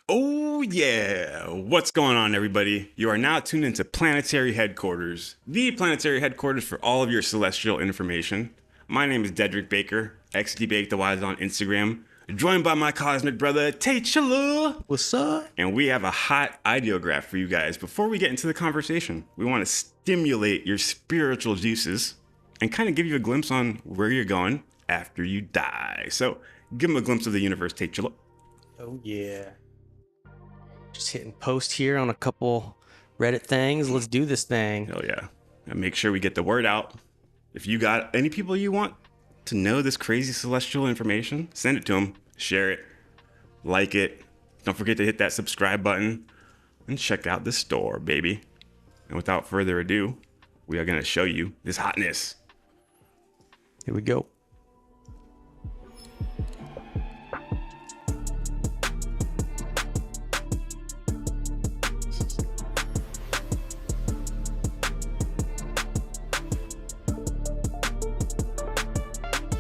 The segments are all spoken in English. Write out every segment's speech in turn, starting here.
Oh, yeah. What's going on, everybody? You are now tuned into Planetary Headquarters, the planetary headquarters for all of your celestial information. My name is Deadrick Baker, XDBakeTheWise on Instagram, joined by my cosmic brother, T'Challa. What's up? And we have a hot ideograph for you guys. Before we get into the conversation, we want to stimulate your spiritual juices and kind of give you a glimpse on where you're going after you die. So, give them a glimpse of the universe, T'Challa. Oh, yeah. Just hitting post here on a couple Reddit things. Let's do this thing. Hell yeah. And make sure we get the word out. If you got any people you want to know this crazy celestial information, send it to them, share it, like it. Don't forget to hit that subscribe button and check out the store, baby. And without further ado, we are going to show you this hotness. Here we go.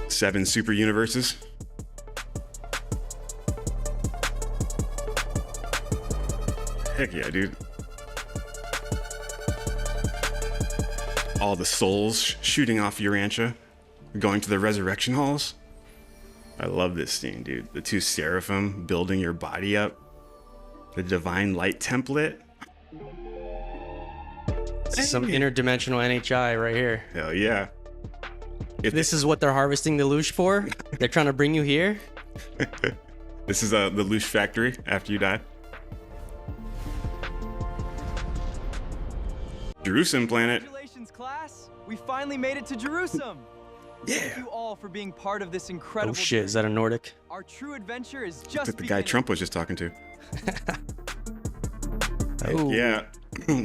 Seven super universes. Heck yeah, dude. All the souls shooting off Urantia, going to the resurrection halls. I love this scene, dude. The two seraphim building your body up. The divine light template. Some interdimensional NHI right here. Hell yeah. If this is what they're harvesting the Loosh for, they're trying to bring you here. This is the Loosh factory after you die. Jerusalem planet. Congratulations, class. We finally made it to Jerusalem. Yeah. Thank you all for being part of this incredible Oh shit, is that a Nordic? Our true adventure is That's just the guy Trump was just talking to. Oh, Yeah.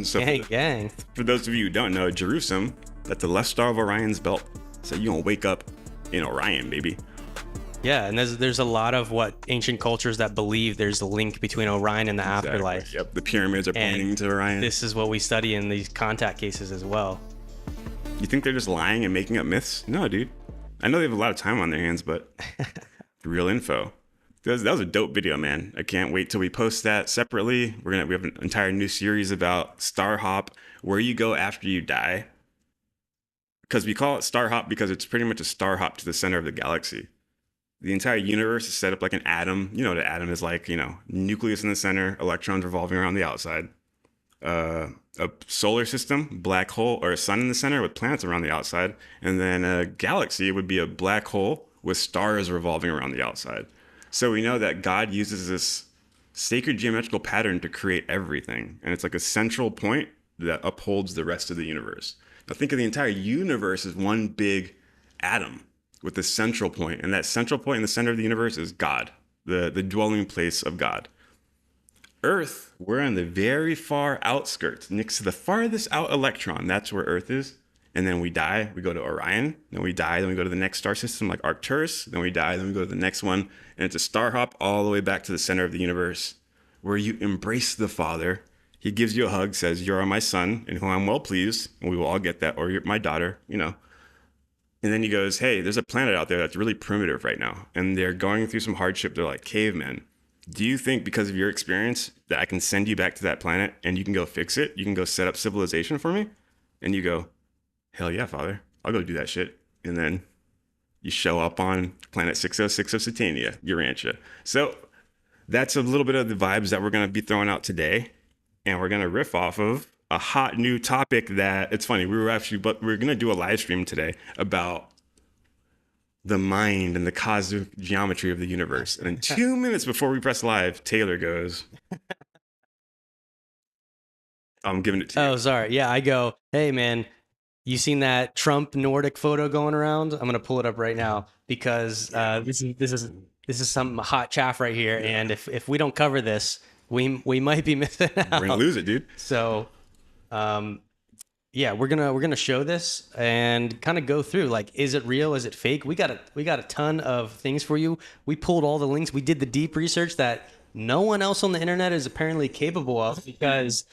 So gang. for those of you who don't know, Jerusalem, that's the left star of Orion's belt. So you're gonna wake up in Orion, baby. Yeah, and there's a lot of ancient cultures that believe there's a link between Orion and the afterlife. Exactly. Yep, the pyramids are And pointing to Orion. This is what we study in these contact cases as well. You think they're just lying and making up myths? No, dude. I know they have a lot of time on their hands, but real info. That was a dope video, man. I can't wait till we post that separately. We have an entire new series about Star Hop, where you go after you die. Because we call it Star Hop because it's pretty much a star hop to the center of the galaxy. The entire universe is set up like an atom. You know what an atom is like, nucleus in the center, electrons revolving around the outside. A solar system, black hole, or a sun in the center with planets around the outside. And then a galaxy would be a black hole with stars revolving around the outside. So we know that God uses this sacred geometrical pattern to create everything. And it's like a central point that upholds the rest of the universe. Now think of the entire universe as one big atom with the central point. And that central point in the center of the universe is God, the dwelling place of God. Earth, we're on the very far outskirts, next to the farthest out electron. That's where Earth is. And then we die, we go to Orion. Then we die, then we go to the next star system like Arcturus. Then we die, then we go to the next one. And it's a star hop all the way back to the center of the universe, where you embrace the Father. He gives you a hug, says, "You are my son, in whom I'm well pleased." And we will all get that. Or you're my daughter, And then he goes, "Hey, there's a planet out there that's really primitive right now. And they're going through some hardship. They're like cavemen. Do you think because of your experience that I can send you back to that planet and you can go fix it? You can go set up civilization for me?" And you go, "Hell yeah, Father. I'll go do that shit." And then you show up on planet 606 of Satania, Urantia. So that's a little bit of the vibes that we're going to be throwing out today. And we're going to riff off of a hot new topic that, it's funny, we're going to do a live stream today about the mind and the cosmic geometry of the universe. And in 2 minutes before we press live, Taylor goes, "I'm giving it to you." Oh, sorry. Yeah, I go, "Hey, man, you seen that Trump Nordic photo going around? I'm gonna pull it up right now because this is some hot chaff right here, and if we don't cover this, we might be missing out. We're going to lose it, dude. So, yeah, we're gonna show this and kind of go through is it real? Is it fake? We got a ton of things for you. We pulled all the links. We did the deep research that no one else on the internet is apparently capable of because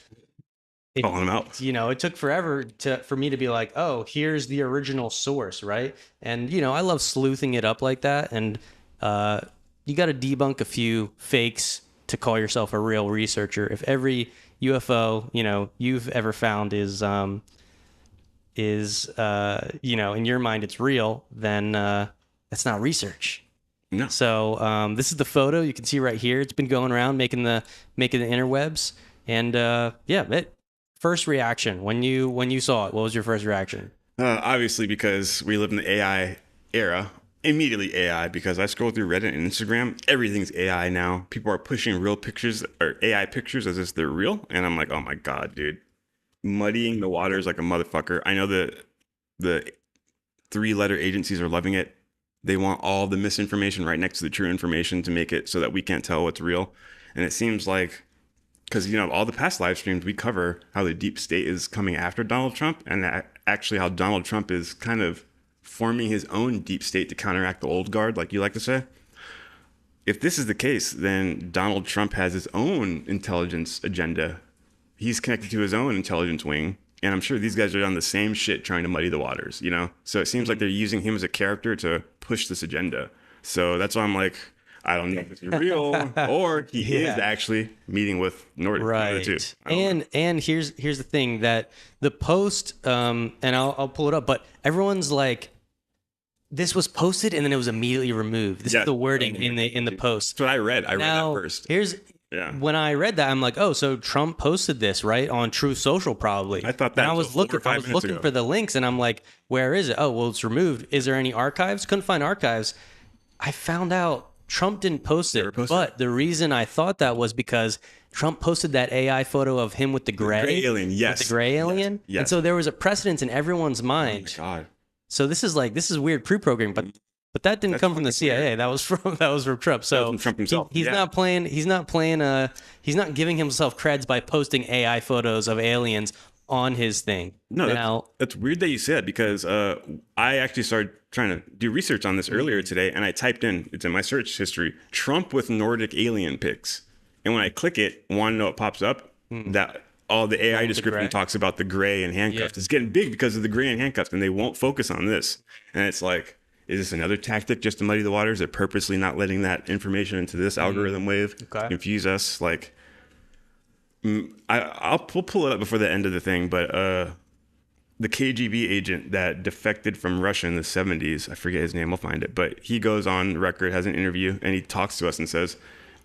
Calling them out. It took forever for me to be like, oh, here's the original source, right? And I love sleuthing it up like that. And you got to debunk a few fakes to call yourself a real researcher. If every UFO, you've ever found is in your mind it's real, then that's not research. No. So this is the photo you can see right here. It's been going around making the interwebs, and first reaction when you saw it, what was your first reaction? Obviously, because we live in the AI era, immediately AI, because I scroll through Reddit and Instagram, everything's AI now. People are pushing real pictures or AI pictures as if they're real. And I'm like, oh my God, dude. Muddying the waters like a motherfucker. I know the 3-letter agencies are loving it. They want all the misinformation right next to the true information to make it so that we can't tell what's real. And it seems like, because, all the past live streams, we cover how the deep state is coming after Donald Trump, and actually how Donald Trump is kind of forming his own deep state to counteract the old guard, like you like to say. If this is the case, then Donald Trump has his own intelligence agenda. He's connected to his own intelligence wing, and I'm sure these guys are on the same shit trying to muddy the waters, So it seems like they're using him as a character to push this agenda. So that's why I'm like, I don't know if it's real or he is actually meeting with Nordics. Right. And here's the thing, that the post, and I'll pull it up, but everyone's like, this was posted and then it was immediately removed. This is the wording in the post. That's what I read. I read that first. When I read that, I'm like, oh, so Trump posted this, right, on Truth Social probably. I thought that. And I was looking for the links, and I'm like, where is it? Oh, well, it's removed. Is there any archives? Couldn't find archives. I found out Trump didn't post it, but the reason I thought that was because Trump posted that AI photo of him with the gray alien, yes. With the gray alien. Yes. And so there was a precedence in everyone's mind. Oh my God. So this is weird pre-programming, but that didn't come from the CIA. Weird. That was from Trump. So from Trump himself. He's not giving himself creds by posting AI photos of aliens on his thing. No, that's weird that you said, because I actually started trying to do research on this earlier today, and I typed in, it's in my search history, Trump with Nordic alien pics. And when I click it, want to know what pops up? That all the AI description talks about the gray and handcuffs. Yeah. It's getting big because of the gray and handcuffs, and they won't focus on this. And it's like, is this another tactic just to muddy the waters? They're purposely not letting that information into this algorithm wave confuse us. Like, we'll pull it up before the end of the thing, but the KGB agent that defected from Russia in the 70s, I forget his name, I'll find it, but he goes on record, has an interview, and he talks to us and says,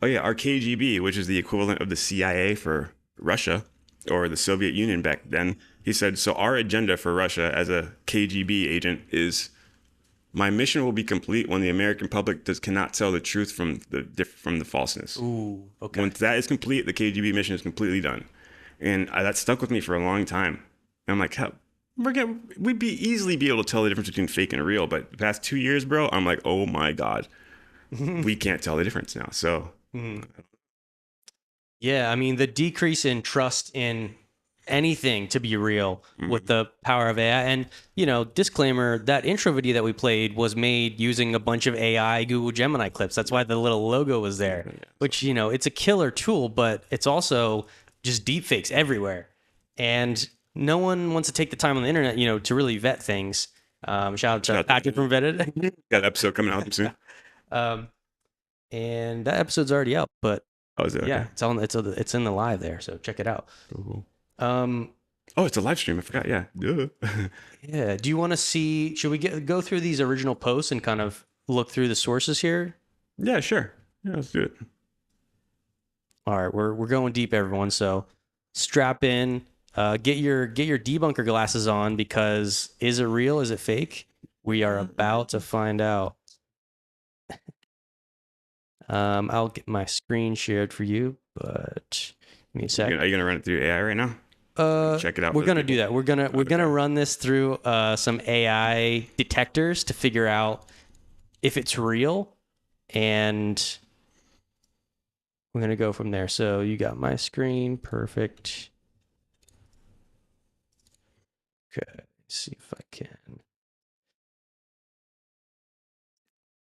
oh yeah, our KGB, which is the equivalent of the CIA for Russia, or the Soviet Union back then, he said, so our agenda for Russia as a KGB agent is, my mission will be complete when the American public cannot tell the truth from the falseness. Ooh, okay. Once that is complete, the KGB mission is completely done. And that stuck with me for a long time. And I'm like, hell, we'd easily be able to tell the difference between fake and real. But the past 2 years, bro, I'm like, oh my God, we can't tell the difference now. So. Yeah, I mean, the decrease in trust in anything to be real with the power of AI. And, disclaimer, that intro video that we played was made using a bunch of AI Google Gemini clips. That's why the little logo was there, which, it's a killer tool, but it's also just deepfakes everywhere. And no one wants to take the time on the internet, to really vet things. Shout out to Patrick from Vetted. Got an episode coming out soon. And that episode's already out, but is it? Okay. Yeah, it's in the live there, so check it out. Cool. It's a live stream. I forgot. Yeah. Yeah. Do you want to see? Should we go through these original posts and kind of look through the sources here? Yeah, sure. Yeah, let's do it. All right, we're going deep, everyone. So strap in. Get your debunker glasses on, because is it real? Is it fake? We are about to find out. I'll get my screen shared for you, but give me a sec. Are you gonna run it through AI right now? Check it out. We're gonna do that. We're gonna run this through some AI detectors to figure out if it's real, and we're gonna go from there. So you got my screen, perfect. Okay, let's see if I can.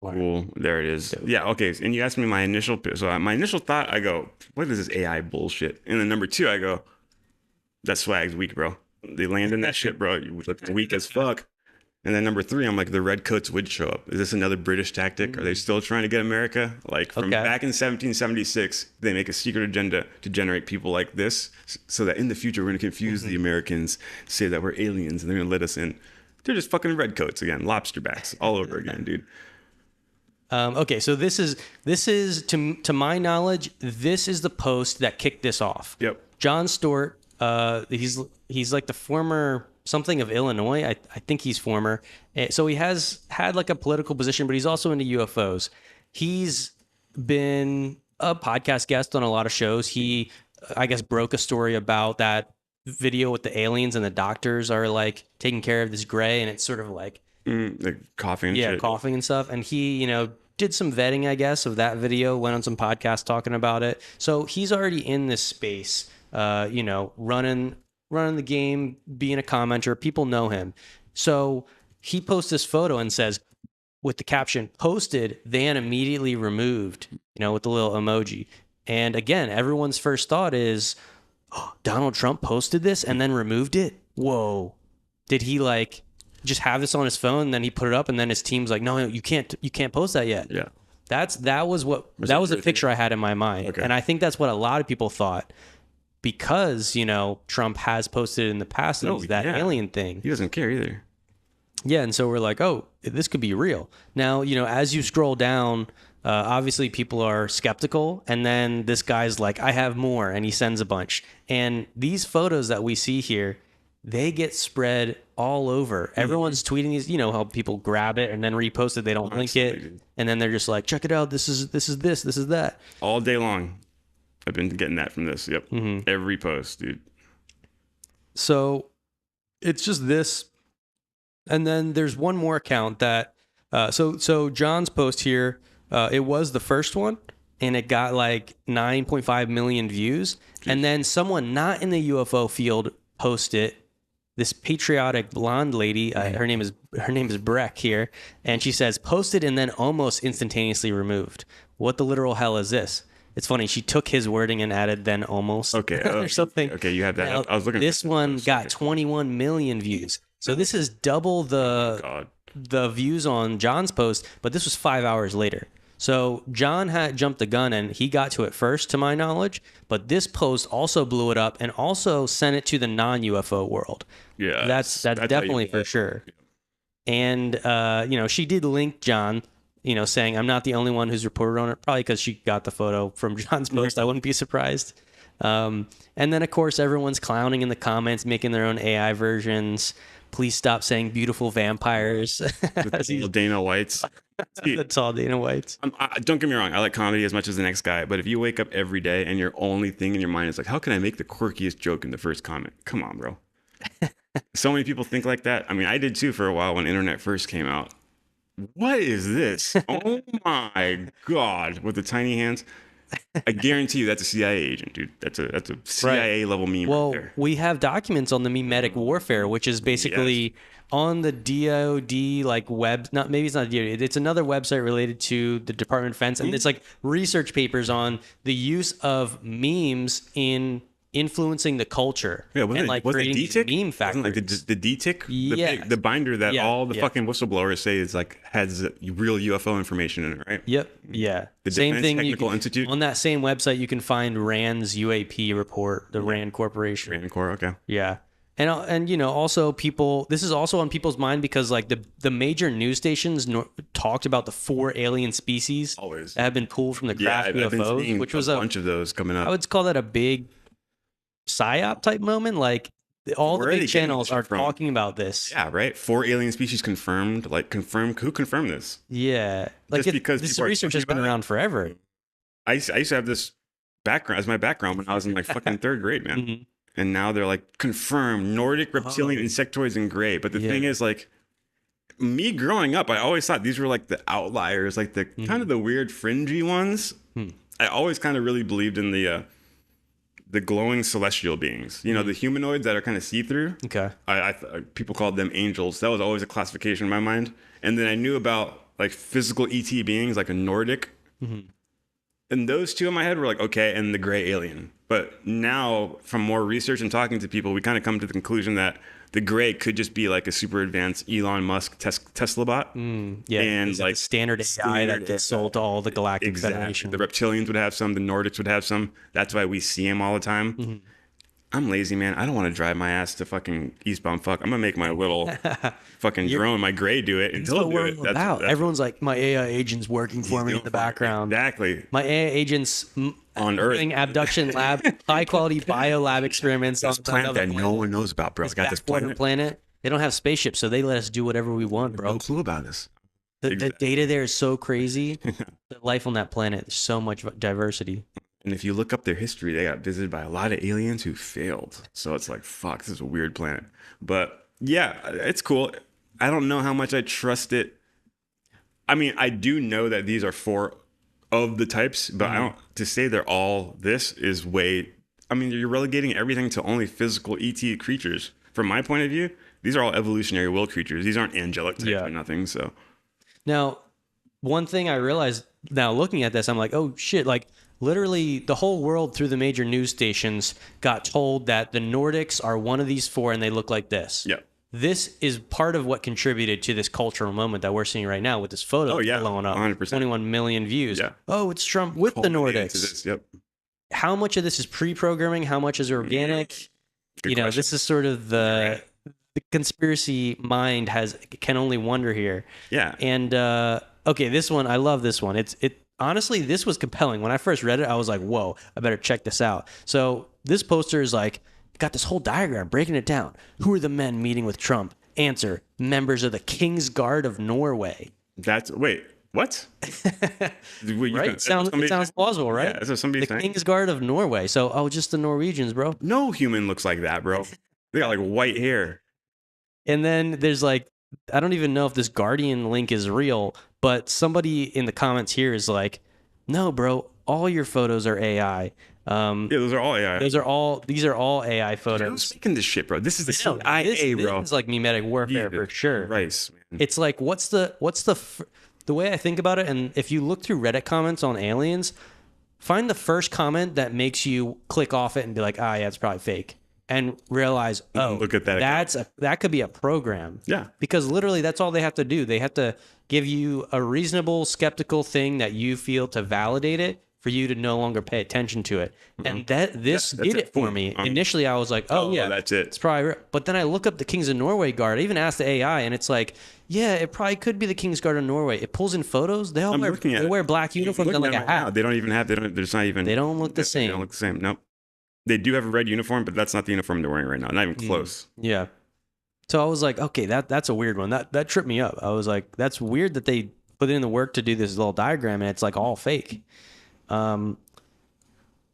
Cool. There it is. Yeah. Okay. And you asked me my initial. So my initial thought, I go, what is this AI bullshit? And then number 2, I go, that swag's weak, bro. They land in that shit, bro. You look weak as fuck. And then number 3, I'm like, the redcoats would show up. Is this another British tactic? Are they still trying to get America? Like from back in 1776, they make a secret agenda to generate people like this so that in the future, we're going to confuse the Americans, say that we're aliens, and they're going to let us in. They're just fucking redcoats again, lobsterbacks all over again, dude. Okay, so this is to my knowledge, this is the post that kicked this off. Yep. John Stewart, he's like the former something of Illinois. I think he's former. So he has had like a political position, but he's also into UFOs. He's been a podcast guest on a lot of shows. He, I guess, broke a story about that video with the aliens and the doctors are like taking care of this gray, and it's sort of like coughing and shit. Coughing and stuff. And he, did some vetting, I guess, of that video, went on some podcasts talking about it. So he's already in this space, running the game, being a commenter. People know him. So he posts this photo and says, with the caption, posted, then immediately removed, with the little emoji. And again, everyone's first thought is, oh, Donald Trump posted this and then removed it? Whoa. Did he just have this on his phone and then he put it up and then his team's like, no, you can't post that yet. Yeah. That was the picture I had in my mind. Okay. And I think that's what a lot of people thought because, Trump has posted in the past that alien thing. He doesn't care either. Yeah. And so we're like, oh, this could be real. Now, as you scroll down, obviously people are skeptical. And then this guy's like, I have more. And he sends a bunch. And these photos that we see here, they get spread all over. Everyone's tweeting these, how people grab it and then repost it. They don't link it. And then they're just like, check it out. This is that. All day long. I've been getting that from this. Yep. Mm-hmm. Every post, dude. So it's just this. And then there's one more account that, so John's post here, it was the first one and it got like 9.5 million views. Jeez. And then someone not in the UFO field posted this patriotic blonde lady, her name is Breck here, and she says, posted and then almost instantaneously removed. What the literal hell is this? It's funny. She took his wording and added then almost. Okay. Or something. Okay, you have that. Now, I was looking. This one got 21 million views. So this is double the views on John's post, but this was 5 hours later. So John had jumped the gun and he got to it first, to my knowledge. But this post also blew it up and also sent it to the non-UFO world. Yeah, that's definitely for sure. And she did link John, saying I'm not the only one who's reported on it. Probably because she got the photo from John's post. I wouldn't be surprised. And then of course everyone's clowning in the comments, making their own AI versions. Please stop saying beautiful vampires. The Dana Whites. That's all Dana Whites. Don't get me wrong. I like comedy as much as the next guy. But if you wake up every day and your only thing in your mind is like, how can I make the quirkiest joke in the first comment? Come on, bro. So many people think like that. I mean, I did too for a while when internet first came out. What is this? Oh my God. With the tiny hands. I guarantee you that's a CIA agent, dude. That's a CIA level meme right there. We have documents on the memetic warfare, which is basically on the DoD web. Maybe it's not DoD. It's another website related to the Department of Defense, and it's like research papers on the use of memes in influencing the culture. Yeah, was creating meme factories. Like the DTIC, the binder that all the fucking whistleblowers say is has real UFO information in it, right? Yep. Yeah. The same Defense thing. Technical Institute. On that same website, you can find RAND's UAP report, the RAND Corporation. RAND Corp. Okay. Yeah. And also people. This is also on people's mind because the major news stations talked about the 4 alien species always that have been pulled from the craft UFOs, which was a bunch of those coming up. I would call that a big psyop type moment. Like all the big channels are talking about this. Yeah, right. 4 alien species confirmed. Who confirmed this? Yeah, because this research has been around forever. I used to have this background as my background when I was in fucking 3rd grade, man. Mm-hmm. And now they're confirmed Nordic reptilian insectoids in gray. But the thing is, me growing up, I always thought these were the outliers, the kind of the weird fringy ones. I always kind of really believed in the glowing celestial beings, the humanoids that are kind of see-through. Okay. People called them angels. That was always a classification in my mind. And then I knew about physical ET beings, like a Nordic. Mm-hmm. And those two in my head were like, okay, and the gray alien. But now, from more research and talking to people, we kind of come to the conclusion that the gray could just be like a super advanced Elon Musk Tesla bot. Yeah, and it's like standard AI that gets sold to all the Galactic exactly. Federation. The reptilians would have some. The Nordics would have some. That's why we see them all the time. Mm-hmm. I'm lazy, man. I don't want to drive my ass to fucking eastbound fuck. I'm gonna make my little fucking drone, my gray do it, and That's what he'll do we're it. all about. Everyone's like, my AI agent's working for me in the background. Exactly. My AI agent's On Earth. doing abduction lab, high quality bio lab experiments This on planet another that no one knows about, bro. Got this planet. planet. They don't have spaceships, so they let us do whatever we want, bro. No clue about this. The data there is so crazy. The life on that planet, there's so much diversity. And if you look up their history, they got visited by a lot of aliens who failed. So it's like, fuck, this is a weird planet. But yeah, it's cool. I don't know how much I trust it. I mean, I do know that these are 4 of the types, but I don't, to say they're all this is way, I mean, you're relegating everything to only physical ET creatures. From my point of view, these are all evolutionary will creatures. These aren't angelic types or nothing. So now, one thing I realized now looking at this, I'm like, oh shit, like literally the whole world through the major news stations got told that the Nordics are one of these 4 and they look like this. yeah. This is part of what contributed to this cultural moment that we're seeing right now with this photo blowing up. 100%. 21 million views. Yeah. Oh, it's Trump with the Nordics. Yep. How much of this is pre-programming? How much is organic? Good question. This is sort of the conspiracy mind can only wonder here. Yeah. And okay, this one, I love this one. It honestly, this was compelling. When I first read it, I was like, whoa, I better check this out. So this poster is like, got this whole diagram breaking it down. Who are the men meeting with Trump? Answer: members of the King's Guard of Norway. Wait, what? Right? It sounds plausible, right? Yeah, is there somebody the saying? King's Guard of Norway. So, just the Norwegians, bro. No human looks like that, bro. They got like white hair. And then there's like, I don't even know if this Guardian link is real, but somebody in the comments here is like, no, bro, all your photos are AI. Yeah, those are all AI. These are all AI photos. Who's making this shit, bro? This is the CIA, bro. This is like mimetic warfare for sure. Right, man. It's like, what's the way I think about it, and if you look through Reddit comments on aliens, find the first comment that makes you click off it and be like, yeah, it's probably fake, and realize, oh, look at that. That could be a program. Yeah. Because literally that's all they have to do. They have to give you a reasonable, skeptical thing that you feel to validate it for you to no longer pay attention to it. And this did it for me. Initially, I was like, oh yeah, that's it. It's probably real. But then I look up the Kings of Norway Guard. I even asked the AI, and it's like, yeah, it probably could be the King's Guard of Norway. It pulls in photos. They all wear black uniforms and like a hat. They don't even have. They don't look the same. They don't look the same. Nope. They do have a red uniform, but that's not the uniform they're wearing right now. Not even close. Yeah. So I was like, okay, that's a weird one. That tripped me up. I was like, that's weird that they put in the work to do this little diagram and it's like all fake. And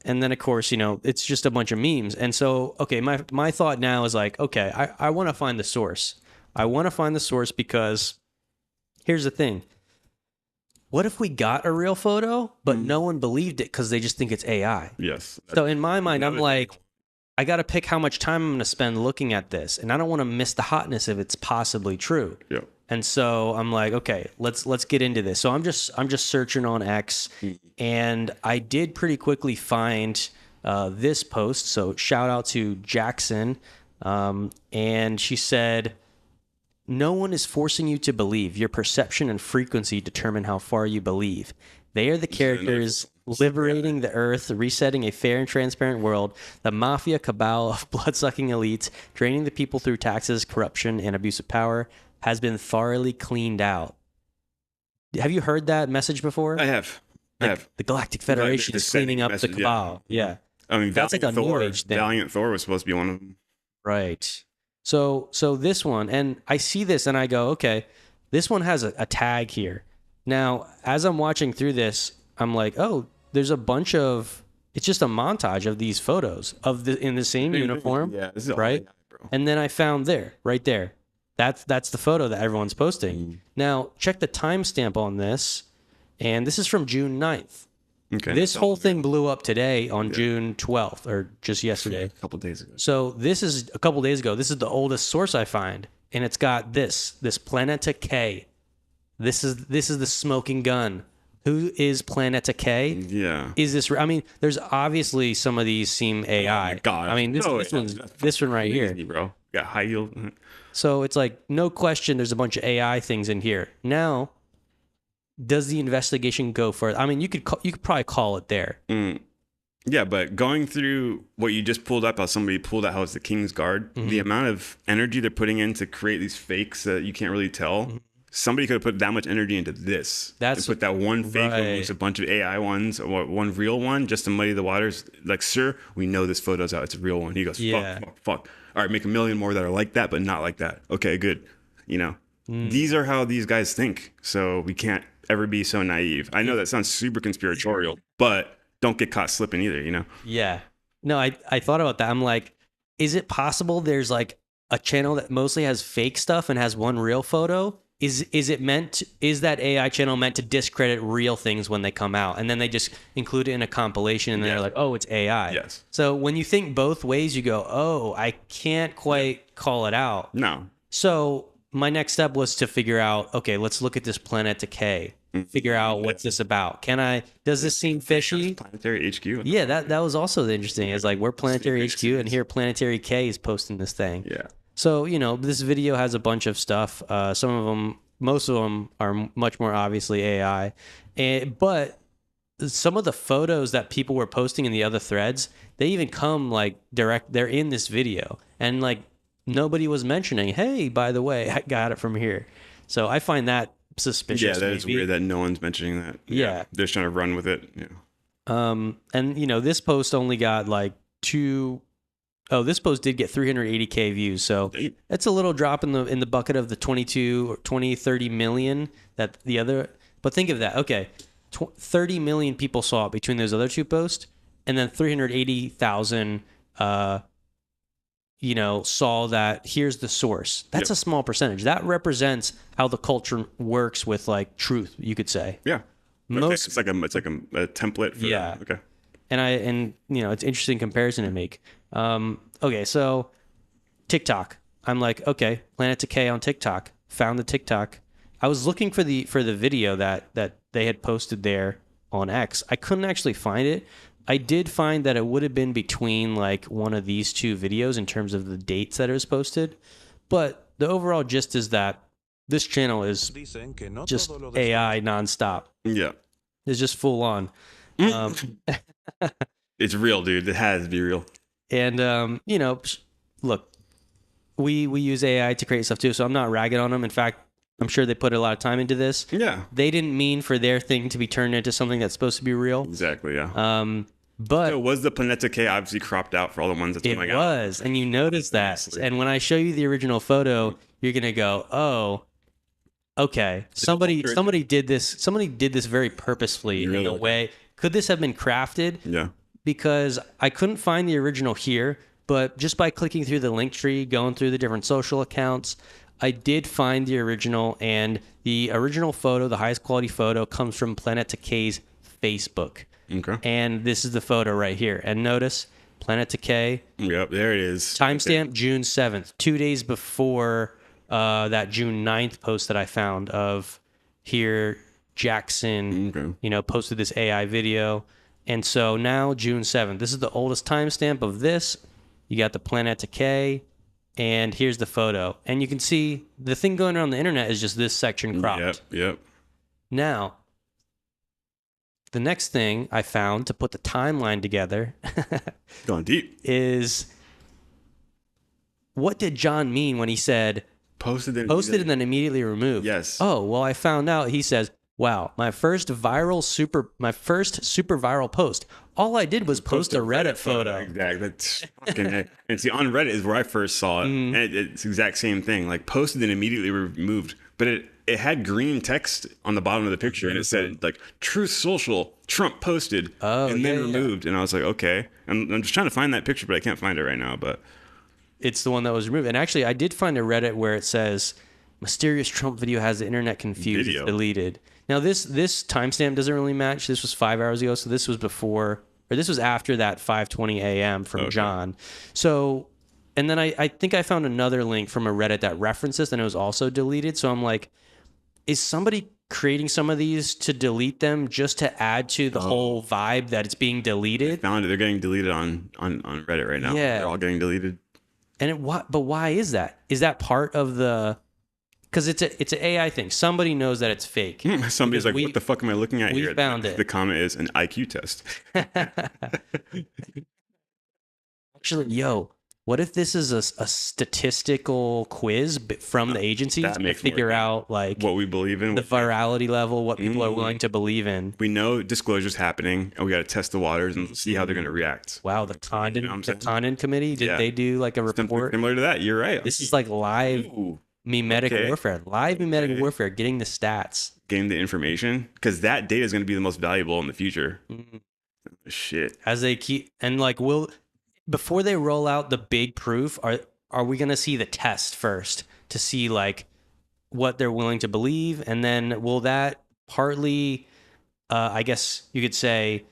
then of course, it's just a bunch of memes. And so, okay, my thought now is like, okay, I want to find the source. I want to find the source because here's the thing. What if we got a real photo, but no one believed it because they just think it's AI? Yes. So in my mind, I'm like, I got to pick how much time I'm going to spend looking at this, and I don't want to miss the hotness if it's possibly true. Yeah. And so I'm like, okay, let's get into this. So I'm just searching on X, and I did pretty quickly find this post. So shout out to Jackson, and she said, "No one is forcing you to believe. Your perception and frequency determine how far you believe. They are the characters liberating the earth, resetting a fair and transparent world. The mafia cabal of blood-sucking elites, draining the people through taxes, corruption, and abuse of power, has been thoroughly cleaned out." Have you heard that message before? I have. The Galactic Federation is cleaning up the cabal. Yeah. I mean, that's like a New Age thing. Valiant Thor was supposed to be one of them. Right. So this one, and I see this and I go, okay, this one has a tag here. Now, as I'm watching through this, I'm like, oh, there's a bunch of, it's just a montage of these photos in the same uniform. Yeah, this is right? AI, bro. And then I found right there. That's the photo that everyone's posting. Now, check the timestamp on this, and this is from June 9th. Okay. This whole thing blew up today on June 12th, or just yesterday. A couple days ago. So this is a couple days ago. This is the oldest source I find, and it's got this Planetary K. This is the smoking gun Who is Planetary? Yeah. Is this? I mean, there's obviously some of these seem AI. Oh my God. I mean, this one right here. Crazy, bro. Got high yield. So it's like no question. There's a bunch of AI things in here. Now, does the investigation go further? I mean, you could probably call it there. Yeah, but going through what you just pulled up, how somebody pulled out how it's the King's Guard, the amount of energy they're putting in to create these fakes that you can't really tell. Somebody could have put that much energy into this. And put that one fake one with a bunch of AI ones or one real one just to muddy the waters. Like, sir, we know this photo's out. It's a real one. He goes, fuck. All right, make 1 million more that are like that, but not like that. Okay, good. You know, these are how these guys think. So we can't ever be so naive. I know that sounds super conspiratorial, but don't get caught slipping either, you know? Yeah. No, I thought about that. I'm like, is it possible there's like a channel that mostly has fake stuff and has one real photo? Is that AI channel meant to discredit real things when they come out? And then they just include it in a compilation and they're like, oh, it's AI. Yes. So when you think both ways, you go, oh, I can't quite call it out. No. So my next step was to figure out, okay, let's look at this Planetary. Figure out what's this about. Does this seem fishy? Planetary HQ. Yeah, that was also interesting. It's like we're Planetary HQ and here Planetary K is posting this thing. Yeah. So, you know, this video has a bunch of stuff. Most of them are much more obviously AI. But some of the photos that people were posting in the other threads, they even come like they're in this video. And like nobody was mentioning, hey, by the way, I got it from here. So I find that suspicious. Yeah, that is weird that no one's mentioning that. Yeah. They're just trying to run with it. Yeah. And you know, this post only got like this post did get 380K views. So it's a little drop in the bucket of the 30 million that the other, but think of that. Okay. 30 million people saw it between those other two posts, and then 380,000 saw that here's the source. That's a small percentage. That represents how the culture works with like truth, you could say. Yeah. It's like a template for that. Okay. And it's interesting comparison to make. Okay, so TikTok. I'm like, okay, Planetary on TikTok. Found the TikTok. I was looking for the video that they had posted there on X. I couldn't actually find it. I did find that it would have been between like one of these two videos in terms of the dates that it was posted. But the overall gist is that this channel is just AI nonstop. Yeah. It's just full on. It's real, dude. It has to be real. And, look, we use AI to create stuff too, so I'm not ragging on them. In fact, I'm sure they put a lot of time into this. Yeah. They didn't mean for their thing to be turned into something that's supposed to be real. Exactly, yeah. But so was the Planetary obviously cropped out for all the ones that's coming out? It was, and you notice that. Honestly. And when I show you the original photo, you're going to go, oh, okay. Somebody did this. Somebody did this very purposefully in a way. Could this have been crafted? Yeah. Because I couldn't find the original here, but just by clicking through the link tree, going through the different social accounts, I did find the original, and the original photo, the highest quality photo, comes from Planetary's Facebook. Okay. And this is the photo right here. And notice, Planetary. Yep, there it is. Timestamp June 7th, 2 days before that June 9th post that I found of here, Jackson, posted this AI video. And so now June 7th, this is the oldest timestamp of this. You got the Planetary, and here's the photo. And you can see the thing going around the internet is just this section cropped. Yep. Now, the next thing I found to put the timeline together going deep is what did John mean when he said posted and then immediately removed? Yes. Oh, well, I found out. He says, wow, my first super viral post. All I did was post a Reddit photo. Exactly. That's fucking and see, on Reddit is where I first saw it. And it's the exact same thing. Like posted and immediately removed. But it had green text on the bottom of the picture, and it said like Truth Social, Trump posted, and then removed. And I was like, okay. I'm just trying to find that picture, but I can't find it right now. But it's the one that was removed. And actually, I did find a Reddit where it says mysterious Trump video has the internet confused. It's deleted. Now this timestamp doesn't really match. This was 5 hours ago, so this was this was after that 5:20 a.m. from John. So, and then I think I found another link from a Reddit that referenced this, and it was also deleted. So I'm like, is somebody creating some of these to delete them just to add to the whole vibe that it's being deleted. Found it. They're getting deleted on Reddit right now. Yeah. They're all getting deleted. And but why is that? Is that part of the? Because it's an AI thing. Somebody knows that it's fake. Somebody's like, what the fuck am I looking at we here? found it. The comment is an IQ test. Actually, yo, what if this is a statistical quiz from the agencies That to makes figure more out like what we believe in. the virality level, what people are willing to believe in? We know disclosure's happening, and we got to test the waters and see how they're going to react. Wow, the You know what I'm saying? Condon committee, did they do like a Something report? similar to that. You're right. This is like live Ooh, mimetic okay. warfare. Live mimetic warfare, getting the stats. getting the information, because that data is going to be the most valuable in the future. Shit. As they keep, and like, before they roll out the big proof, are we going to see the test first to see like what they're willing to believe? And then will that partly, I guess you could say,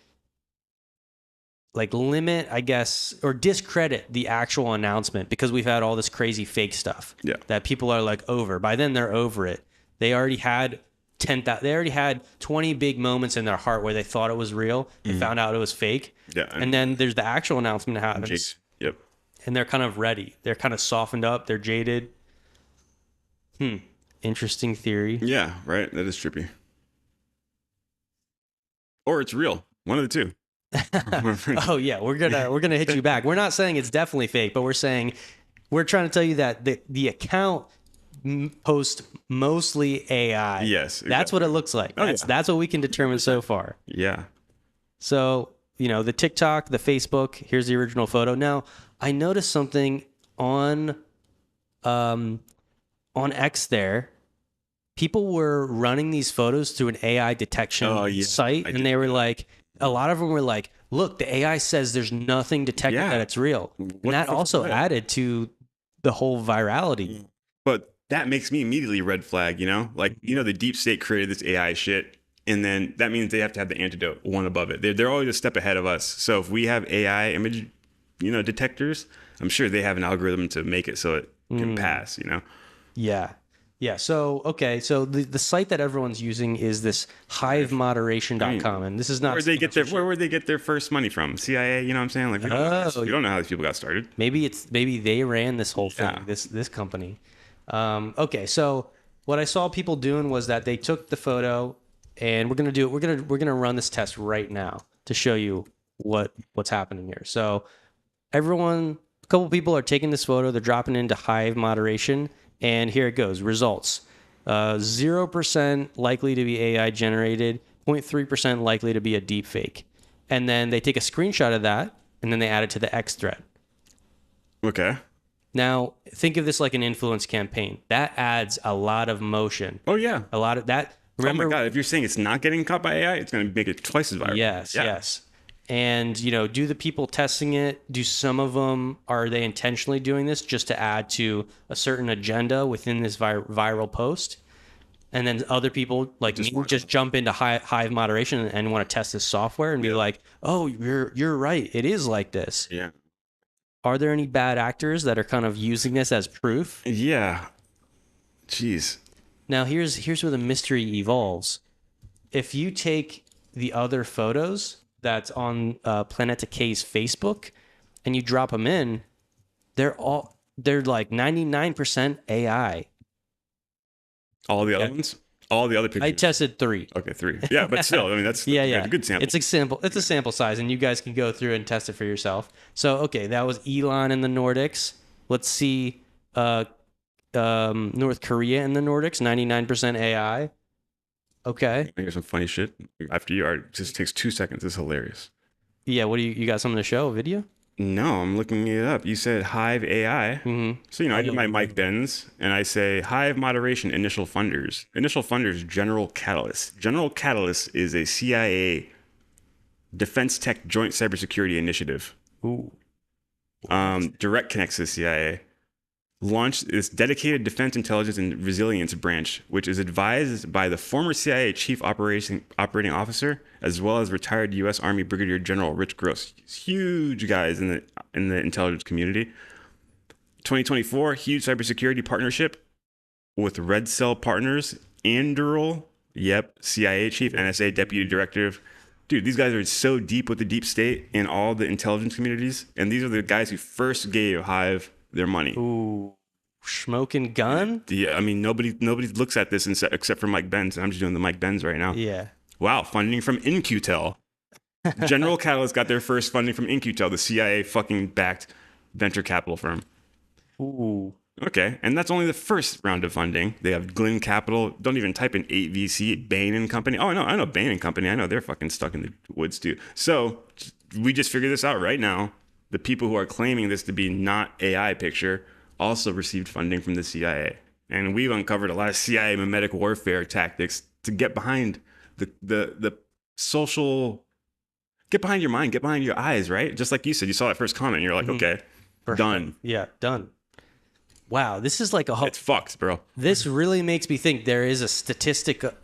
like limit, I guess, or discredit the actual announcement, because we've had all this crazy fake stuff that people are like over. By then they're over it. They already had 10,000. They already had 20 big moments in their heart where they thought it was real. They found out it was fake. Yeah. And then there's the actual announcement that happens. Yep. And they're kind of ready. They're kind of softened up. They're jaded. Interesting theory. Yeah, right. That is trippy. Or it's real. One of the two. Oh yeah, we're gonna hit you back. We're not saying it's definitely fake, but we're saying we're trying to tell you that the account posts mostly AI. Yes, that's what it looks like. That's what we can determine so far. Yeah. So the TikTok, the Facebook. Here's the original photo. Now I noticed something on X there. People were running these photos through an AI detection site, and they were like, a lot of them were like, look, the AI says there's nothing detected that it's real. And that also added to the whole virality. But that makes me immediately red flag, Like, the deep state created this AI shit, and then that means they have to have the antidote one above it. They're always a step ahead of us. So if we have AI image, detectors, I'm sure they have an algorithm to make it so it can pass, Yeah. Yeah. So, okay. So the site that everyone's using is this hivemoderation.com. And this is not... Where would they get their first money from? CIA? You know what I'm saying? Like, we don't know how these people got started. Maybe they ran this whole thing, this company. Okay. So what I saw people doing was that they took the photo, and we're going to run this test right now to show you what's happening here. So a couple people are taking this photo, they're dropping into Hive moderation, and here it goes. Results. 0% likely to be AI generated, 0.3% likely to be a deep fake. And then they take a screenshot of that, and then they add it to the X thread. Okay. Now, think of this like an influence campaign. That adds a lot of motion. Oh, yeah. A lot of that. Remember, oh, my God. If you're saying it's not getting caught by AI, it's going to make it twice as viral. Yes. And, do the people testing it, do some of them, are they intentionally doing this just to add to a certain agenda within this viral post? And then other people like me just jump into Hive moderation and want to test this software and be like, oh, you're right. It is like this. Yeah. Are there any bad actors that are kind of using this as proof? Yeah. Jeez. Now, here's where the mystery evolves. If you take the other photos that's on Planetary HQ's Facebook, and you drop them in, they're like 99% AI. All the other ones? All the other pictures? I tested 3. Okay, 3. Yeah, but still, I mean, that's a good sample. It's a sample size, and you guys can go through and test it for yourself. So, okay, that was Elon in the Nordics. Let's see North Korea in the Nordics, 99% AI. Okay. Here's some funny shit. After you, it just takes 2 seconds. It's hilarious. Yeah, what do you got something to show? A video? No, I'm looking it up. You said Hive AI. Mm-hmm. So, I do my Mike Benz, and I say Hive moderation initial funders. Initial funders, General Catalyst. General Catalyst is a CIA defense tech joint cybersecurity initiative. Ooh. Direct connects to the CIA. Launched this dedicated defense intelligence and resilience branch, which is advised by the former CIA chief operating officer, as well as retired U.S. Army Brigadier General Rich Gross. Huge guys in the intelligence community. 2024, huge cybersecurity partnership with Red Cell Partners, Anduril, Yep, CIA chief, NSA deputy director. Dude, these guys are so deep with the deep state in all the intelligence communities, and these are the guys who first gave Hive their money. Ooh, smoking gun? Yeah, I mean, nobody looks at this except for Mike Benz. I'm just doing the Mike Benz right now. Yeah. Wow, funding from InQtel. General Catalyst got their first funding from InQtel, the CIA fucking backed venture capital firm. Ooh. Okay, and that's only the first round of funding. They have Glen Capital. Don't even type in 8VC, Bain and Company. Oh, I know Bain and Company. I know they're fucking stuck in the woods too. So we just figured this out right now. The people who are claiming this to be not AI picture also received funding from the CIA. And we've uncovered a lot of CIA mimetic warfare tactics to get behind the social, get behind your mind, get behind your eyes, right? Just like you said, you saw that first comment, and you're like, okay, done. Yeah, done. Wow, this is like It's fucked, bro. This really makes me think there is a statistical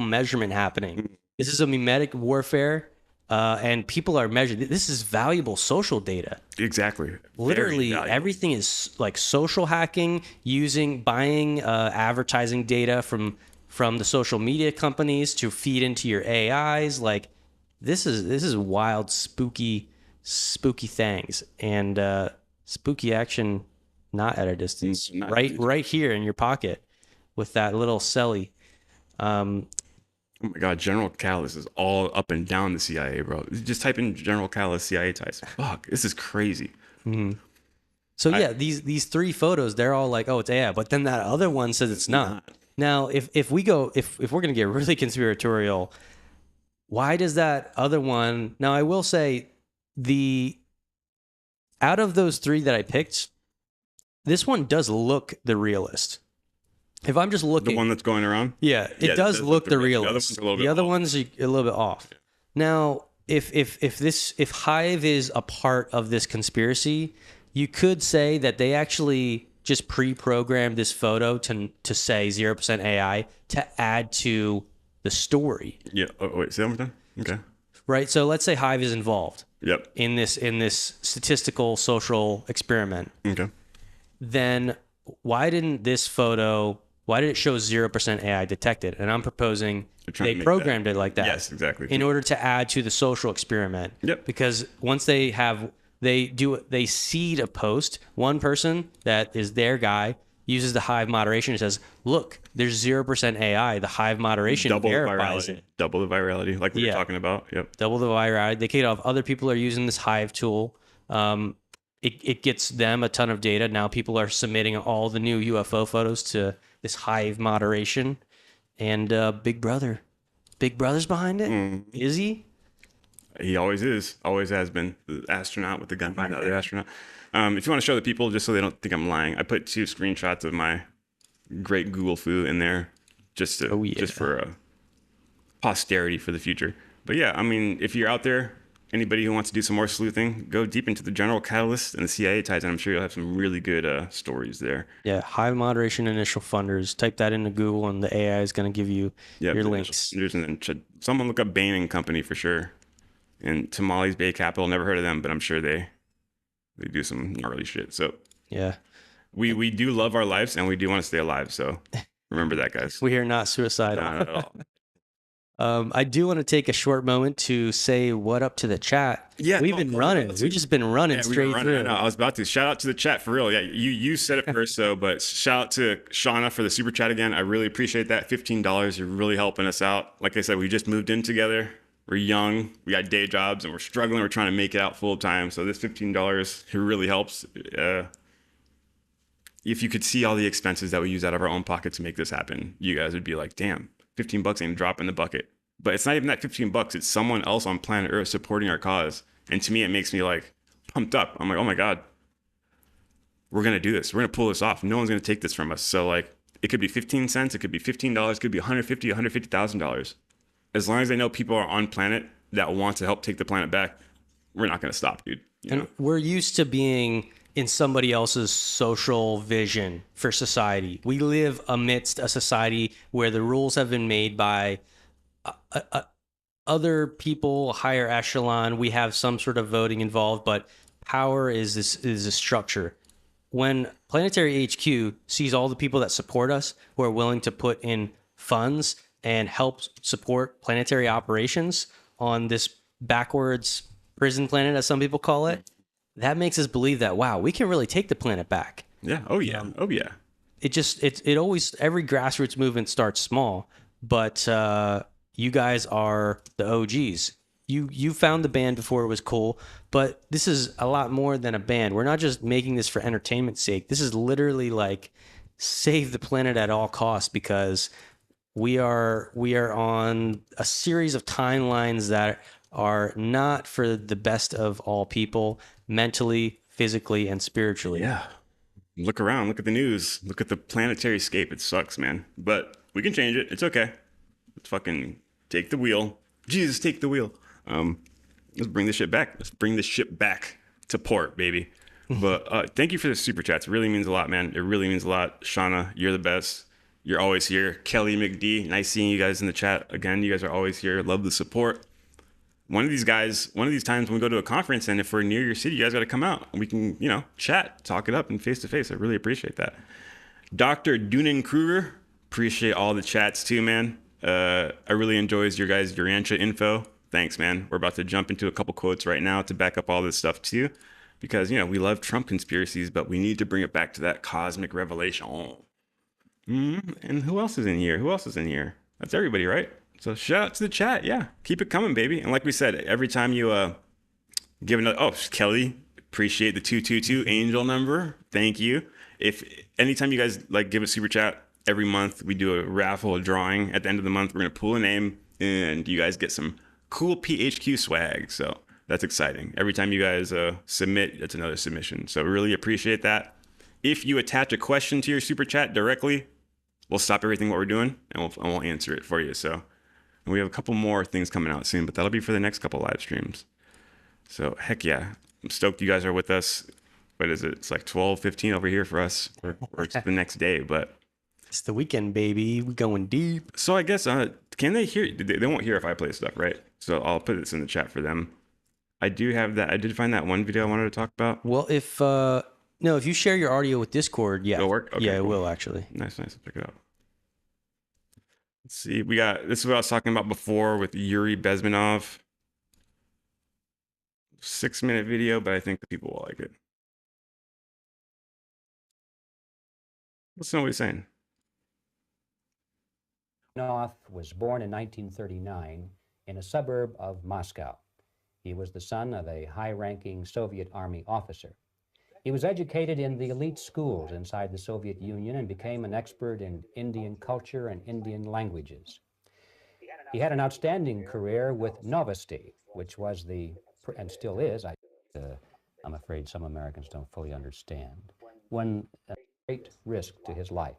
measurement happening. This is a mimetic warfare, and people are measured. This is valuable social data. Exactly. Literally, everything is like social hacking, buying advertising data from the social media companies to feed into your AIs. Like this is wild, spooky things, and spooky action. Not at a distance, right here in your pocket with that little celly. Oh my God, General Catalyst is all up and down the CIA, bro. Just type in General Catalyst CIA ties. Fuck, this is crazy. Mm-hmm. So yeah, these three photos, they're all like, oh, it's AI, but then that other one says it's not. Now, if we're gonna get really conspiratorial, why does that other one? Now, I will say out of those three that I picked, this one does look the realist. If I'm just looking, the one that's going around, it does look the realist. The other one's a little bit off. Yeah. Now, if Hive is a part of this conspiracy, you could say that they actually just pre-programmed this photo to say 0% AI to add to the story. Yeah. Oh, wait, say that one more time. Okay. Right. So let's say Hive is involved. Yep. In this statistical social experiment. Okay. Then why didn't it show 0% AI detected? And I'm proposing they programmed it like that. Yes, exactly. In order to add to the social experiment. Yep. Because once they seed a post, one person that is their guy uses the Hive moderation and says, look, there's 0% AI. The Hive moderation verifies it. Double the virality, like we were talking about. Yep. Double the virality. They kick it off. Other people are using this Hive tool. It gets them a ton of data. Now people are submitting all the new UFO photos to this Hive moderation. And Big Brother's behind it. Is he? He always is. Always has been. The astronaut with the gun behind the other astronaut. If you want to show the people, just so they don't think I'm lying, I put 2 screenshots of my great Google foo in there just for posterity for the future. But yeah, I mean, if you're out there, anybody who wants to do some more sleuthing, go deep into the General Catalyst and the CIA ties, and I'm sure you'll have some really good stories there. Yeah, Hive moderation initial funders. Type that into Google, and the AI is going to give you your links. Someone look up Bain and Company for sure. And Tamales Bay Capital, never heard of them, but I'm sure they do some gnarly shit. So yeah, we do love our lives, and we do want to stay alive. So remember that, guys. We are not suicidal. Not at all. I do want to take a short moment to say what up to the chat. Yeah, we've been running. We've just been running straight through. I was about to shout out to the chat for real. Yeah, you said it first, but shout out to Shauna for the super chat again. I really appreciate that. $15, you're really helping us out. Like I said, we just moved in together. We're young. We got day jobs, and we're struggling. We're trying to make it out full time. So this $15 it really helps. If you could see all the expenses that we use out of our own pocket to make this happen, you guys would be like, damn, $15 ain't a drop in the bucket. But it's not even that $15. It's someone else on planet Earth supporting our cause. And to me, it makes me like pumped up. I'm like, oh my God, we're going to do this. We're going to pull this off. No one's going to take this from us. So like, it could be 15 cents. It could be $15. It could be $150,000. As long as I know people are on planet that want to help take the planet back, we're not going to stop, dude. And we're used to being in somebody else's social vision for society. We live amidst a society where the rules have been made by other people, higher echelon. We have some sort of voting involved, but power is a structure. When Planetary HQ sees all the people that support us who are willing to put in funds and help support planetary operations on this backwards prison planet, as some people call it, that makes us believe that, wow, we can really take the planet back. Yeah. Oh yeah. Oh yeah. It always, every grassroots movement starts small, but you guys are the OGs. You found the band before it was cool, but this is a lot more than a band. We're not just making this for entertainment's sake. This is literally like save the planet at all costs, because we are on a series of timelines that are not for the best of all people, mentally, physically, and spiritually. Yeah. Look around. Look at the news. Look at the planetary scape. It sucks, man. But we can change it. It's okay. Let's fucking take the wheel. Jesus, take the wheel. Let's bring this shit back. Let's bring this ship back to port, baby. But thank you for the super chats. It really means a lot, man. It really means a lot. Shauna, you're the best. You're always here. Kelly McD, nice seeing you guys in the chat. Again, you guys are always here. Love the support. One of these times when we go to a conference, and if we're near your city, you guys got to come out. We can, chat, talk it up, and face to face. I really appreciate that. Dr. Dunin Kruger, appreciate all the chats too, man. I really enjoys your guys' Urantia info. Thanks, man. We're about to jump into a couple quotes right now to back up all this stuff too, because we love Trump conspiracies, but we need to bring it back to that cosmic revelation. And who else is in here? That's everybody, right? So shout out to the chat. Yeah, keep it coming, baby. And like we said, every time you give another, Kelly, appreciate the 222 angel number. Thank you. If anytime you guys give a super chat, every month we do a raffle, a drawing. At the end of the month, we're gonna pull a name, and you guys get some cool PHQ swag. So that's exciting. Every time you guys submit, that's another submission. So we really appreciate that. If you attach a question to your super chat directly, we'll stop everything what we're doing and we'll answer it for you. So we have a couple more things coming out soon, but that'll be for the next couple live streams. So heck yeah, I'm stoked you guys are with us. What is it? It's like 12:15 over here for us, or it's the next day, but it's the weekend, baby. We're going deep. So I guess can they hear? They won't hear if I play stuff, right? So I'll put this in the chat for them. I do have that. I did find that one video I wanted to talk about. Well, if you share your audio with Discord, yeah, it'll work. Okay, yeah, cool. It will actually. Nice. Check it out. Let's see. This is what I was talking about before with Yuri Bezmenov. 6-minute video, but I think the people will like it. Let's know what he's saying. Bezmenov was born in 1939 in a suburb of Moscow. He was the son of a high-ranking Soviet Army officer. He was educated in the elite schools inside the Soviet Union and became an expert in Indian culture and Indian languages. He had an outstanding career with Novosti, which was and still is, I'm afraid some Americans don't fully understand, one great risk to his life.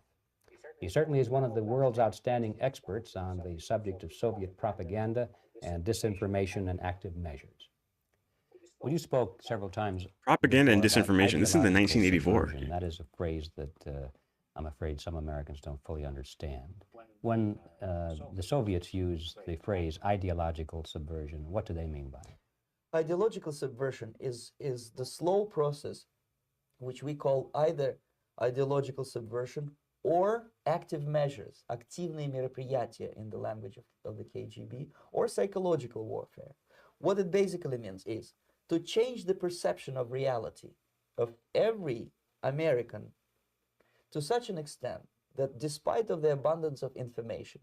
He certainly is one of the world's outstanding experts on the subject of Soviet propaganda and disinformation and active measures. Well, you spoke several times. Propaganda and disinformation. This is in the 1984. Subversion. That is a phrase that I'm afraid some Americans don't fully understand. When the Soviets use the phrase ideological subversion, what do they mean by it? Ideological subversion is the slow process which we call either ideological subversion or active measures, активные мероприятия in the language of the KGB, or psychological warfare. What it basically means is to change the perception of reality of every American to such an extent that despite of the abundance of information,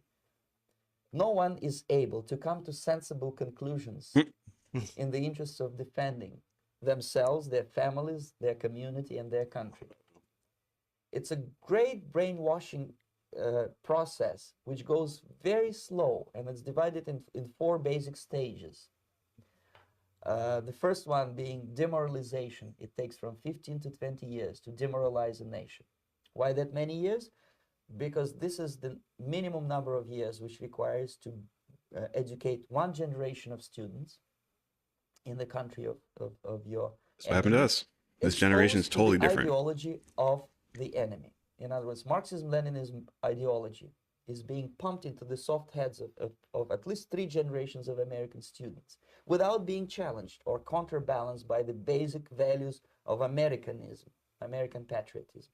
no one is able to come to sensible conclusions in the interests of defending themselves, their families, their community, and their country. It's a great brainwashing process which goes very slow, and it's divided in 4 basic stages. The first one being demoralization. It takes from 15 to 20 years to demoralize a nation. Why that many years? Because this is the minimum number of years which requires to educate one generation of students in the country of your That's what happened to us. This generation is totally different. Ideology of the enemy. In other words, Marxism-Leninism ideology is being pumped into the soft heads of at least 3 generations of American students without being challenged or counterbalanced by the basic values of Americanism, American patriotism.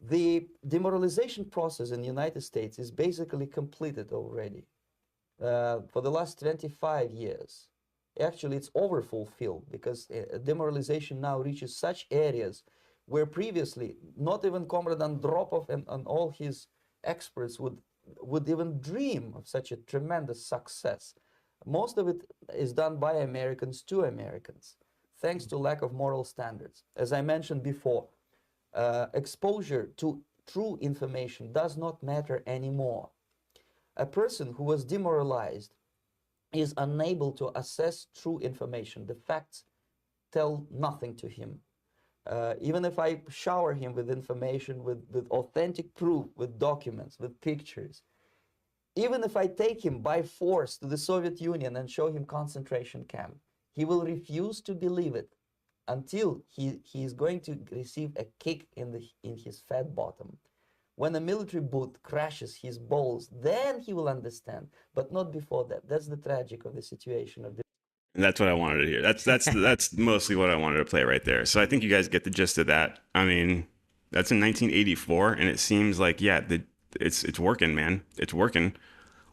The demoralization process in the United States is basically completed already. For the last 25 years. Actually, it's overfulfilled because demoralization now reaches such areas where previously not even Comrade Andropov and all his experts would even dream of such a tremendous success. Most of it is done by Americans to Americans, thanks to lack of moral standards. As I mentioned before, exposure to true information does not matter anymore. A person who was demoralized is unable to assess true information. The facts tell nothing to him. Even if I shower him with information, with authentic proof, with documents, with pictures, even if I take him by force to the Soviet Union and show him concentration camp, he will refuse to believe it until he is going to receive a kick in his fat bottom. When a military boot crashes his balls, then he will understand, but not before that. That's the tragic of the situation of the. And that's what I wanted to hear. That's mostly what I wanted to play right there. So I think you guys get the gist of that. I mean, that's in 1984, and it seems like it's working, man. It's working.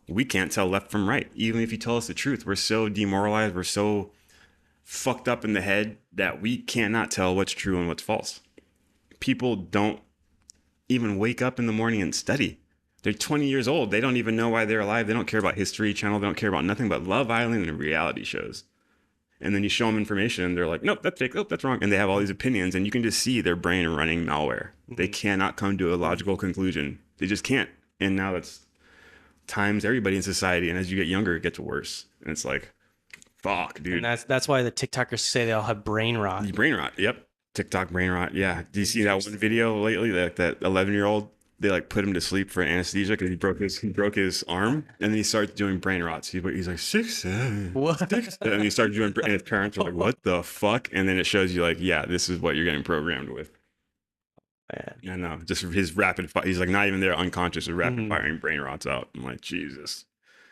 We can't tell left from right, even if you tell us the truth. We're so demoralized. We're so fucked up in the head that we cannot tell what's true and what's false. People don't even wake up in the morning and study. They're 20 years old. They don't even know why they're alive. They don't care about History Channel. They don't care about nothing but Love Island and reality shows. And then you show them information and they're like, nope, that's fake. Nope, that's wrong. And they have all these opinions and you can just see their brain running malware. They cannot come to a logical conclusion. They just can't. And now that's times everybody in society. And as you get younger, it gets worse. And it's like, fuck, dude. And that's why the TikTokers say they all have brain rot. Brain rot. Yep. TikTok brain rot. Yeah. Do you see that one video lately? That 11-year-old, they like put him to sleep for anesthesia because he broke his arm, and then he starts doing brain rots. He's like 6, 7, What? 6, 7. And he starts doing, and his parents are like, "What the fuck?" And then it shows you like, yeah, this is what you're getting programmed with. Man. I know, just his rapid fire. He's like not even there, unconscious, or rapid firing brain rots out. I'm like, Jesus.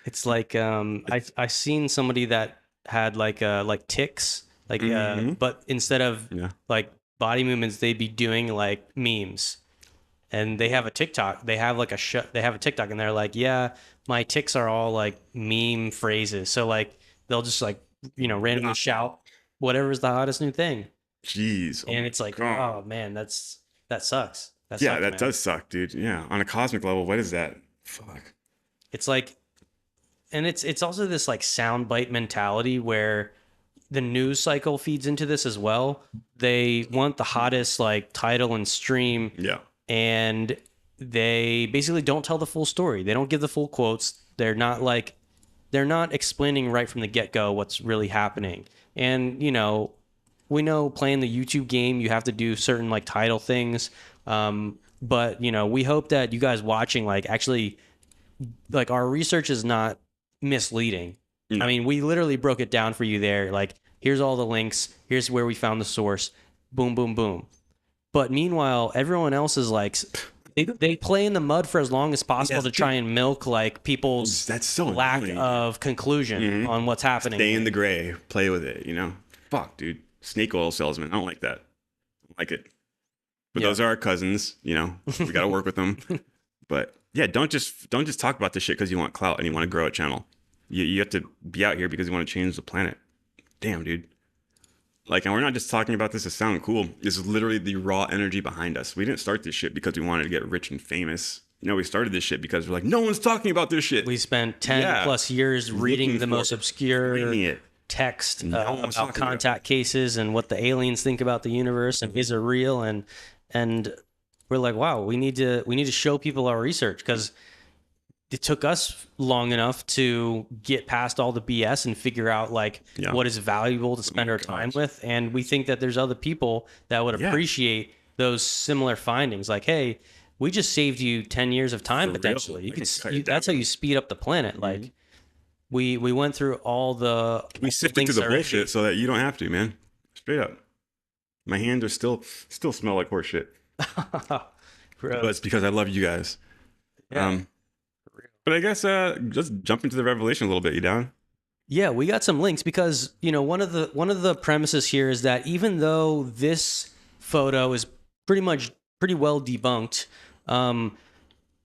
It's like I seen somebody that had like tics, like but instead of like body movements, they'd be doing like memes. And they have a TikTok. They have like they have a TikTok, and they're like, yeah, my tics are all like meme phrases. So like they'll just like randomly shout whatever is the hottest new thing. Jeez. And it's like, oh man, that sucks. That sucks, does suck, dude. Yeah, on a cosmic level, what is that? Fuck. It's like, and it's also this like soundbite mentality where the news cycle feeds into this as well. They want the hottest like title and stream. Yeah. And they basically don't tell the full story. They don't give the full quotes. They're not explaining right from the get-go what's really happening. And, we know playing the YouTube game, you have to do certain like title things. But, we hope that you guys watching, like actually, like our research is not misleading. I mean, we literally broke it down for you there. Like, here's all the links. Here's where we found the source. Boom, boom, boom. But meanwhile, everyone else is like, they play in the mud for as long as possible to try and milk like people's lack of conclusion on what's happening. Stay in the gray, play with it, Fuck, dude. Snake oil salesman. I don't like that. I don't like it. But those are our cousins, we got to work with them. But yeah, don't just talk about this shit because you want clout and you want to grow a channel. You have to be out here because you want to change the planet. Damn, dude. Like, and we're not just talking about this to sound cool. This is literally the raw energy behind us. We didn't start this shit because we wanted to get rich and famous. We started this shit because we're like, no one's talking about this shit. We spent 10 plus years reading the most obscure text about contact cases and what the aliens think about the universe and is it real? And we're like, wow, we need to show people our research because it took us long enough to get past all the BS and figure out like what is valuable to spend our time with. And we think that there's other people that would appreciate those similar findings. Like, hey, we just saved you 10 years of time potentially. That's how you speed up the planet. Like we went through all the sifted through the bullshit so that you don't have to, man. Straight up. My hands are still smell like horse shit. But it's because I love you guys. Yeah. But I guess just jump into the revelation a little bit. You down? Yeah, we got some links because one of the premises here is that even though this photo is pretty much pretty well debunked.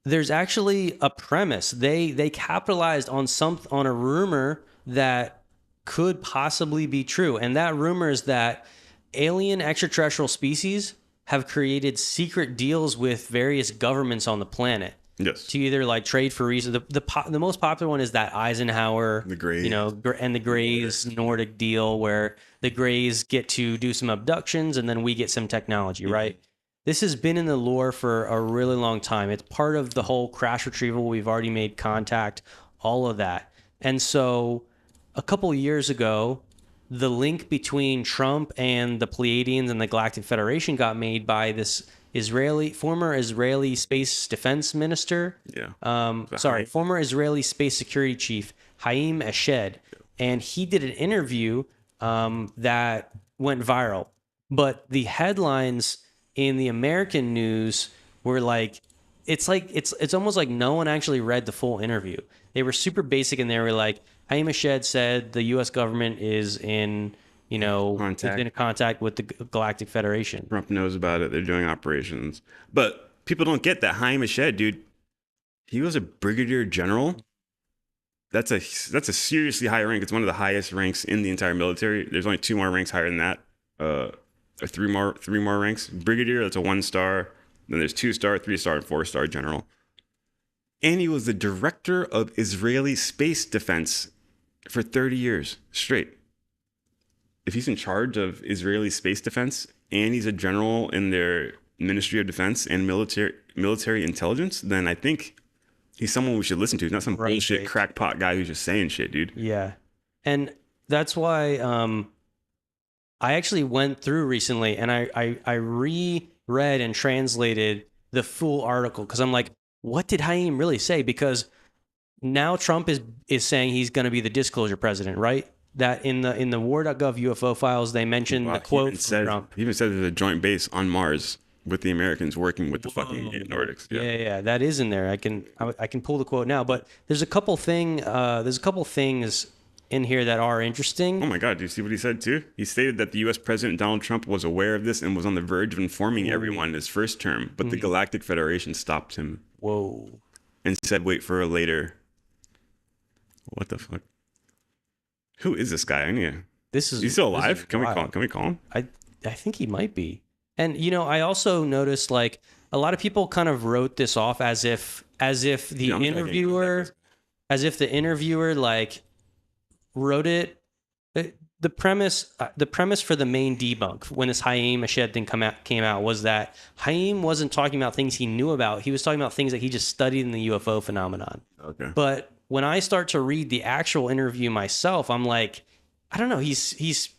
There's actually a premise. They capitalized on a rumor that could possibly be true, and that rumor is that alien extraterrestrial species have created secret deals with various governments on the planet. Yes. To either like trade for reasons. The most popular one is that Eisenhower, The Greys. and the Greys Nordic deal, where the Greys get to do some abductions and then we get some technology, right? This has been in the lore for a really long time. It's part of the whole crash retrieval. We've already made contact, all of that. And so a couple of years ago, the link between Trump and the Pleiadians and the Galactic Federation got made by this former Israeli space defense minister. Former Israeli space security chief, Haim Eshed. And he did an interview that went viral. But the headlines in the American news were like, it's almost like no one actually read the full interview. They were super basic, and they were like, Haim Eshed said the U.S. government is in contact with the Galactic Federation. Trump knows about it. They're doing operations. But people don't get that Haim Eshed, dude, he was a brigadier general. That's a seriously high rank. It's one of the highest ranks in the entire military. There's only 2 more ranks higher than that. Or 3 more ranks. Brigadier, that's a 1-star. Then there's 2-star, 3-star, and 4-star general. And he was the director of Israeli space defense for 30 years straight. If he's in charge of Israeli space defense and he's a general in their Ministry of Defense and military intelligence, then I think he's someone we should listen to. He's not some bullshit crackpot guy who's just saying shit, dude. Yeah. And that's why I actually went through recently and I reread and translated the full article because I'm like, what did Haim really say? Because now Trump is saying he's going to be the disclosure president, right? That in the war.gov UFO files, they mentioned the quote from Trump. He even said there's a joint base on Mars with the Americans working with the fucking Nordics. Yeah, that is in there. I can pull the quote now, but there's a couple things in here that are interesting. Oh my God, do you see what he said too? He stated that the U.S. President Donald Trump was aware of this and was on the verge of informing everyone in his first term, but the Galactic Federation stopped him. Whoa. And said, wait for a later. What the fuck? Who is this guy? He's still alive? Can we call him? I think he might be. And I also noticed like a lot of people kind of wrote this off as if the interviewer like wrote it. The premise for the main debunk when this Haim Eshed thing came out was that Haim wasn't talking about things he knew about. He was talking about things that he just studied in the UFO phenomenon. Okay. But when I start to read the actual interview myself, I'm like, I don't know. He's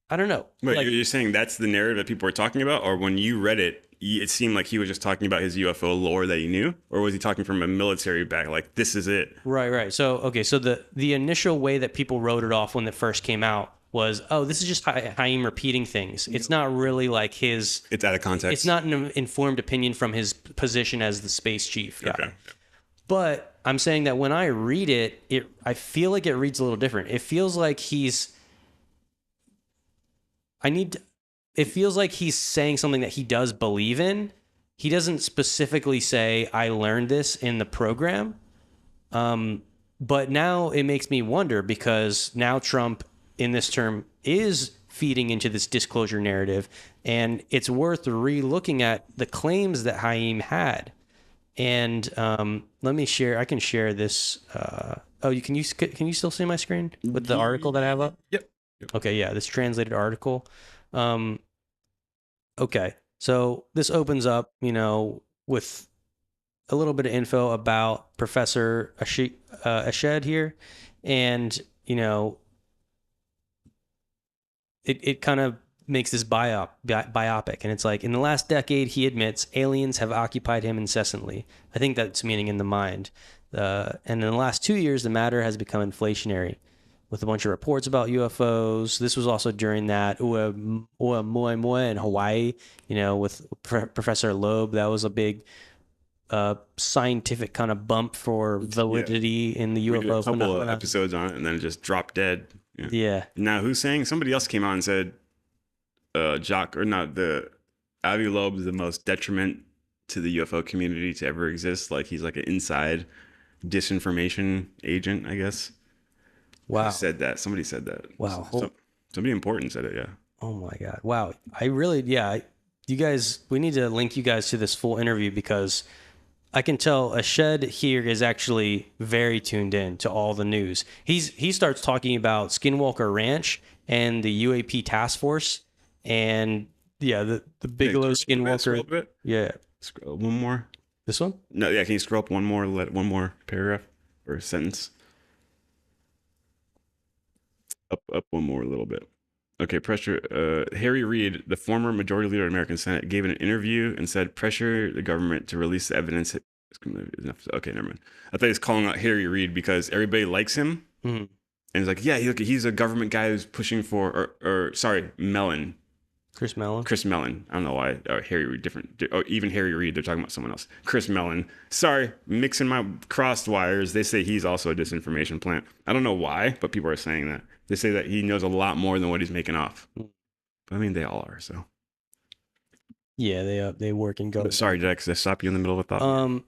I don't know. Wait, like, you're saying that's the narrative that people were talking about? Or when you read it, it seemed like he was just talking about his UFO lore that he knew? Or was he talking from a military back, like, this is it? Right. So the initial way that people wrote it off when it first came out was, oh, this is just Haim repeating things. It's not really like his... It's out of context. It's not an informed opinion from his position as the space chief guy. Okay. But I'm saying that when I read it, I feel like it reads a little different. It feels like it feels like he's saying something that he does believe in. He doesn't specifically say, I learned this in the program. But now it makes me wonder because now Trump in this term is feeding into this disclosure narrative. And it's worth re-looking at the claims that Haim had. And let me share. I can share this. Can you still see my screen with the article that I have up? Yep. Okay, yeah, this translated article. Okay, so this opens up, with a little bit of info about Professor Eshed here, and it kind of makes this biopic, and it's like, in the last decade, he admits aliens have occupied him incessantly. I think that's meaning in the mind. And in the last 2 years, the matter has become inflationary, with a bunch of reports about UFOs. This was also during that Oumuamua in Hawaii, with Professor Loeb. That was a big scientific kind of bump for validity in the UFO. We did a couple of episodes on it, and then it just dropped dead. Yeah. Now, who's saying? Somebody else came out and said, Avi Loeb is the most detriment to the UFO community to ever exist. Like he's like an inside disinformation agent, I guess. Wow. Who said that? Somebody said that. Wow. Somebody important said it. Yeah. Oh my God. Wow. I really, you guys, we need to link you guys to this full interview because I can tell Ashed here is actually very tuned in to all the news. He starts talking about Skinwalker Ranch and the UAP task force and the Bigelow Skinwalker. Yeah. Scroll one more. This one? No, yeah. Can you scroll up one more paragraph or sentence? Up one more a little bit. Okay, pressure. Harry Reid, the former majority leader of the American Senate, gave an interview and said pressure the government to release the evidence. Okay, never mind. I thought he was calling out Harry Reid because everybody likes him. Mm-hmm. And he's like, yeah, he's a government guy who's pushing for, or sorry, Mellon. Chris Mellon. I don't know why. Or Harry Reid, different. Or even Harry Reid, they're talking about someone else. Chris Mellon. Sorry, mixing my crossed wires. They say he's also a disinformation plant. I don't know why, but people are saying that. They say that he knows a lot more than what he's making off. But I mean, they all are, so. Yeah, they work and go. But sorry, did I stop you in the middle of a thought?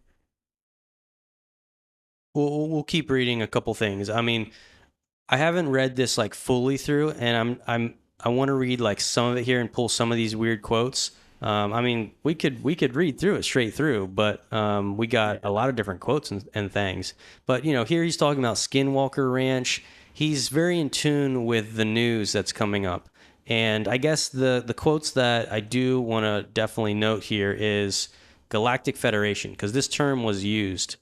We'll keep reading a couple things. I mean, I haven't read this like fully through, and I want to read like some of it here and pull some of these weird quotes. I mean, we could read through it straight through, but we got a lot of different quotes and things. But here he's talking about Skinwalker Ranch. He's very in tune with the news that's coming up. And I guess the quotes that I do want to definitely note here is Galactic Federation, because this term was used.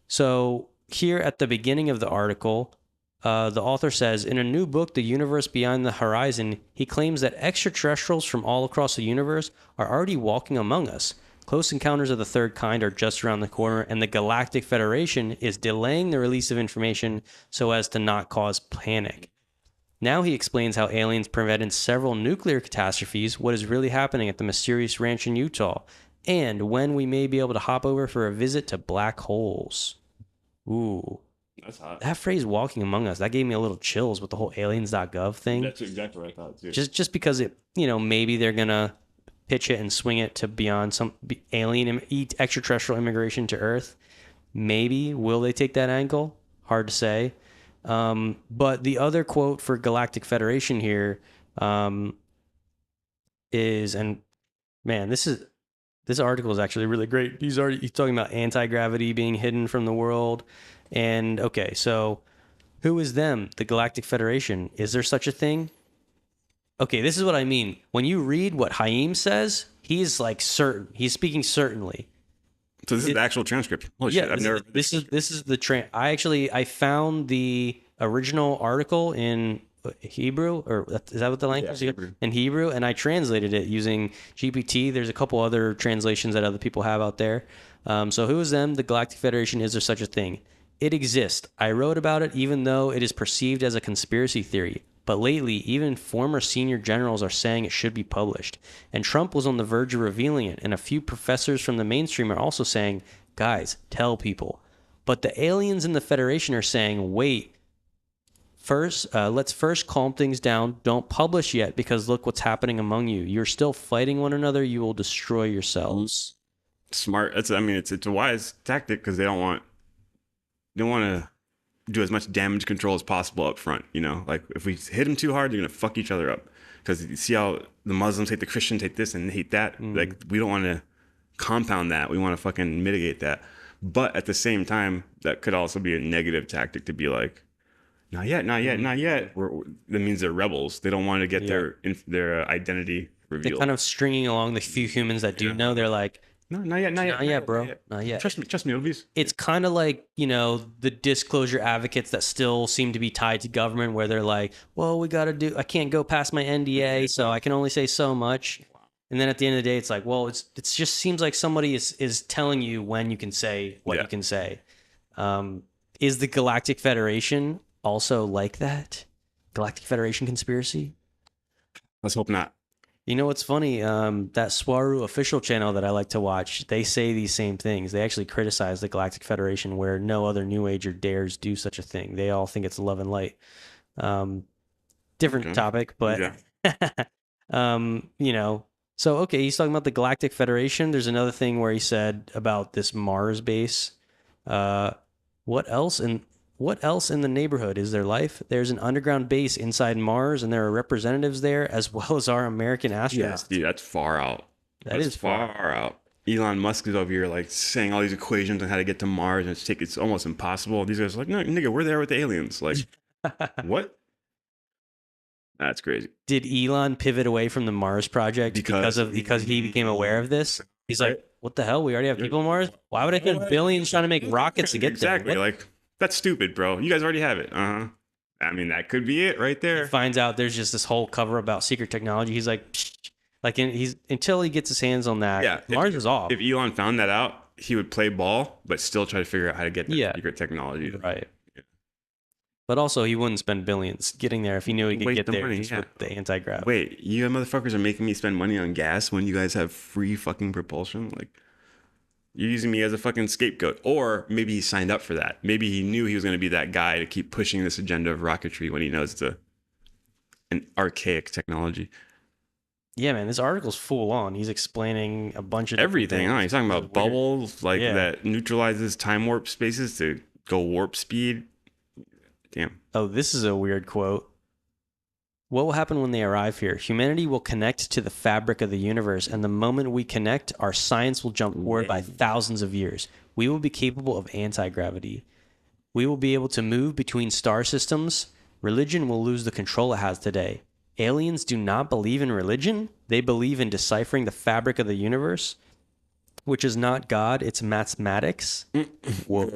So here at the beginning of the article, the author says, in a new book, The Universe Beyond the Horizon, he claims that extraterrestrials from all across the universe are already walking among us. Close encounters of the third kind are just around the corner, and the Galactic Federation is delaying the release of information so as to not cause panic. Now he explains how aliens prevented several nuclear catastrophes, what is really happening at the mysterious ranch in Utah, and when we may be able to hop over for a visit to black holes. Ooh. That's hot. That phrase "walking among us" that gave me a little chills with the whole aliens.gov thing. That's exactly what I thought too. Just because it, maybe they're gonna pitch it and swing it to beyond some alien extraterrestrial immigration to Earth. Maybe will they take that angle? Hard to say. But the other quote for Galactic Federation here is, and man, this article is actually really great. He's talking about anti-gravity being hidden from the world. And okay, so who is them? The Galactic Federation. Is there such a thing? Okay, this is what I mean. When you read what Haim says, he's like certain. He's speaking certainly. So this is the actual transcript. Holy shit, I've never. This is the I found the original article in Hebrew, or is that what the language is? Hebrew. In Hebrew, and I translated it using GPT. There's a couple other translations that other people have out there. So who is them? The Galactic Federation. Is there such a thing? It exists. I wrote about it even though it is perceived as a conspiracy theory. But lately, even former senior generals are saying it should be published. And Trump was on the verge of revealing it. And a few professors from the mainstream are also saying, guys, tell people. But the aliens in the Federation are saying, wait, let's first calm things down. Don't publish yet because look what's happening among you. You're still fighting one another. You will destroy yourselves. Smart. It's a wise tactic because they don't want to do as much damage control as possible up front. Like if we hit them too hard, they're gonna fuck each other up. Because you see how the Muslims hate the Christians, hate this and hate that. Like we don't want to compound that. We want to fucking mitigate that. But at the same time, that could also be a negative tactic to be like, not yet. That means they're rebels. They don't want to get their identity revealed. They're kind of stringing along the few humans that do know. They're like, no, not yet, bro. Not yet. Trust me, Elvis. It's kind of like, the disclosure advocates that still seem to be tied to government where they're like, well, I can't go past my NDA, so I can only say so much. And then at the end of the day, it's like, well, it just seems like somebody is telling you when you can say what you can say. Is the Galactic Federation also like that? Galactic Federation conspiracy? Let's hope not. You know what's funny? That Swaru official channel that I like to watch, they say these same things. They actually criticize the Galactic Federation where no other New Ager dares do such a thing. They all think it's love and light. Different topic, but, So, okay, he's talking about the Galactic Federation. There's another thing where he said about this Mars base. What else in the neighborhood? Is there life? There's an underground base inside Mars, and there are representatives there, as well as our American astronauts. Yes, dude, that's far out. That's far out. Elon Musk is over here like saying all these equations on how to get to Mars, and it's almost impossible. These guys are like, no, nigga, we're there with the aliens. Like, what? That's crazy. Did Elon pivot away from the Mars project because he became aware of this? He's like, what the hell? We already have people on Mars. Why would I spend billions trying to make rockets to get exactly. there? Like, that's stupid, bro. You guys already have it. I mean, that could be it right there. He finds out there's just this whole cover about secret technology. He's like, until he gets his hands on that. Yeah, Mars is off. If Elon found that out, he would play ball, but still try to figure out how to get the secret technology. Right. But also, he wouldn't spend billions getting there if he knew he could get there money, just with the anti-grav. Wait, you motherfuckers are making me spend money on gas when you guys have free fucking propulsion? Like, you're using me as a fucking scapegoat. Or maybe he signed up for that. Maybe he knew he was going to be that guy to keep pushing this agenda of rocketry when he knows it's an archaic technology. Yeah, man, this article's full on. He's explaining a bunch of everything. He's talking about bubbles Yeah. that neutralizes time warp spaces to go warp speed. Damn. Oh, this is a weird quote. What will happen when they arrive here? Humanity will connect to the fabric of the universe, and the moment we connect, our science will jump forward by thousands of years. We will be capable of anti-gravity. We will be able to move between star systems. Religion will lose the control it has today. Aliens do not believe in religion. They believe in deciphering the fabric of the universe, which is not God, it's mathematics. Whoa.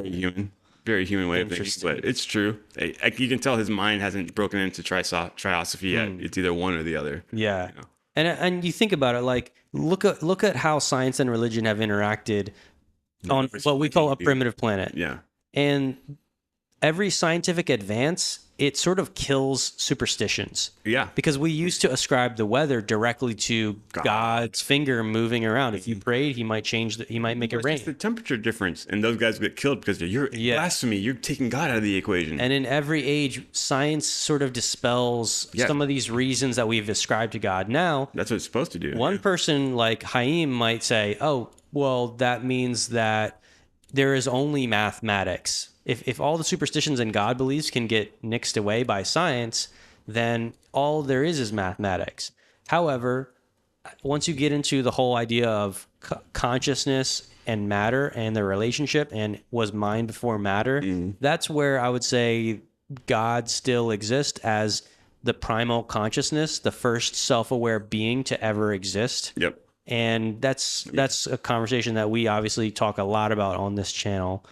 Very human way of thinking, but it's true. You can tell his mind hasn't broken into triosophy yet. It's either one or the other. Yeah. You know? And you think about it, like, look at how science and religion have interacted on what we call a primitive planet. Yeah. And every scientific advance, it sort of kills superstitions. Yeah. Because we used to ascribe the weather directly to God's finger moving around. If you prayed, he might make it rain. It's the temperature difference, and those guys get killed because you're blasphemy. You're taking God out of the equation. And in every age, science sort of dispels some of these reasons that we've ascribed to God. Now, that's what it's supposed to do. One person like Haim might say, "Oh, well, that means that there is only mathematics. If all the superstitions and God beliefs can get nixed away by science, then all there is mathematics." However, once you get into the whole idea of consciousness and matter and their relationship, and was mind before matter, that's where I would say God still exists as the primal consciousness, the first self-aware being to ever exist. Yep. And that's a conversation that we obviously talk a lot about on this channel.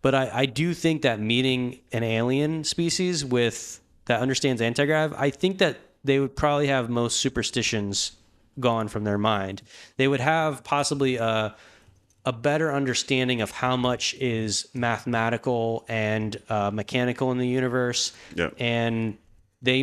But I do think that meeting an alien species that understands antigrav, I think that they would probably have most superstitions gone from their mind. They would have possibly a better understanding of how much is mathematical and mechanical in the universe. Yep. And they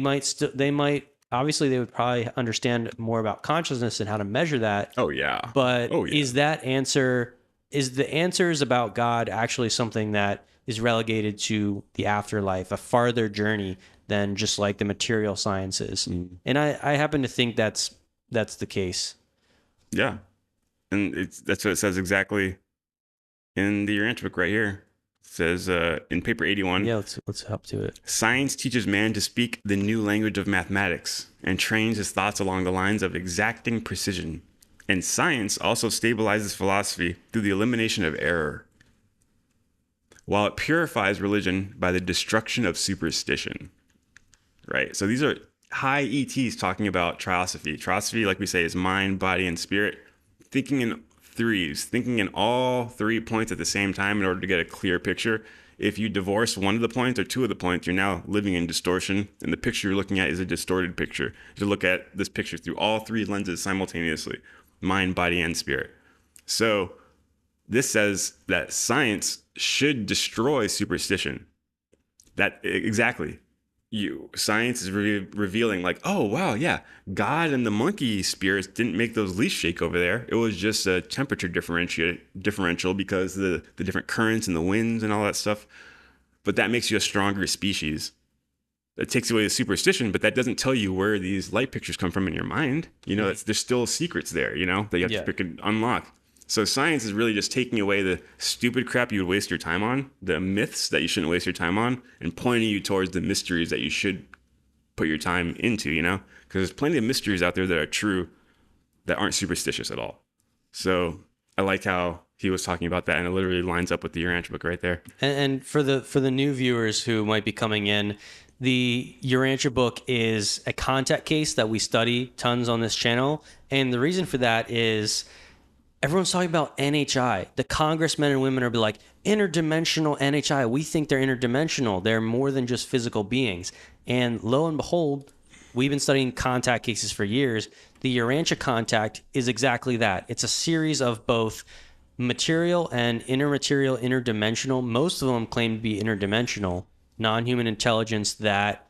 obviously they would probably understand more about consciousness and how to measure that. Oh yeah. But is the answers about God actually something that is relegated to the afterlife, a farther journey than just like the material sciences? And I happen to think that's the case. Yeah. And that's what it says exactly in the Urantia book right here. It says in paper 81. Yeah, let's hop to it. Science teaches man to speak the new language of mathematics and trains his thoughts along the lines of exacting precision. And science also stabilizes philosophy through the elimination of error, while it purifies religion by the destruction of superstition. Right? So these are high ETs talking about triosophy. Triosophy, like we say, is mind, body, and spirit. Thinking in threes, thinking in all 3 points at the same time in order to get a clear picture. If you divorce one of the points or two of the points, you're now living in distortion, and the picture you're looking at is a distorted picture. You look at this picture through all 3 lenses simultaneously: mind, body, and spirit. So this says that science should destroy superstition. That exactly. Science is revealing like, oh wow, yeah, God and the monkey spirits didn't make those leaves shake over there. It was just a temperature differential because the different currents and the winds and all that stuff. But that makes you a stronger species. that takes away the superstition, but that doesn't tell you where these light pictures come from in your mind. You know, there's still secrets there, you know, that you have to pick and unlock. So science is really just taking away the stupid crap you would waste your time on, the myths that you shouldn't waste your time on, and pointing you towards the mysteries that you should put your time into, you know? Because there's plenty of mysteries out there that are true that aren't superstitious at all. So I like how he was talking about that, and it literally lines up with the Urantia book right there. And for the new viewers who might be coming in, the Urantia book is a contact case that we study tons on this channel. And the reason for that is everyone's talking about NHI. The congressmen and women are like, interdimensional NHI. We think they're interdimensional. They're more than just physical beings. And lo and behold, we've been studying contact cases for years. The Urantia contact is exactly that. It's a series of both material and intermaterial, interdimensional. Most of them claim to be interdimensional, non-human intelligence that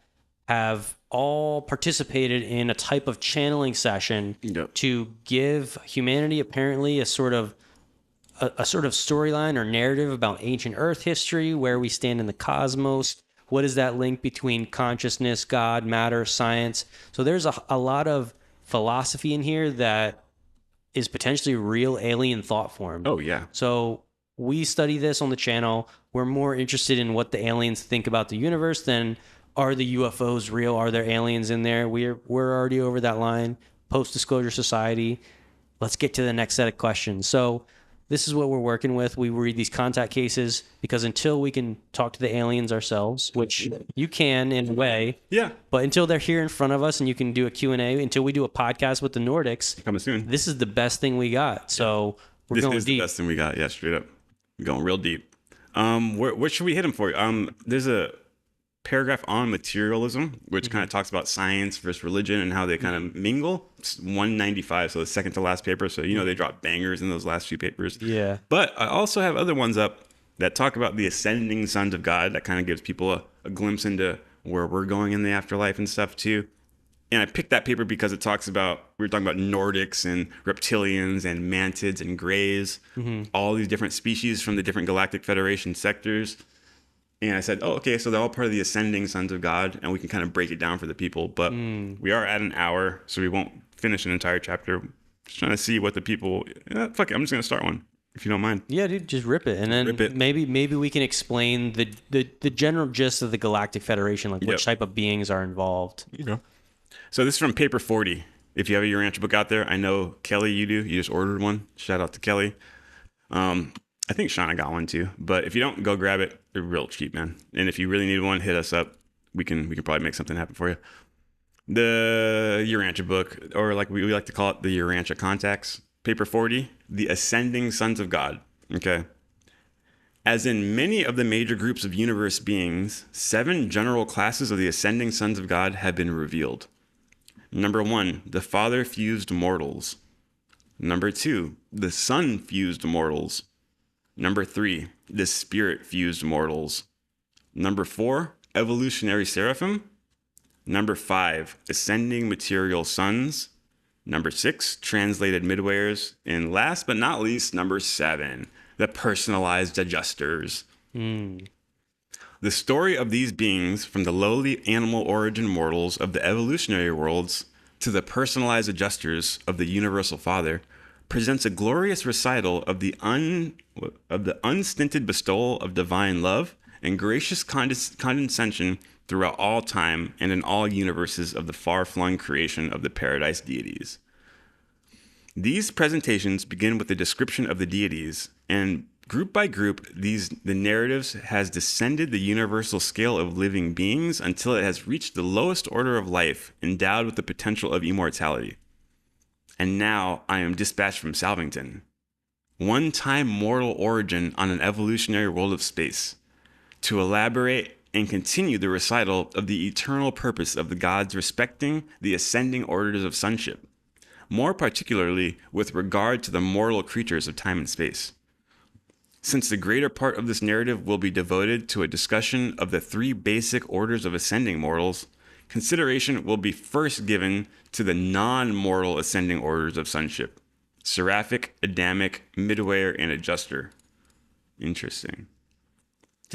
have all participated in a type of channeling session to give humanity apparently a sort of storyline or narrative about ancient Earth history, where we stand in the cosmos. What is that link between consciousness, God, matter, science? So there's a lot of philosophy in here that is potentially real alien thought form. Oh, yeah. So we study this on the channel. We're more interested in what the aliens think about the universe than are the UFOs real? Are there aliens in there? We're already over that line. Post-disclosure society. Let's get to the next set of questions. So this is what we're working with. We read these contact cases because until we can talk to the aliens ourselves, which you can in a way, but until they're here in front of us and you can do a Q&A, until we do a podcast with the Nordics, coming soon. This is the best thing we got. So we're going deep. This is the best thing we got. Yeah, straight up. We're going real deep. What should we hit them for? There's a paragraph on materialism, which kind of talks about science versus religion and how they kind of mingle. It's 195, so the second to last paper. So, you know, they drop bangers in those last few papers. Yeah. But I also have other ones up that talk about the ascending sons of God. That kind of gives people a glimpse into where we're going in the afterlife and stuff too. And I picked that paper because it talks about, we were talking about Nordics and reptilians and mantids and greys, all these different species from the different Galactic Federation sectors. And I said, oh, okay, so they're all part of the ascending sons of God, and we can kind of break it down for the people. But we are at an hour, so we won't finish an entire chapter. Just trying to see what the people... fuck it, I'm just going to start one, if you don't mind. Yeah, dude, just rip it. And then maybe we can explain the general gist of the Galactic Federation, like which type of beings are involved. You go. So this is from paper 40. If you have a Urantia book out there, I know, Kelly, you do. You just ordered one. Shout out to Kelly. I think Shauna got one too, but if you don't, go grab it. They're real cheap, man. And if you really need one, hit us up. We can probably make something happen for you. The Urantia book, or like we like to call it, the Urantia Contacts, paper 40, the Ascending Sons of God. Okay. As in many of the major groups of universe beings, 7 general classes of the Ascending Sons of God have been revealed. Number 1, the Father-fused mortals. Number 2, the Son-fused mortals. Number 3, the Spirit-fused mortals. Number 4, evolutionary seraphim. Number 5, ascending material sons. Number 6, translated midwares. And last but not least, number 7, the personalized adjusters. The story of these beings, from the lowly animal origin mortals of the evolutionary worlds to the personalized adjusters of the universal Father, presents a glorious recital of the unstinted bestowal of divine love and gracious condescension throughout all time and in all universes of the far-flung creation of the paradise deities. These presentations begin with the description of the deities, and group by group, the narratives has descended the universal scale of living beings until it has reached the lowest order of life, endowed with the potential of immortality. And now I am dispatched from Salvington, one-time mortal origin on an evolutionary world of space, to elaborate and continue the recital of the eternal purpose of the gods respecting the ascending orders of sonship, more particularly with regard to the mortal creatures of time and space. Since the greater part of this narrative will be devoted to a discussion of the 3 basic orders of ascending mortals, consideration will be first given to the non-mortal ascending orders of sonship: Seraphic, Adamic, Midware, and Adjuster. Interesting.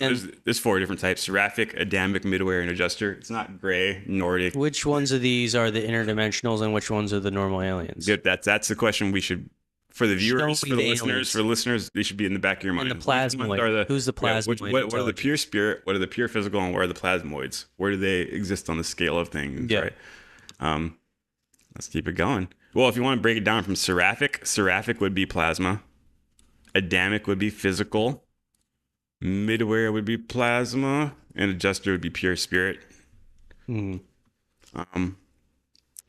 There's 4 different types: Seraphic, Adamic, Midway, and Adjuster. It's not gray, Nordic. Which ones of these are the interdimensionals and which ones are the normal aliens? Yep, that's the question we should, for the viewers, Show for me the the listeners, aliens. for the listeners, they should be in the back of your mind. And the Which ones plasmoid. Who's the plasmoid? What are the pure spirit? What are the pure physical? And what are the plasmoids? Where do they exist on the scale of things? Yeah. Right. Let's keep it going. Well, if you want to break it down from seraphic would be plasma. Adamic would be physical. Midway would be plasma, and Adjuster would be pure spirit. Mhm.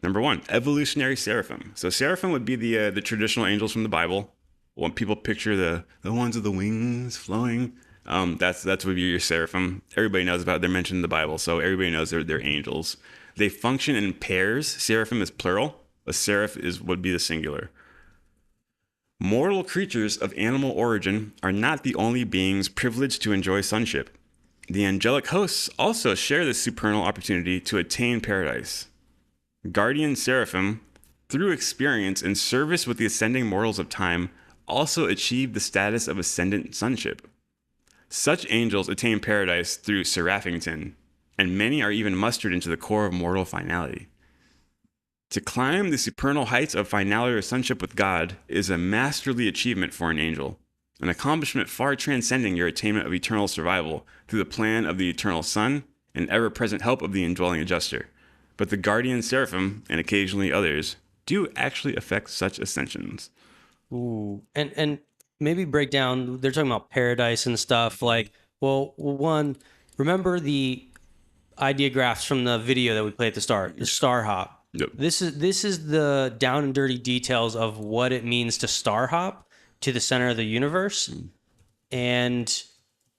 Number 1, evolutionary seraphim. So seraphim would be the traditional angels from the Bible. When people picture the ones with the wings flowing, that's would be your seraphim. Everybody knows about it. They're mentioned in the Bible, so everybody knows they're angels. They function in pairs. Seraphim is plural. A seraph would be the singular. Mortal creatures of animal origin are not the only beings privileged to enjoy sonship. The angelic hosts also share this supernal opportunity to attain paradise. Guardian seraphim, through experience and service with the ascending mortals of time, also achieve the status of ascendant sonship. Such angels attain paradise through Seraphington, and many are even mustered into the core of mortal finality. To climb the supernal heights of finality or sonship with God is a masterly achievement for an angel, an accomplishment far transcending your attainment of eternal survival through the plan of the eternal Son and ever-present help of the indwelling Adjuster. But the guardian seraphim, and occasionally others, do actually affect such ascensions. Ooh. And maybe break down, they're talking about paradise and stuff. Like, well, one, remember the ideographs from the video that we played at the start, the star hop. Yep. This is the down and dirty details of what it means to star hop to the center of the universe. And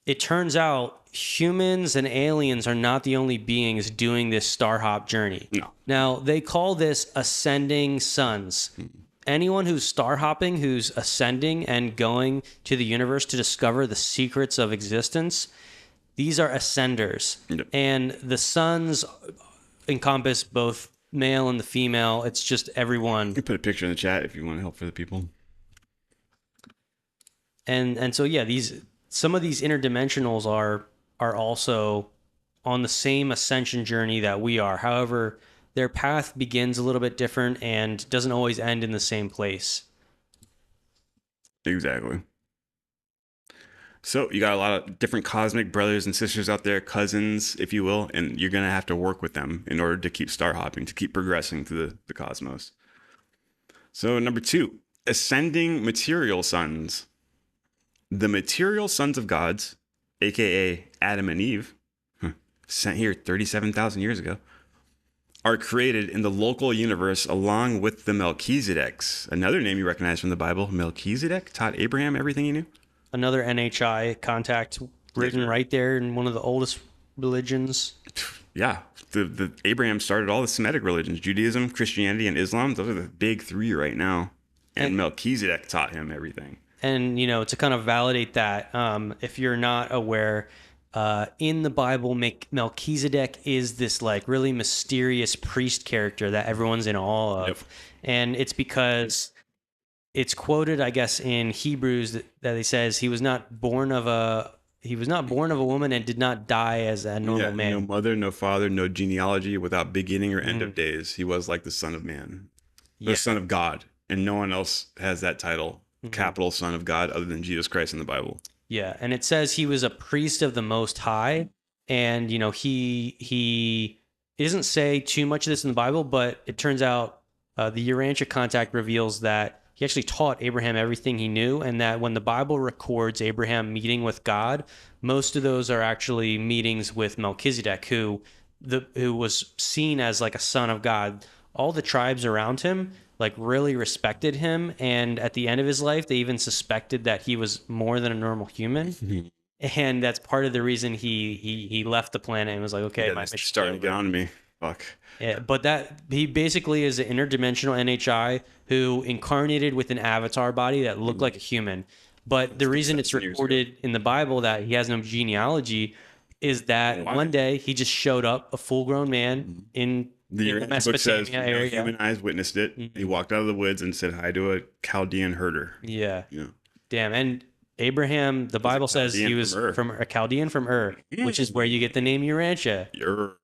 it turns out humans and aliens are not the only beings doing this star hop journey. No. Now, they call this ascending suns. Anyone who's star hopping, who's ascending and going to the universe to discover the secrets of existence, these are ascenders. Yep. And the suns encompass both male and the female. It's just everyone. You can put a picture in the chat if you want to help for the people. And so yeah, some of these interdimensionals are also on the same ascension journey that we are. However, their path begins a little bit different and doesn't always end in the same place. Exactly. So you got a lot of different cosmic brothers and sisters out there, cousins, if you will, and you're going to have to work with them in order to keep star hopping, to keep progressing through the cosmos. So number 2, ascending material sons. The material sons of gods, aka Adam and Eve, sent here 37,000 years ago, are created in the local universe along with the Melchizedeks. Another name you recognize from the Bible, Melchizedek, taught Abraham everything he knew. Another NHI contact written right there in one of the oldest religions. Yeah, the Abraham started all the Semitic religions, Judaism, Christianity, and Islam. Those are the big 3 right now. And Melchizedek taught him everything. And, to kind of validate that, if you're not aware, in the Bible, Melchizedek is this like really mysterious priest character that everyone's in awe of. Yep. And it's because it's quoted, I guess, in Hebrews that he says he was not born of a woman and did not die as a normal man. No mother, no father, no genealogy, without beginning or end of days. He was like the Son of Man, the Son of God, and no one else has that title. Capital Son of God other than Jesus Christ in the Bible. Yeah, and it says he was a priest of the Most High, and he doesn't say too much of this in the Bible, but it turns out the Urantia contact reveals that he actually taught Abraham everything he knew, and that when the Bible records Abraham meeting with God, most of those are actually meetings with Melchizedek, who was seen as like a son of God. All the tribes around him like really respected him, and at the end of his life they even suspected that he was more than a normal human. And that's part of the reason he left the planet and was like, okay, my mission's starting to get on to me. Fuck. Yeah, but that he basically is an interdimensional NHI who incarnated with an avatar body that looked like a human. But the reason it's recorded in the Bible that he has no genealogy is that one day he just showed up, a full-grown man in the book says area. Human eyes witnessed it. He walked out of the woods and said hi to a Chaldean herder. Yeah. Damn. And Abraham, the Bible says he Chaldean was from Ur. from a Chaldean from Ur, which is where you get the name Urantia. Your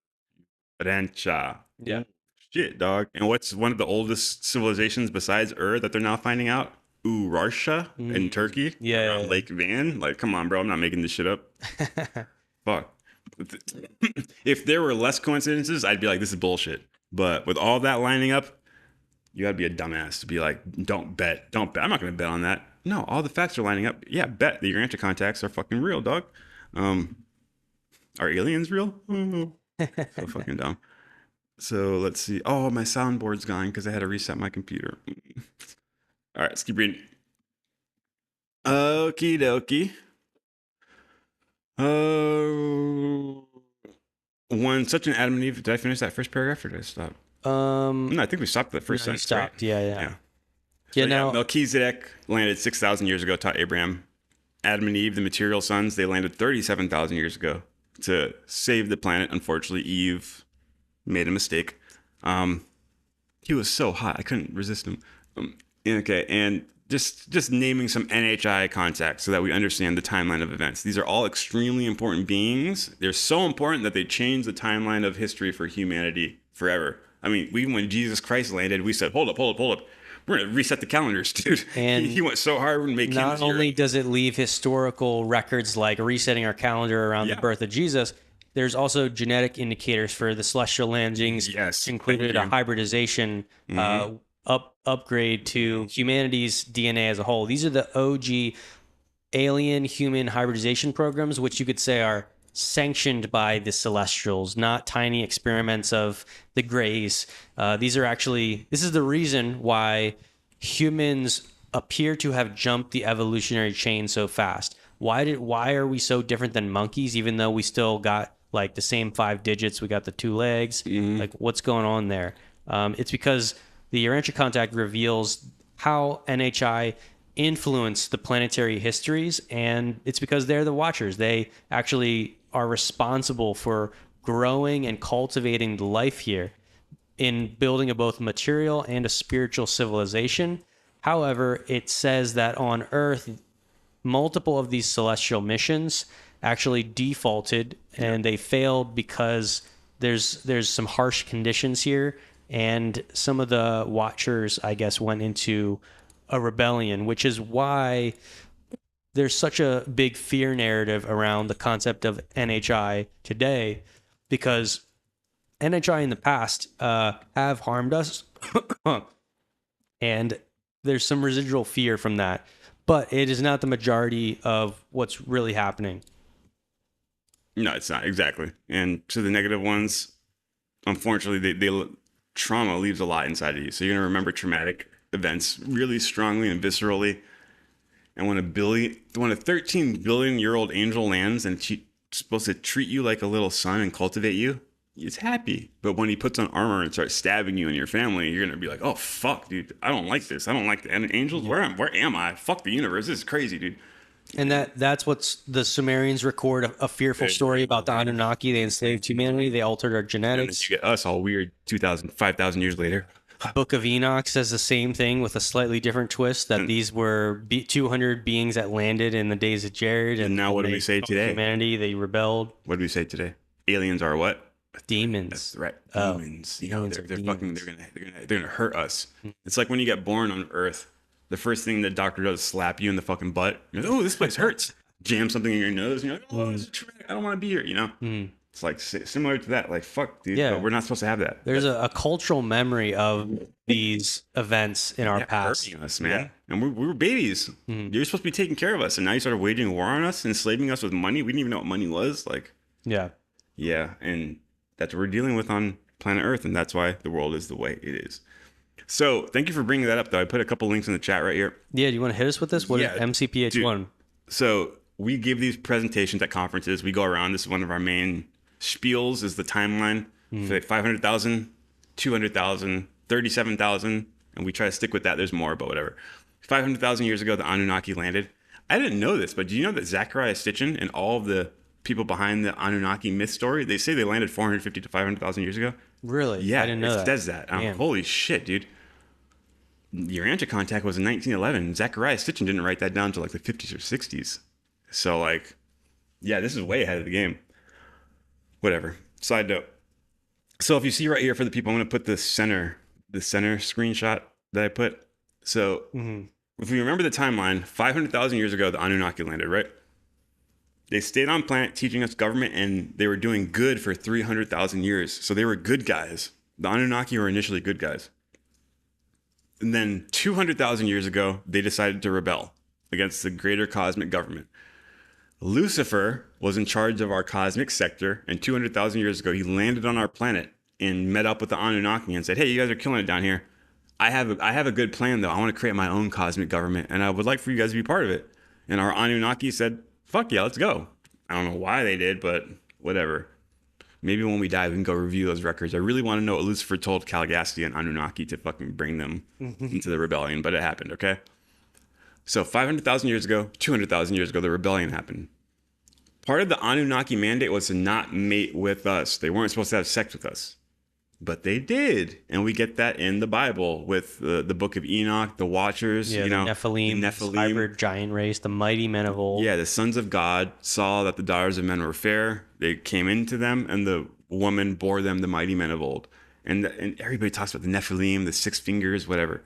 Rancha. Yeah. Shit, dog. And what's one of the oldest civilizations besides Ur that they're now finding out? Urartia in Turkey. Yeah. Around Lake Van. Like, come on, bro. I'm not making this shit up. Fuck. If there were less coincidences, I'd be like, this is bullshit. But with all that lining up, you gotta be a dumbass to be like, don't bet. I'm not gonna bet on that. No, all the facts are lining up. Yeah, bet the Urantia contacts are fucking real, dog. Are aliens real? So fucking dumb. So let's see. Oh, my soundboard's gone because I had to reset my computer. All right, let's keep reading. Okie dokie. When such an Adam and Eve, did I finish that first paragraph or did I stop? No, I think we stopped at the first No, you sentence. stopped. Right? Yeah. So, Now Melchizedek landed 6,000 years ago, taught Abraham. Adam and Eve, the material sons, they landed 37,000 years ago to save the planet. Unfortunately, Eve made a mistake. He was so hot, I couldn't resist him. Okay, and just naming some NHI contacts so that we understand the timeline of events. These are all extremely important beings. They're so important that they change the timeline of history for humanity forever. I mean, even when Jesus Christ landed, we said, hold up. We're going to reset the calendars, dude. And he went so hard to make not only does it leave historical records like resetting our calendar around the birth of Jesus, there's also genetic indicators for the celestial landings. Yes, included a hybridization upgrade to humanity's DNA as a whole. These are the OG alien human hybridization programs, which you could say are sanctioned by the Celestials, not tiny experiments of the Greys. This is the reason why humans appear to have jumped the evolutionary chain so fast. Why are we so different than monkeys, even though we still got like the same 5 digits? We got the 2 legs. Like, what's going on there? It's because the Urantia contact reveals how NHI influence the planetary histories, and it's because they're the watchers. They actually are responsible for growing and cultivating the life here in building a both material and a spiritual civilization. However, it says that on Earth, multiple of these celestial actually defaulted, and they failed because there's some harsh conditions here, and some of the watchers, I guess, went into a rebellion, which is why there's such a big fear narrative around the concept of NHI today, because NHI in the past have harmed us, and there's some residual fear from that, but it is not the majority of what's really happening. No, it's not, exactly. And to the negative ones, unfortunately, they trauma leaves a lot inside of you. So you're going to remember traumatic events really strongly and viscerally. And when a 13 billion year old angel lands and she's supposed to treat you like a little son and cultivate you, it's happy. But when he puts on armor and starts stabbing you and your family, you're going to be like, oh, fuck, dude, I don't like this. I don't like the angels. Where am I? Fuck the universe. This is crazy, dude. And that's what's the Sumerians record a fearful story about the Anunnaki. They enslaved humanity. They altered our And then genetics. you get us all weird 5,000 years later. Book of Enoch says the same thing with a slightly different twist, that these were 200 beings that landed in the days of Jared. And now what do we say today? Humanity, they rebelled. What do we say today? Aliens are what? Demons. That's right. Oh, Demons. demons are They're demons. fucking. They're gonna hurt us. It's like when you get born on Earth. The first thing the doctor does is slap you in the fucking butt. You're like, oh, this place hurts. Jam something in your nose. And you're like, oh, this is traumatic. I don't want to be here. You know. It's like similar to that. Like, fuck, dude. Yeah. But we're not supposed to have that. There's a cultural memory of these events in our past. Hurting us, man. And we were babies. You're supposed to be taking care of us, and now you started waging a war on us, enslaving us with money. We didn't even know what money was. Like, Yeah. yeah, and that's what we're dealing with on planet Earth, and that's why the world is the way it is. So, thank you for bringing that up, though. I put a couple links in the chat right here. Yeah. Do you want to hit us with this? What is MCPH1? So, we give these presentations at conferences. We go around. This is one of our main spiels, is the timeline. For 500,000, 200,000, 37,000, and we try to stick with that. There's more, but whatever. 500,000 years ago, the Anunnaki landed. I didn't know this, but do you know that Zecharia Sitchin and all of the people behind the Anunnaki myth story, they say they landed 450 to 500,000 years ago? Really? Yeah, I didn't know it that. says that. Damn. Holy shit, dude. Urantia contact was in 1911. Zechariah Sitchin didn't write that down until like the 50s or 60s. So like, yeah, this is way ahead of the game. Whatever. Side note. So if you see right here for the people, I'm going to put the center screenshot that I put. So if we remember the timeline, 500,000 years ago, the Anunnaki landed, right? They stayed on planet teaching us government, and they were doing good for 300,000 years. So they were good guys. The Anunnaki were initially good guys. And then 200,000 years ago, they decided to rebel against the greater cosmic government. Lucifer was in charge of our cosmic sector, and 200,000 years ago, he landed on our planet and met up with the Anunnaki and said, hey, you guys are killing it down here. I have a good plan, though. I want to create my own cosmic government, and I would like for you guys to be part of it. And our Anunnaki said, fuck yeah, let's go. I don't know why they did, but whatever. Maybe when we die, we can go review those records. I really want to know what Lucifer told Caligastia and Anunnaki to fucking bring them into the rebellion, but it happened, okay? So 500,000 years ago, 200,000 years ago, the rebellion happened. Part of the Anunnaki mandate was to not mate with us. They weren't supposed to have sex with us. But they did. And we get that in the Bible with the book of Enoch, the Watchers, the Nephilim, hybrid giant race, the mighty men of old. Yeah, the sons of God saw that the daughters of men were fair. They came into them, and the woman bore them the mighty men of old. And everybody talks about the Nephilim, the 6 fingers, whatever.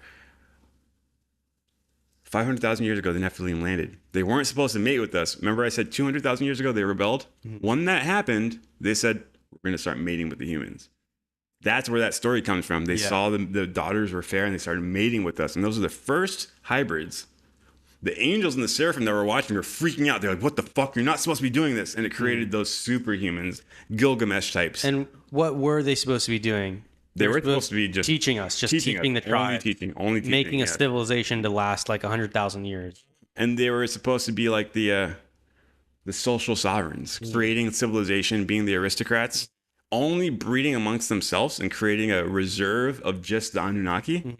500,000 years ago, the Nephilim landed. They weren't supposed to mate with us. Remember I said 200,000 years ago, they rebelled? When that happened, they said, we're going to start mating with the humans. That's where that story comes from. They saw the daughters were fair, and they started mating with us. And those are the first hybrids. The angels and the seraphim that were watching were freaking out. They're like, what the fuck? You're not supposed to be doing this. And it created those superhumans, Gilgamesh types. And what were they supposed to be doing? They were supposed to be just teaching us, teaching the tribe. Only teaching. Making a civilization to last like 100,000 years. And they were supposed to be like the social sovereigns, creating civilization, being the aristocrats. Only breeding amongst themselves and creating a reserve of just the Anunnaki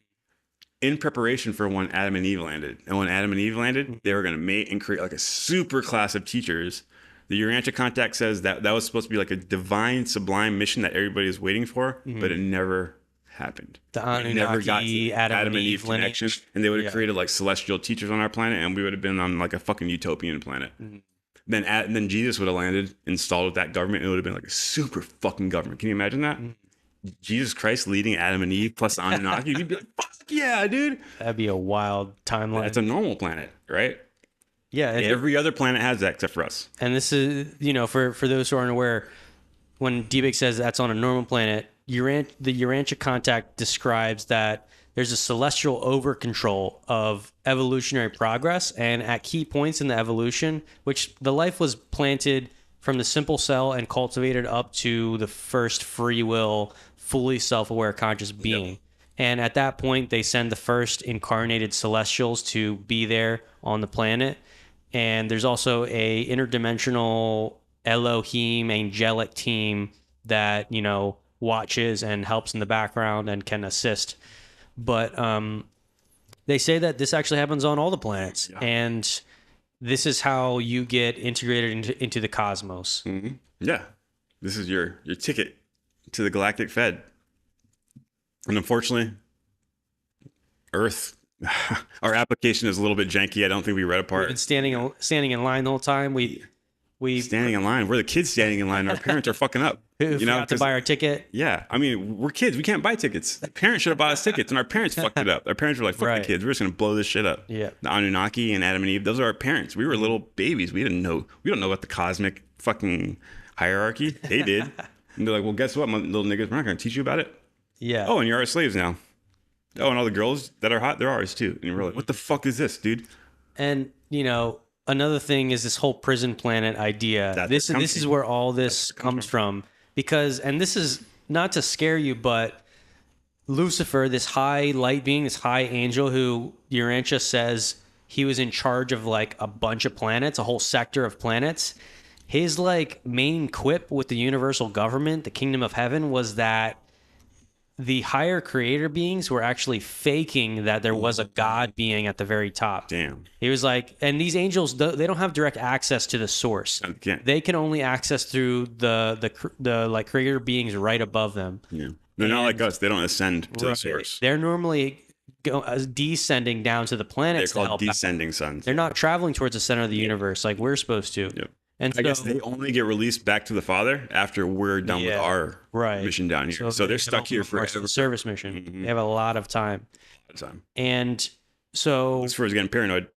in preparation for when Adam and Eve landed. And when Adam and Eve landed, they were going to mate and create like a super class of teachers. The Urantia contact says that was supposed to be like a divine, sublime mission that everybody is waiting for, but it never happened. The Anunnaki, never got to Adam and Eve connection, and they would have created like celestial teachers on our planet, and we would have been on like a fucking utopian planet. Then Jesus would have landed, installed with that government, and it would have been like a super fucking government. Can you imagine that? Jesus Christ leading Adam and Eve plus the Anunnaki. You'd be like, fuck yeah, dude. That'd be a wild timeline. It's a normal planet, right? Yeah. Every other planet has that except for us. And this is, for those who aren't aware, when D-Big says that's on a normal planet, the Urantia contact describes that there's a celestial over control of evolutionary progress, and at key points in the evolution, which the life was planted from the simple cell and cultivated up to the first free will, fully self-aware conscious being. And at that point, they send the first incarnated celestials to be there on the planet. And there's also a interdimensional Elohim angelic team that, watches and helps in the background and can assist. But they say that this actually happens on all the planets, and this is how you get integrated into the cosmos. Yeah, this is your ticket to the galactic Fed. And unfortunately, Earth, our application is a little bit janky. I don't think we read a part. We've been standing in line the whole time. We standing in line. We're the kids standing in line. Our parents are fucking up. Who forgot to buy our ticket? Yeah, I mean, we're kids. We can't buy tickets. The parents should have bought us tickets, and our parents fucked it up. Our parents were like, "Fuck the kids. We're just gonna blow this shit up." Yeah. The Anunnaki and Adam and Eve. Those are our parents. We were little babies. We didn't know. We don't know about the cosmic fucking hierarchy. They did. And they're like, "Well, guess what, my little niggas? We're not gonna teach you about it." Yeah. Oh, and you're our slaves now. Oh, and all the girls that are hot, they're ours too. And we're like, "What the fuck is this, dude?" And another thing is this whole prison planet idea. This is where all this comes from. Because, and this is not to scare you, but Lucifer, this high light being, this high angel who Urantia says he was in charge of like a bunch of planets, a whole sector of planets. His like main quip with the universal government, the kingdom of heaven, was that the higher creator beings were actually faking that there was a God being at the very top. Damn. He was like, and these angels, they don't have direct access to the source. They can only access through the like creator beings right above them. Yeah. They're not like us. They don't ascend to the source. They're normally descending down to the They're planets to called help out. descending suns. They're not traveling towards the center of the universe like we're supposed to. Yep. And I guess so, they only get released back to the Father after we're done with our mission down here. So they're stuck here for a service mission. Mm-hmm. They have a lot of time. And so Lucifer's getting paranoid.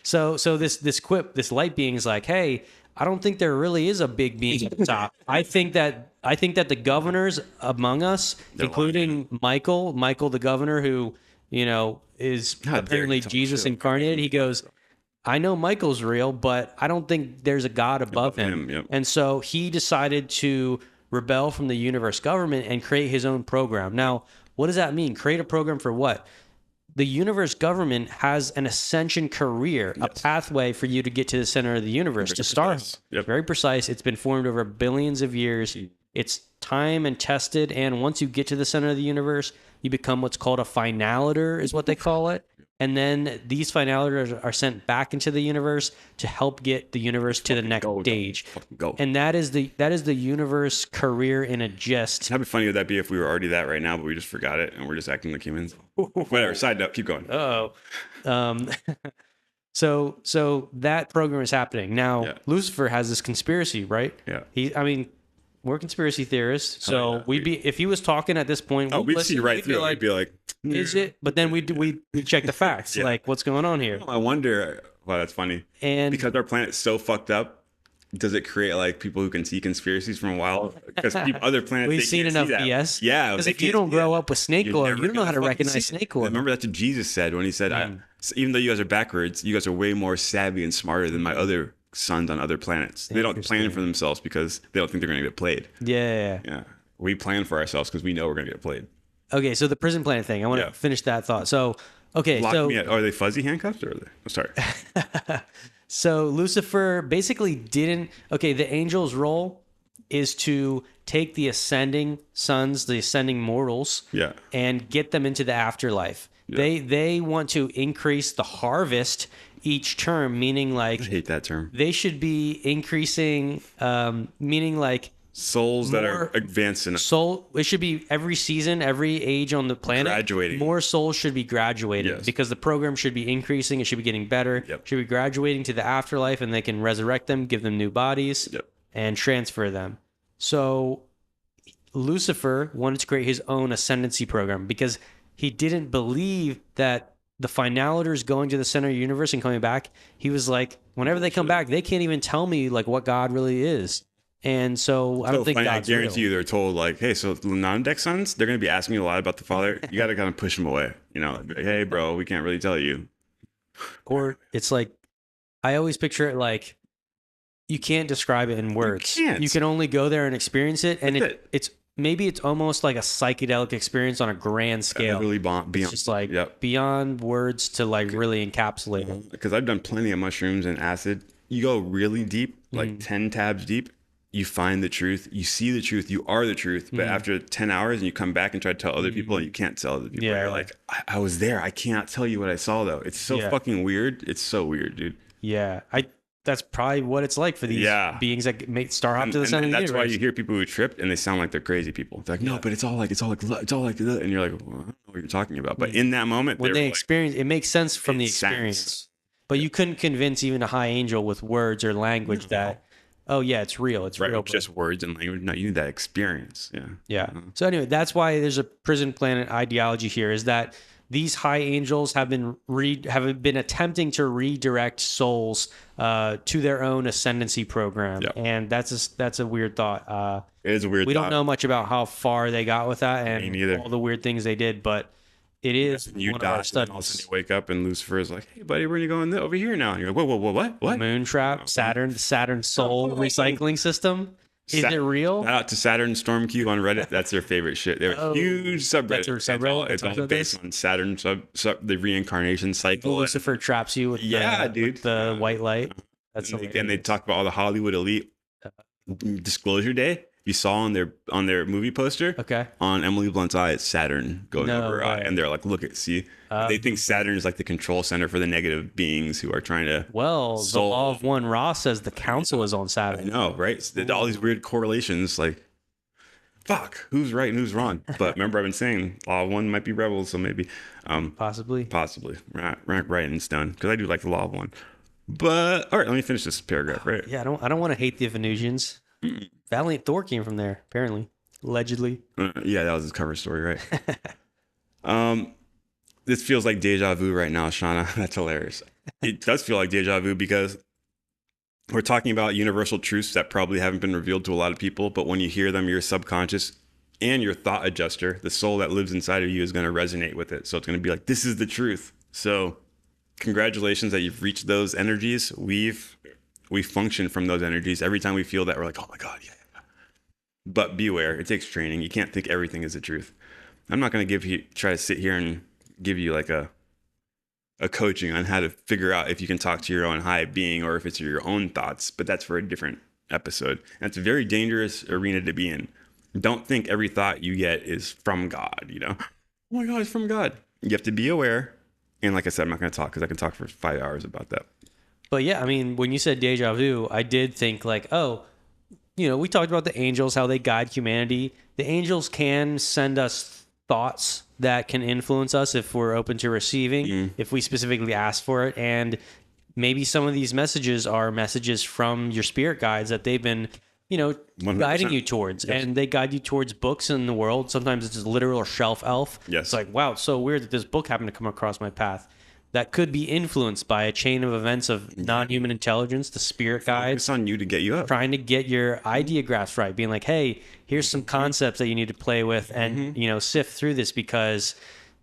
so this light being is like, hey, I don't think there really is a big being at the top. I think that the governors among us, including Michael the governor, who is apparently Jesus incarnated, he goes, I know Michael's real, but I don't think there's a God above him. Yep. And so he decided to rebel from the universe government and create his own program. Now, what does that mean? Create a program for what? The universe government has an ascension career, a pathway for you to get to the center of the universe, to start. Yep. Very precise. It's been formed over billions of years. It's time and tested. And once you get to the center of the universe, you become what's called a finaliter, is what they call it. And then these finaliters are sent back into the universe to help get the universe to the next stage. And that is the universe career in a gist. How funny would that be if we were already that right now, but we just forgot it and we're just acting like humans? Whatever. Side note. Keep going. So that program is happening now. Lucifer has this conspiracy, right? Yeah. We're conspiracy theorists, so we'd be, if he was talking at this point, we'd see right through it. We'd be like, is it? But then we check the facts, like what's going on here. I wonder. Wow, that's funny. And because our planet's so fucked up, does it create like people who can see conspiracies from a while? Because other planets, we've seen enough BS. Yeah, because if you don't grow up with snake oil, you don't know how to recognize snake oil. Remember that's what Jesus said when he said, even though you guys are backwards, you guys are way more savvy and smarter than my other sons on other planets. They don't plan for themselves because they don't think they're going to get played. Yeah. We plan for ourselves because we know we're going to get played. Okay, so the prison planet thing. I want to finish that thought. So, okay, are they fuzzy handcuffs or are they? Oh, sorry. So Lucifer basically didn't. Okay, the angel's role is to take the ascending sons, the ascending mortals, and get them into the afterlife. Yeah. They want to increase the harvest each term, meaning like, I hate that term. They should be increasing, meaning like souls that are advanced enough. It should be every season, every age on the planet. Graduating. More souls should be graduating because the program should be increasing. It should be getting better. Should be graduating to the afterlife, and they can resurrect them, give them new bodies, and transfer them. So Lucifer wanted to create his own ascendancy program because he didn't believe that the finaliters going to the center of the universe and coming back, he was like, whenever they come back, they can't even tell me like what God really is. And so I don't think God's I guarantee real. you they're told like, hey, so the non-deck sons, they're going to be asking you a lot about the Father. You got to kind of push them away. Like, hey, bro, we can't really tell you. Or it's like, I always picture it like, you can't describe it in words. You can only go there and experience it. And it's maybe it's almost like a psychedelic experience on a grand scale. Really beyond, it's just like beyond words to like really encapsulate it. Because I've done plenty of mushrooms and acid. You go really deep, like 10 tabs deep. You find the truth. You see the truth. You are the truth. But after 10 hours and you come back and try to tell other people and you can't tell other people. You're like, I was there. I can't tell you what I saw though. It's so fucking weird. It's so weird, dude. Yeah. That's probably what it's like for these beings that make star hop to the center of the universe. That's why you hear people who trip and they sound like they're crazy people. They're like, no, but it's all like, and you're like, well, I don't know what you're talking about. But in that moment, when they experience, it makes sense from the experience. But you couldn't convince even a high angel with words or language that, oh yeah, it's real. It's real. Just words and language. No, you need that experience. Yeah. So anyway, that's why there's a prison planet ideology here. Is that these high angels have been attempting to redirect souls to their own ascendancy program, and that's a weird thought. It is a weird. We don't know much about how far they got with that and all the weird things they did, but it is you one die, of our studies. And all of a sudden you wake up and Lucifer is like, "Hey, buddy, where are you going over here now?" And you're like, "Whoa, what? Moon trap, Saturn soul recycling system." Is it real? Shout out to Saturn Storm Cube on Reddit. That's their favorite shit. They're a huge subreddit. It's all based on Saturn the reincarnation cycle. Lucifer traps you with the white light. That's and they talk about all the Hollywood elite disclosure day. You saw on their movie poster. Okay. On Emily Blunt's eye, it's Saturn going over her eye, and they're like, "Look at see." They think Saturn is like the control center for the negative beings who are trying to. Well, the law of one Ra says the council is on Saturn. I know, right? So all these weird correlations, like fuck, who's right and who's wrong? But remember, I've been saying law of one might be rebels, so maybe Possibly. right in stone, because I do like the law of one. But all right, let me finish this paragraph. Right? Yeah, I don't want to hate the Venusians. Valiant Thor came from there, apparently, allegedly. Yeah, that was his cover story, right? This feels like deja vu right now, Shauna. That's hilarious. It does feel like deja vu because we're talking about universal truths that probably haven't been revealed to a lot of people, but when you hear them, your subconscious and your thought adjuster, the soul that lives inside of you, is going to resonate with it. So it's going to be like, this is the truth. So congratulations that you've reached those energies. We function from those energies. Every time we feel that, we're like, oh my God, yeah. But beware, it takes training. You can't think everything is the truth. I'm not going to try to sit here and give you like a coaching on how to figure out if you can talk to your own high being or if it's your own thoughts, but that's for a different episode. And it's a very dangerous arena to be in. Don't think every thought you get is from God, you know? Oh my God, it's from God. You have to be aware. And like I said, I'm not going to talk because I can talk for 5 hours about that. But yeah, I mean, when you said deja vu, I did think like, oh, you know, we talked about the angels, how they guide humanity. The angels can send us thoughts that can influence us if we're open to receiving, if we specifically ask for it. And maybe some of these messages are messages from your spirit guides that they've been, you know, 100%. guiding you towards. Yes. And they guide you towards books in the world. Sometimes it's literal or shelf elf. Yes. It's like, wow, it's so weird that this book happened to come across my path. That could be influenced by a chain of events of non-human intelligence, the spirit guides. It's on you to get you up. Trying to get your idea graphs right, being like, hey, here's some concepts that you need to play with and, you know, sift through this because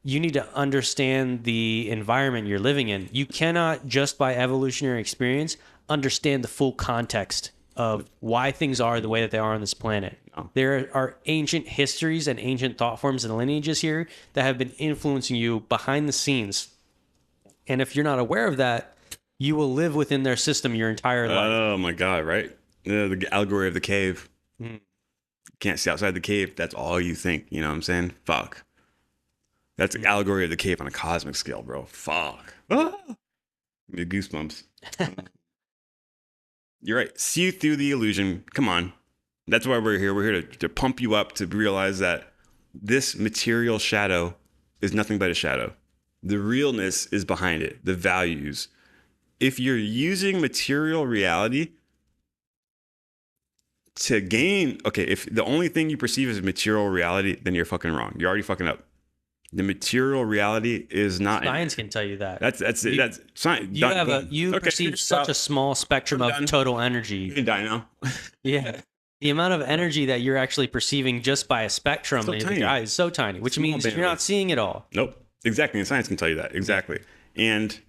you need to understand the environment you're living in. You cannot, just by evolutionary experience, understand the full context of why things are the way that they are on this planet. No. There are ancient histories and ancient thought forms and lineages here that have been influencing you behind the scenes. And if you're not aware of that, you will live within their system your entire life. Oh my God, right? The allegory of the cave. Can't see outside the cave. That's all you think. You know what I'm saying? Fuck. That's the allegory of the cave on a cosmic scale, bro. Fuck. Ah! Give me goosebumps. You're right. See through the illusion. Come on. That's why we're here. We're here to pump you up to realize that this material shadow is nothing but a shadow. The realness is behind it, the values. If you're using material reality to gain, okay, if the only thing you perceive as material reality, then you're fucking wrong. You're already fucking up. The material reality is not. Science can tell you that. That's it. That's science. You perceive such a small spectrum of total energy. You can die now. Yeah. The amount of energy that you're actually perceiving just by a spectrum So in tiny. your eye is so tiny, which Small means you're bandwidth. not seeing it all. Nope. Exactly. And science can tell you that. Exactly. And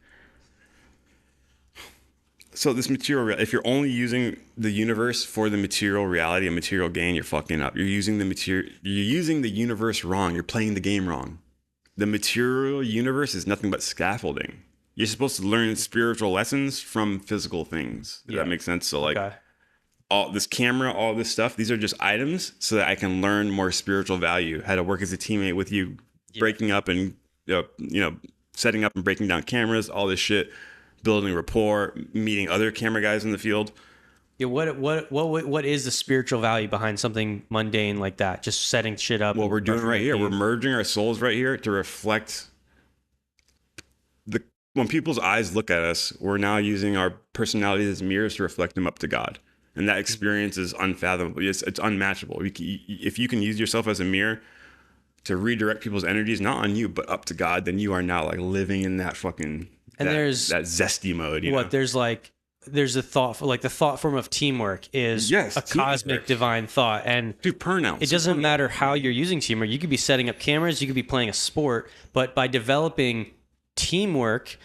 so this material, if you're only using the universe for the material reality and material gain, you're fucking up. You're using the universe wrong. You're playing the game wrong. The material universe is nothing but scaffolding. You're supposed to learn spiritual lessons from physical things. Does that make sense? So like all this camera, all this stuff, these are just items so that I can learn more spiritual value, how to work as a teammate with you, breaking up and setting up and breaking down cameras, all this shit, building rapport, meeting other camera guys in the field. Yeah, what is the spiritual value behind something mundane like that? Just setting shit up. What we're doing right here, we're merging our souls right here to reflect when people's eyes look at us, we're now using our personalities as mirrors to reflect them up to God. And that experience is unfathomable. It's unmatchable. If you can use yourself as a mirror to redirect people's energies, not on you, but up to God, then you are now like living in that fucking that zesty mode. You know? There's a thought, like the thought form of teamwork is a cosmic divine thought. And pronouns. It doesn't matter how you're using teamwork. You could be setting up cameras, you could be playing a sport, but by developing teamwork,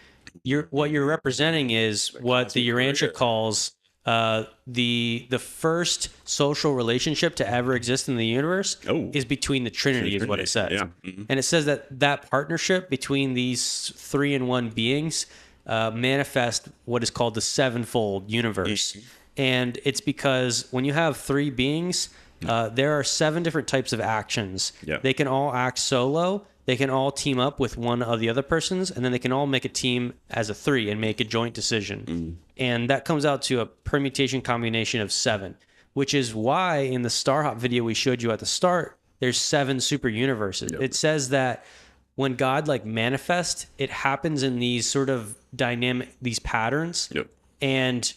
what you're representing is what the Urantia calls the first social relationship to ever exist in the universe is between the Trinity, is what it says. Yeah. And it says that partnership between these 3-in-1 beings manifest what is called the sevenfold universe. And it's because when you have 3 beings, there are 7 different types of actions. They can all act solo. They can all team up with one of the other persons, and then they can all make a team as a 3 and make a joint decision. And that comes out to a permutation combination of 7. which is why in the Star Hop video we showed you at the start, there's 7 super universes. Yep. It says that when God like manifests, it happens in these sort of dynamic, these patterns. Yep. And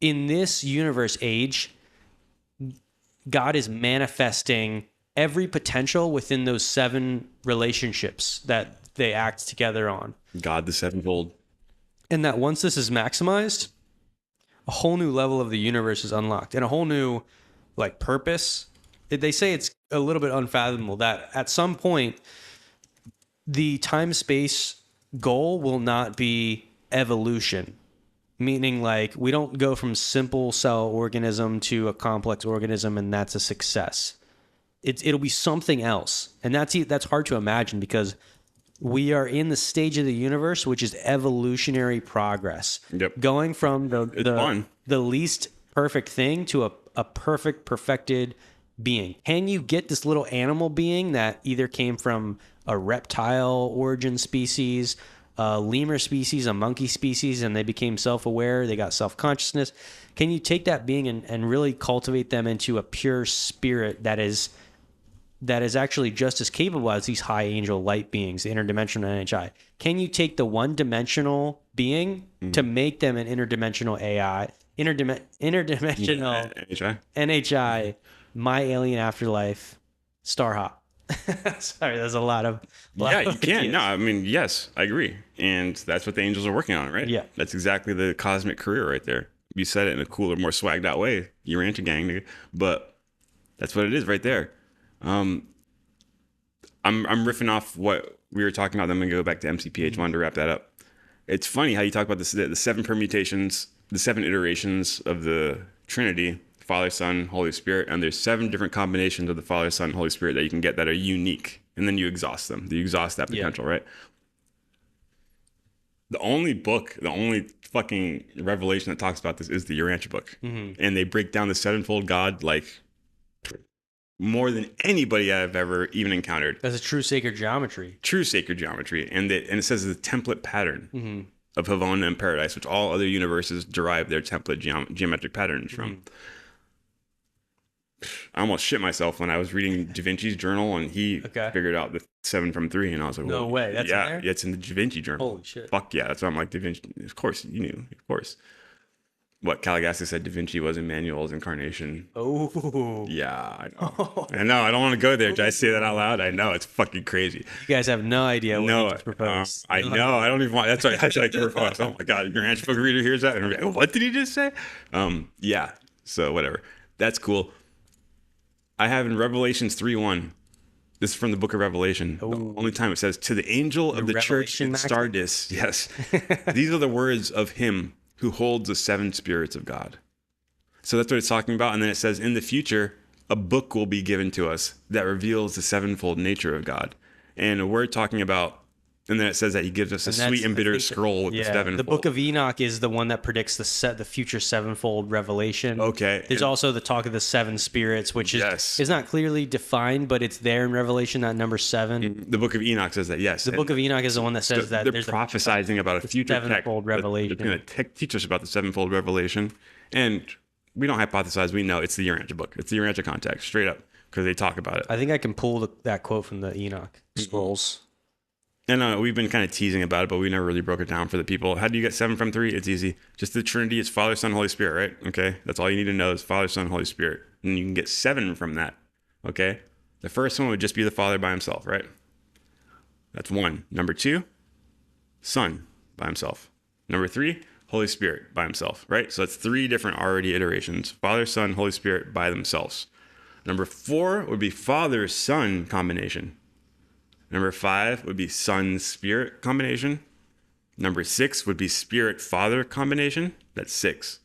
in this universe age, God is manifesting every potential within those 7 relationships that they act together on. God the sevenfold. And that once this is maximized, a whole new level of the universe is unlocked and a whole new like purpose. They say it's a little bit unfathomable that at some point the time-space goal will not be evolution, meaning like we don't go from simple cell organism to a complex organism and that's a success. It'll be something else. And that's hard to imagine because we are in the stage of the universe which is evolutionary progress. Yep. Going from fun. the least perfect thing to a perfected being. Can you get this little animal being that either came from a reptile origin species, a lemur species, a monkey species, and they became self-aware, they got self-consciousness? Can you take that being and really cultivate them into a pure spirit that is actually just as capable as these high angel light beings, the interdimensional NHI? Can you take the one-dimensional being to make them an interdimensional AI, interdimensional NHI, my alien afterlife, Star Hop? Sorry, there's a lot of You ideas. can. No, I mean, yes, I agree. And that's what the angels are working on, right? Yeah. That's exactly the cosmic career right there. You said it in a cooler, more swagged out way. You ran to gang, nigga. But that's what it is right there. I'm riffing off what we were talking about. Then I'm going to go back to MCPH. Wanted to wrap that up. It's funny how you talk about this, the 7 permutations, the 7 iterations of the Trinity, Father, Son, Holy Spirit, and there's 7 different combinations of the Father, Son, Holy Spirit that you can get that are unique, and then you exhaust them. You exhaust that potential, right? The only fucking revelation that talks about this is the Urantia book, and they break down the 7-fold God like more than anybody I've ever even encountered. That's a true sacred geometry. True sacred geometry, and it says the template pattern of Havona and Paradise, which all other universes derive their template geometric patterns from. I almost shit myself when I was reading Da Vinci's journal and he figured out the 7 from 3, and I was like, No way, that's in there? Yeah, it's in the Da Vinci journal. Holy shit. Fuck yeah, that's why I'm like, Da Vinci, of course, you knew, of course. What Caligastis said Da Vinci was Emmanuel's incarnation. Oh. Yeah, I know. I know, I don't want to go there. Did I say that out loud? I know, it's fucking crazy. You guys have no idea what you just proposed. I know, I don't even want, that's why I like to propose. Oh my God, your Ranch book reader hears that and like, what did he just say? Yeah, so whatever. That's cool. I have in Revelations 3:1. This is from the book of Revelation. The only time it says, to the angel of the church in Sardis. Yes. These are the words of him who holds the 7 spirits of God. So that's what it's talking about. And then it says, in the future, a book will be given to us that reveals the 7-fold nature of God. And we're talking about, and then it says that he gives us a sweet and bitter scroll with the 7-fold. The book of Enoch is the one that predicts the future 7-fold revelation. Okay. There's also the talk of the 7 spirits, which is not clearly defined, but it's there in Revelation, that number 7. The book of Enoch says that, yes. The book of Enoch is the one that says that they're prophesizing about a future 7-fold revelation. They're going to teach us about the 7-fold revelation. And we don't hypothesize. We know it's the Urantia book. It's the Urantia context, straight up, because they talk about it. I think I can pull that quote from the Enoch scrolls. And we've been kind of teasing about it, but we never really broke it down for the people. How do you get 7 from 3? It's easy. Just the Trinity is Father, Son, Holy Spirit, right? Okay. That's all you need to know is Father, Son, Holy Spirit. And you can get 7 from that. Okay. The first one would just be the Father by himself, right? That's 1. Number 2, Son by himself. Number 3, Holy Spirit by himself, right? So that's 3 different already iterations. Father, Son, Holy Spirit by themselves. Number 4 would be Father, Son combination. Number 5 would be Son, Spirit combination. Number 6 would be Spirit, Father combination. That's 6.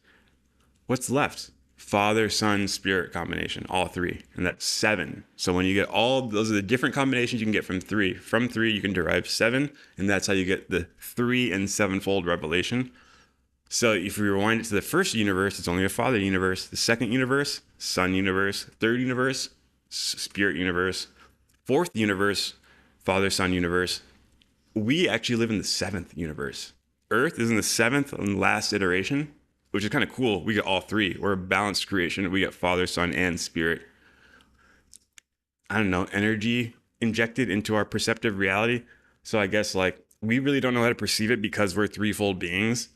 What's left? Father, Son, Spirit combination, all 3. And that's 7. So when you get those are the different combinations you can get from 3. From 3, you can derive 7. And that's how you get the 3 and 7-fold revelation. So if we rewind it to the first universe, it's only a Father universe. The second universe, Son universe. Third universe, Spirit universe. Fourth universe, Father, Son universe. We actually live in the 7th universe. Earth is in the 7th and last iteration, which is kind of cool. We get all three. We're a balanced creation. We get Father, Son, and Spirit. I don't know, energy injected into our perceptive reality. So I guess like we really don't know how to perceive it because we're threefold beings.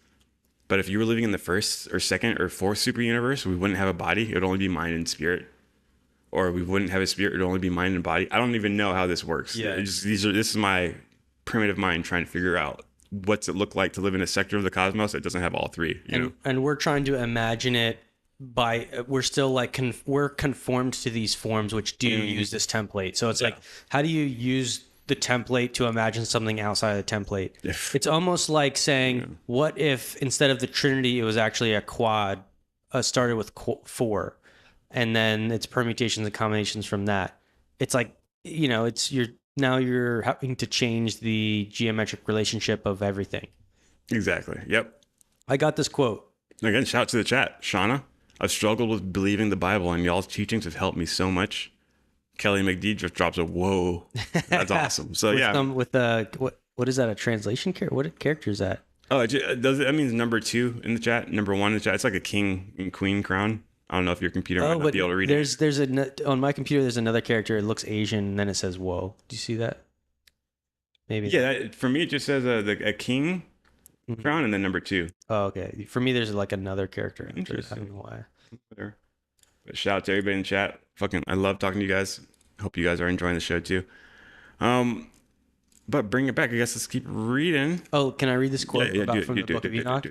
But if you were living in the first or second or fourth super universe, we wouldn't have a body. It would only be mind and spirit. Or we wouldn't have a spirit. It would only be mind and body. I don't even know how this works. Yeah. This is my primitive mind trying to figure out what's it look like to live in a sector of the cosmos that doesn't have all three. You know? And we're trying to imagine it by we're still like we're conformed to these forms which do use this template. So it's like, how do you use the template to imagine something outside of the template? It's almost like saying, what if instead of the Trinity, it was actually a quad, started with 4, and then it's permutations and combinations from that. It's like, you know, you're having to change the geometric relationship of everything. Exactly. Yep. I got this quote. Again, shout out to the chat. Shauna, I've struggled with believing the Bible, and y'all's teachings have helped me so much. Kelly McD just drops a whoa. That's awesome. So What is that? A translation character? What character is that? Oh, that means number 2 in the chat, number 1 in the chat. It's like a king and queen crown. I don't know if your computer might not be able to read it. On my computer, there's another character. It looks Asian, and then it says "whoa." Do you see that? Maybe. Yeah, for me, it just says a king crown and then number 2. Oh, okay. For me, there's like another character. Interesting. I don't know why. Whatever. But shout out to everybody in the chat. I love talking to you guys. Hope you guys are enjoying the show too. But bring it back. I guess let's keep reading. Oh, can I read this quote from the Book of Enoch?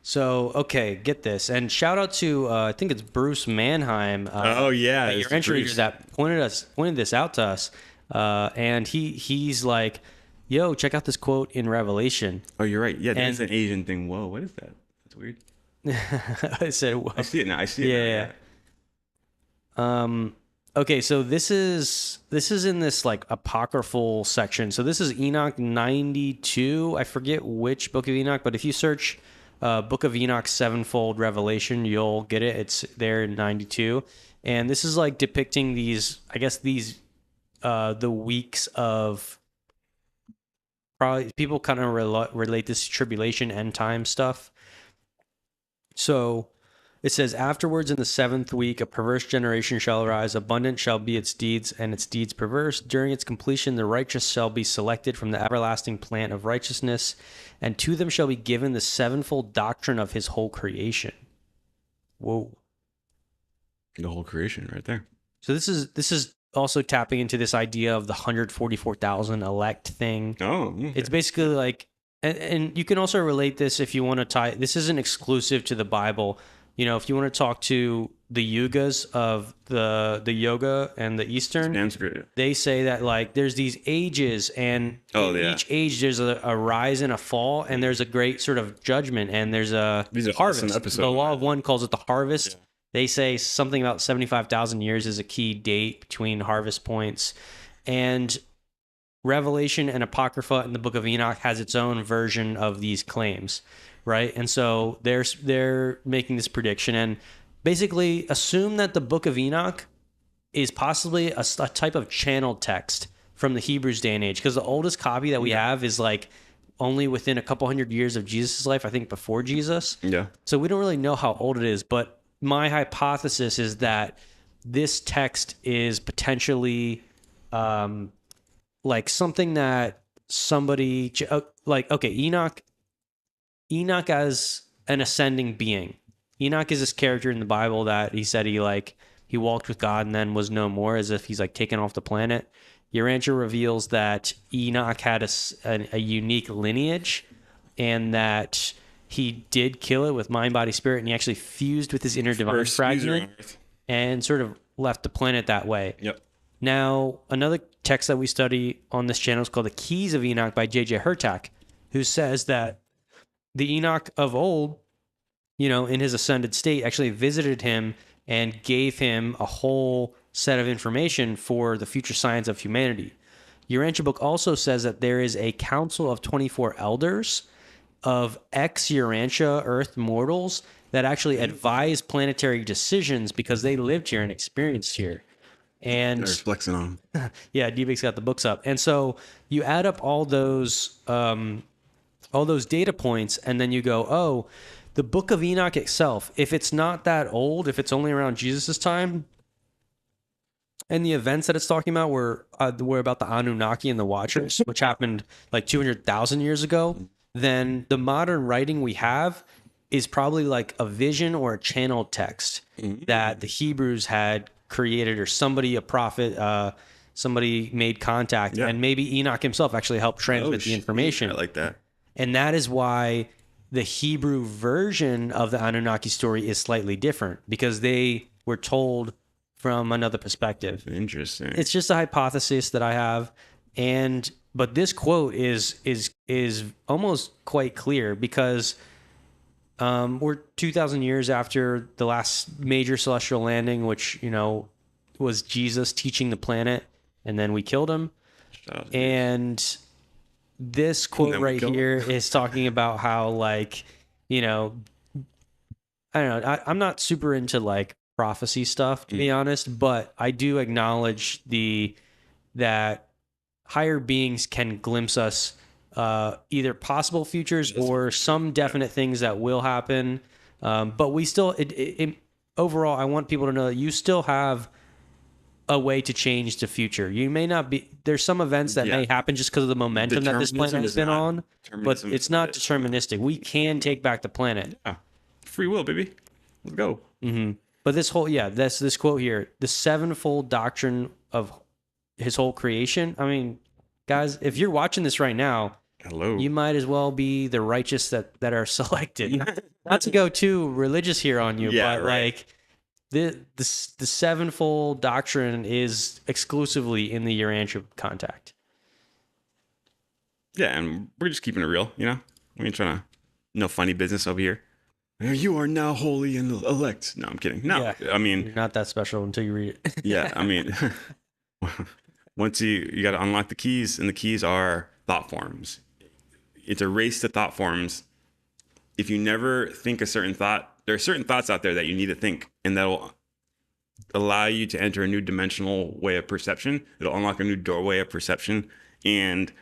So, okay, get this. And shout out to, I think it's Bruce Mannheim. Your entry reader that pointed this out to us. And he's like, yo, check out this quote in Revelation. Oh, you're right. Yeah, that's an Asian thing. Whoa, what is that? That's weird. I said, whoa. I see it now. Yeah. Okay, so this is in this like apocryphal section. So this is Enoch 92. I forget which Book of Enoch, but if you search Book of Enoch sevenfold revelation, you'll get it. It's there in 92. And this is like depicting these, I guess the weeks of, probably people kind of relate this to tribulation, end time stuff. So it says, afterwards in the 7th week, a perverse generation shall arise. Abundant shall be its deeds, and its deeds perverse. During its completion, the righteous shall be selected from the everlasting plant of righteousness, and to them shall be given the sevenfold doctrine of his whole creation. Whoa. The whole creation right there. So this is also tapping into this idea of the 144,000 elect thing. Oh. Okay. It's basically like, and you can also relate this if you want to tie, this isn't exclusive to the Bible. You know, if you want to talk to the yugas of the yoga and the Eastern, Sanskrit. They say that like there's these ages, and each age there's a rise and a fall, and there's a great sort of judgment, and there's a harvest. The Law of One calls it the harvest. Yeah. They say something about 75,000 years is a key date between harvest points, and Revelation and Apocrypha in the Book of Enoch has its own version of these claims. Right. And so they're making this prediction, and basically assume that the Book of Enoch is possibly a type of channeled text from the Hebrews day and age, because the oldest copy that we have is like only within a couple hundred years of Jesus' life, I think before Jesus. Yeah. So we don't really know how old it is, but my hypothesis is that this text is potentially like something that somebody like, okay, Enoch as an ascending being. Enoch is this character in the Bible that he said he walked with God and then was no more, as if he's like taken off the planet. Urantia reveals that Enoch had a unique lineage, and that he did kill it with mind, body, spirit, and he actually fused with his inner divine fragment and sort of left the planet that way. Yep. Now, another text that we study on this channel is called The Keys of Enoch by J.J. Hurtak, who says that the Enoch of old, you know, in his ascended state, actually visited him and gave him a whole set of information for the future science of humanity. Urantia book also says that there is a council of 24 elders of ex-Urantia Earth mortals that actually advise planetary decisions because they lived here and experienced here. And they're flexing on them. Yeah, D-Bake's got the books up. And so you add up all those data points, and then you go, oh, the Book of Enoch itself, if it's not that old, if it's only around Jesus' time, and the events that it's talking about were about the Anunnaki and the Watchers, which happened like 200,000 years ago, then the modern writing we have is probably like a vision or a channeled text that the Hebrews had created, or somebody, a prophet, somebody made contact, and maybe Enoch himself actually helped transmit the information. I like that. And that is why the Hebrew version of the Anunnaki story is slightly different, because they were told from another perspective. Interesting. It's just a hypothesis that I have, but this quote is almost quite clear, because we're 2,000 years after the last major celestial landing, which was Jesus teaching the planet, and then we killed him. And this quote right here is talking about how, like, I don't know, I'm not super into like prophecy stuff, to be honest, but I do acknowledge that higher beings can glimpse us either possible futures or some definite things that will happen. But we still, overall, I want people to know that you still have a way to change the future. You may not be, there's some events that may happen just because of the momentum that this planet has been on, but it's not deterministic. We can take back the planet. Yeah. Free will, baby. Let's go. But this whole, this quote here, the sevenfold doctrine of his whole creation. I mean, guys, if you're watching this right now, hello, you might as well be the righteous that are selected. Not to go too religious here on you, but like the sevenfold doctrine is exclusively in the Urantia contact. Yeah, and we're just keeping it real, We ain't trying to, no funny business over here. You are now holy and elect. No, I'm kidding. No, I mean, you're not that special until you read it. Yeah, I mean, once you got to unlock the keys, and the keys are thought forms. It's a race to thought forms. If you never think a certain thought, there are certain thoughts out there that you need to think, and that will allow you to enter a new dimensional way of perception. It'll unlock a new doorway of perception, and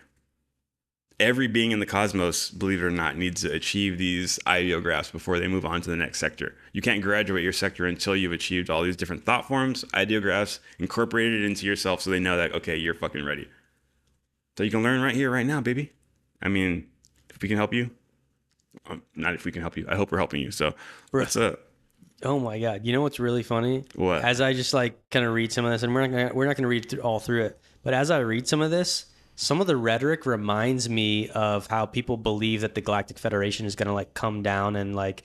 every being in the cosmos, believe it or not, needs to achieve these ideographs before they move on to the next sector. You can't graduate your sector until you've achieved all these different thought forms, ideographs, incorporated into yourself, so they know that, okay, you're fucking ready. So you can learn right here, right now, baby. I mean, if we can help you, not if we can help you, I hope we're helping you. So what's up? Oh my God. You know what's really funny? What? As I just like kind of read some of this, and we're not going to read all through it, but as I read some of this, some of the rhetoric reminds me of how people believe that the Galactic Federation is going to like come down and like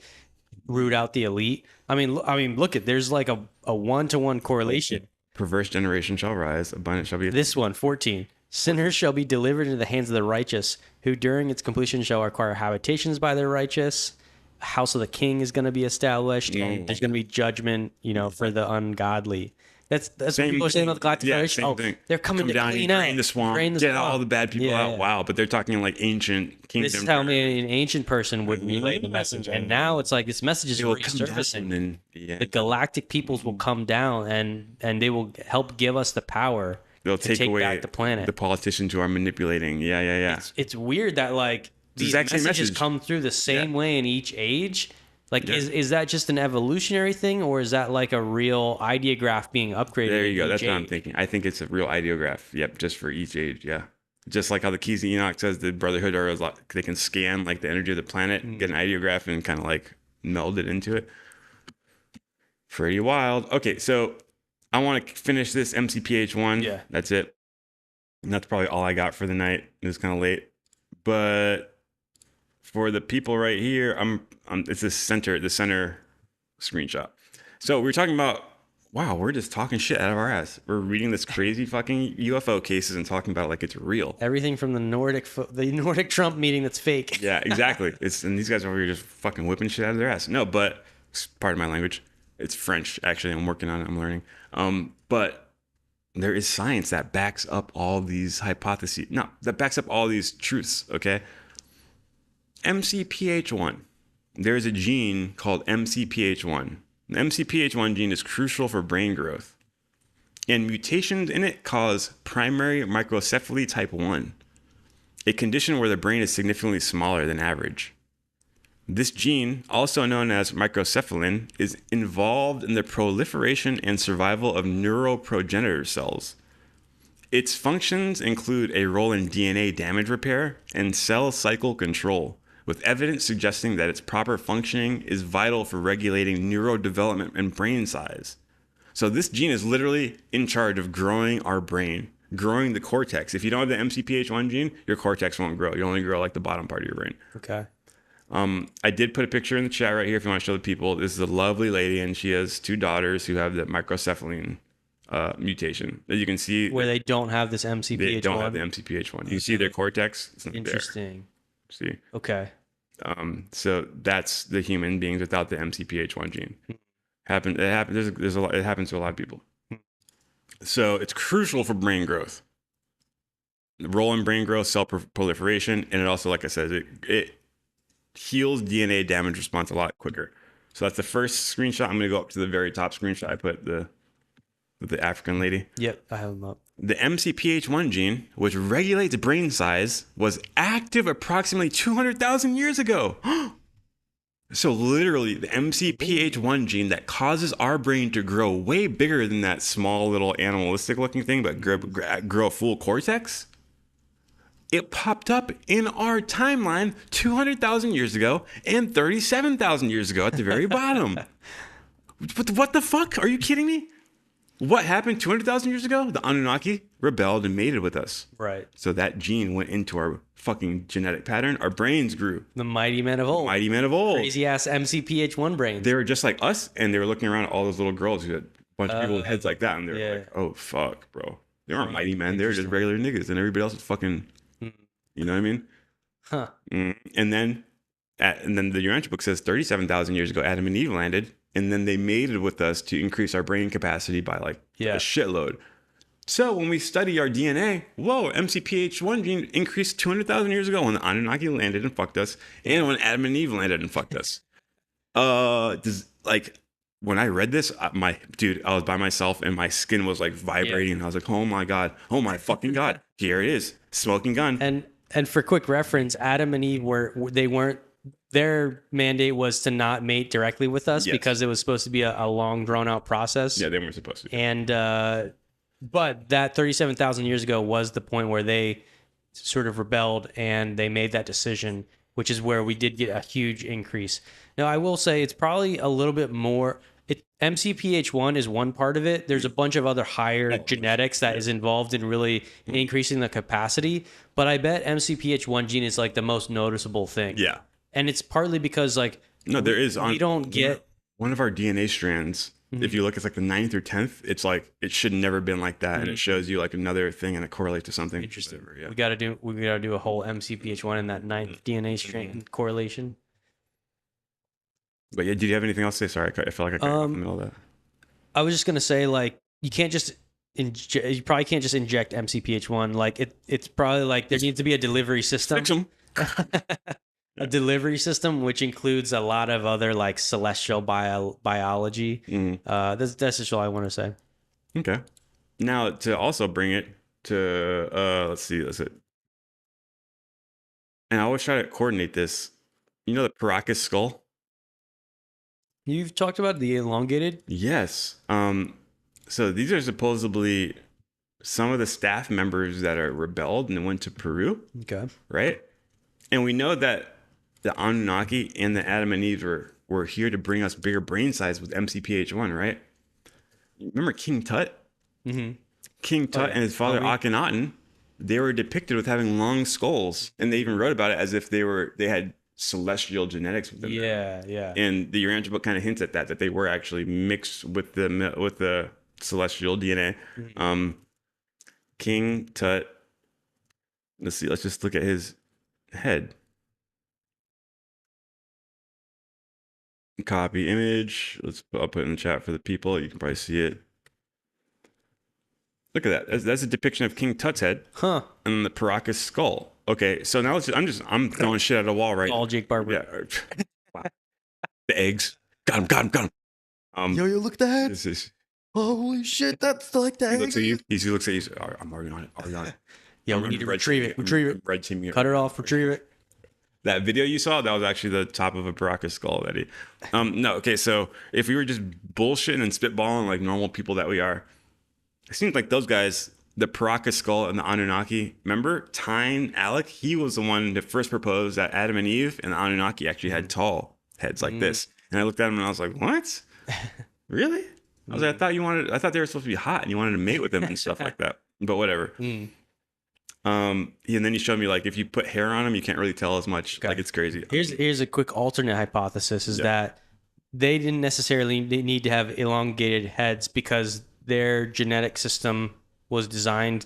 root out the elite. I mean, look at, there's like a 1-to-1 correlation. Perverse generation shall rise, abundant shall be. This one, 14. Sinners shall be delivered into the hands of the righteous, who during its completion shall acquire habitations by their righteous. House of the king is going to be established, and there's going to be judgment, for the ungodly. That's what people are saying about the Galactic Federation. Same thing. They're coming to down, clean out, drain the swamp, get all the bad people out. Wow, but they're talking like ancient kingdom. This is how an ancient person would relay the message, and now it's like this message is resurfacing. And the galactic peoples will come down, and they will help give us the power. They'll take away back the planet. The politicians who are manipulating. Yeah. It's weird that like these messages come through the same way in each age. Like, is that just an evolutionary thing, or is that like a real ideograph being upgraded? There you go. That's what I'm thinking. I think it's a real ideograph. Yep, just for each age. Yeah, just like how the Keys of Enoch says the Brotherhood are they can scan like the energy of the planet, get an ideograph, and kind of like meld it into it. Pretty wild. Okay, so I want to finish this MCPH1. Yeah, that's it. And that's probably all I got for the night. It was kind of late, but for the people right here, it's the center screenshot. So we're talking about, wow, we're just talking shit out of our ass. We're reading this crazy fucking UFO cases and talking about it like it's real. Everything from the Nordic Trump meeting that's fake. Yeah, exactly. And these guys over here just fucking whipping shit out of their ass. No, but it's part of my language. It's French, actually. I'm working on it. I'm learning. But there is science that backs up all these hypotheses. No, that backs up all these truths, okay? MCPH1. There's a gene called MCPH1. The MCPH1 gene is crucial for brain growth. And mutations in it cause primary microcephaly type 1, a condition where the brain is significantly smaller than average. This gene, also known as microcephalin, is involved in the proliferation and survival of neuroprogenitor cells. Its functions include a role in DNA damage repair and cell cycle control, with evidence suggesting that its proper functioning is vital for regulating neurodevelopment and brain size. So this gene is literally in charge of growing our brain, growing the cortex. If you don't have the MCPH1 gene, your cortex won't grow. You only grow like the bottom part of your brain. Okay. I did put a picture in the chat right here if you want to show the people. This is a lovely lady, and she has 2 daughters who have the microcephalin mutation. As you can see, Where they don't have this MCPH1. they don't have the MCPH1. You see their cortex? It's not Interesting. there. See? Okay. So that's the human beings without the MCPH1 gene. It happens to a lot of people. So it's crucial for brain growth. The role in brain growth, cell proliferation, and it also, like I said, it heals DNA damage response a lot quicker. So that's the first screenshot. I'm going to go up to the very top screenshot. I put the African lady. Yep, I have them up. The MCPH1 gene, which regulates brain size, was active approximately 200,000 years ago. So literally, the MCPH1 gene that causes our brain to grow way bigger than that small little animalistic looking thing, but grow a full cortex, it popped up in our timeline 200,000 years ago and 37,000 years ago at the very bottom. What the fuck? Are you kidding me? What happened 200,000 years ago? The Anunnaki rebelled and mated with us. Right. So that gene went into our fucking genetic pattern. Our brains grew. The mighty men of old. Mighty men of old. Crazy ass MCPH1 brains. They were just like us, and they were looking around at all those little girls who had a bunch of people with heads like that, and they were like, oh, fuck, bro. They weren't mighty men. They were just regular niggas, and everybody else was fucking, you know what I mean? Huh. And then the Urantia book says 37,000 years ago, Adam and Eve landed, and then they mated with us to increase our brain capacity by like a shitload. So when we study our DNA, whoa, MCPH1 gene increased 200,000 years ago when the Anunnaki landed and fucked us, and when Adam and Eve landed and fucked us. When I read this, I was by myself and my skin was like vibrating. And I was like, oh my God, oh my fucking God, here it is, smoking gun. And for quick reference, Adam and Eve their mandate was to not mate directly with us because it was supposed to be a long drawn out process. Yeah, they weren't supposed to. And but that 37,000 years ago was the point where they sort of rebelled and they made that decision, which is where we did get a huge increase. Now, I will say it's probably a little bit more. MCPH1 is one part of it. There's a bunch of other higher genetics that is involved in really increasing the capacity. But I bet MCPH1 gene is like the most noticeable thing. Yeah. And it's partly because there is we don't get one of our DNA strands. If you look, it's like the 9th or 10th. It's like it should never been like that, and it shows you like another thing, and it correlates to something. Interesting. Whatever, yeah. We gotta do a whole MCPH1 in that 9th DNA strain correlation. But yeah, did you have anything else to say? Sorry, I felt like I cut you off in the middle of that. I was just gonna say you can't just you probably can't just inject MCPH1. It's probably there needs to be a delivery system. Fix 'em. A delivery system, which includes a lot of other celestial biology. That's just all I want to say. Okay. Now to also bring it to let's see. And I always try to coordinate this. You know the Paracas skull? You've talked about the elongated? Yes. So these are supposedly some of the staff members that are rebelled and went to Peru. Okay. Right? And we know that the Anunnaki and the Adam and Eve were here to bring us bigger brain size with MCPH1, right? Remember King Tut? Mm-hmm. King Tut and his father Akhenaten, they were depicted with having long skulls, and they even wrote about it as if they had celestial genetics with them. Yeah. And the Urantia book kind of hints at that they were actually mixed with the celestial DNA. Mm-hmm. King Tut. Let's see. Let's just look at his head. Copy image. I'll put it in the chat for the people. You can probably see it. Look at that. That's a depiction of King Tut's head. Huh. And the Paracas skull. Okay, so now I'm throwing shit at a wall, right? All Jake Barber. Yeah. Wow. The eggs. Got him. Yo, look at that. This is. Holy shit, that's like that. He looks at you. He looks at you. I'm already on it. Yeah, we need to retrieve it. Red team. Cut it off. Retrieve it. That video you saw, that was actually the top of a Baraka skull, Eddie. No, okay, so if we were just bullshitting and spitballing like normal people that we are, it seems like those guys, the Baraka skull and the Anunnaki, remember Tyne Alec? He was the one that first proposed that Adam and Eve and the Anunnaki actually had tall heads like this. And I looked at him and I was like, what? Really? I was like, I thought they were supposed to be hot and you wanted to mate with them and stuff like that. But whatever. And then he showed me like if you put hair on them, you can't really tell as much. Okay. Like it's crazy. Here's a quick alternate hypothesis: is that they didn't necessarily need to have elongated heads because their genetic system was designed,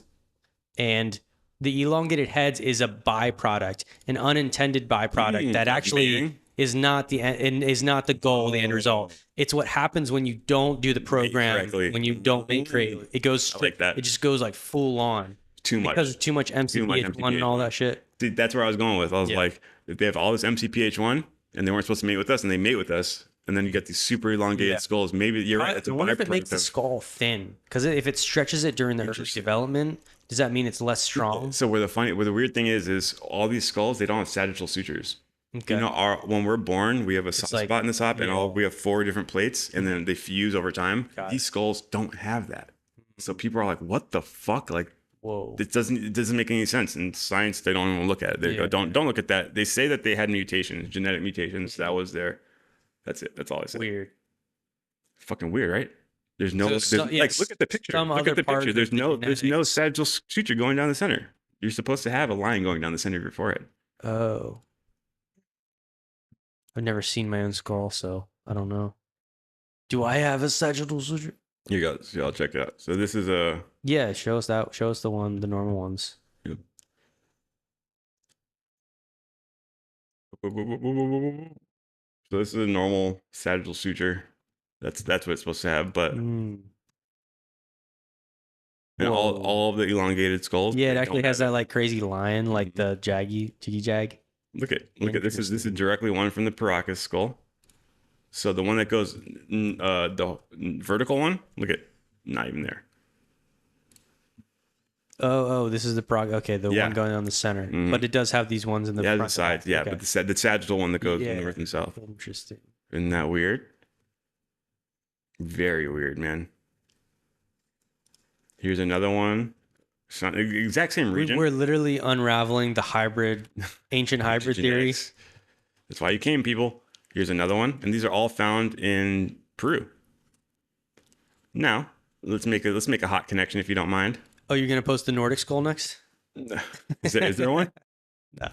and the elongated heads is a byproduct, an unintended byproduct that actually is not the goal, the end result. It's what happens when you don't do the program, when you don't make create. It goes like that. It just goes like full on. Too much. Because of too much MCPH1 and all that shit. See, that's where I was going with. I was like, if they have all this MCPH1 and they weren't supposed to mate with us and they mate with us, and then you get these super elongated skulls, maybe you're right. It's I wonder if it makes the skull thin. Because if it stretches it during the early development, does that mean it's less strong? So where the weird thing is all these skulls, they don't have sagittal sutures. Okay. You know, when we're born, we have a soft like- spot in the top, and we have 4 different plates, and then they fuse over time. Got it. These skulls don't have that. So people are like, what the fuck? Like, Whoa. it doesn't make any sense. In science, they don't even look at it. They go, don't look at that. They say that they had mutations, genetic mutations. That was there. That's it. That's all I say. Weird. Fucking weird, right? There's no So like look at the picture. some Look other at the part picture. of There's the no sagittal suture going down the center. You're supposed to have a line going down the center of your forehead. Oh. I've never seen my own skull, so I don't know. Do I have a sagittal suture? Here you go. So I'll check it out. So this is a Yeah, show us that. Show us the normal ones. So this is a normal sagittal suture. That's what it's supposed to have, but and all of the elongated skulls. Yeah, it actually has that like crazy line, like the jiggy jag. Look at this is directly one from the Paracas skull. So the one that goes the vertical one, look at not even there. Oh, this is the okay, the one going on the center. But it does have these ones in the front. The sides, yeah, but the sagittal one that goes north and south. Interesting. Isn't that weird? Very weird, man. Here's another one. It's not the exact same region. We're literally unraveling the ancient hybrid theory. That's why you came, people. Here's another one, and these are all found in Peru. Now, let's make a hot connection, if you don't mind. Oh, you're gonna post the Nordic skull next? Is there one? No.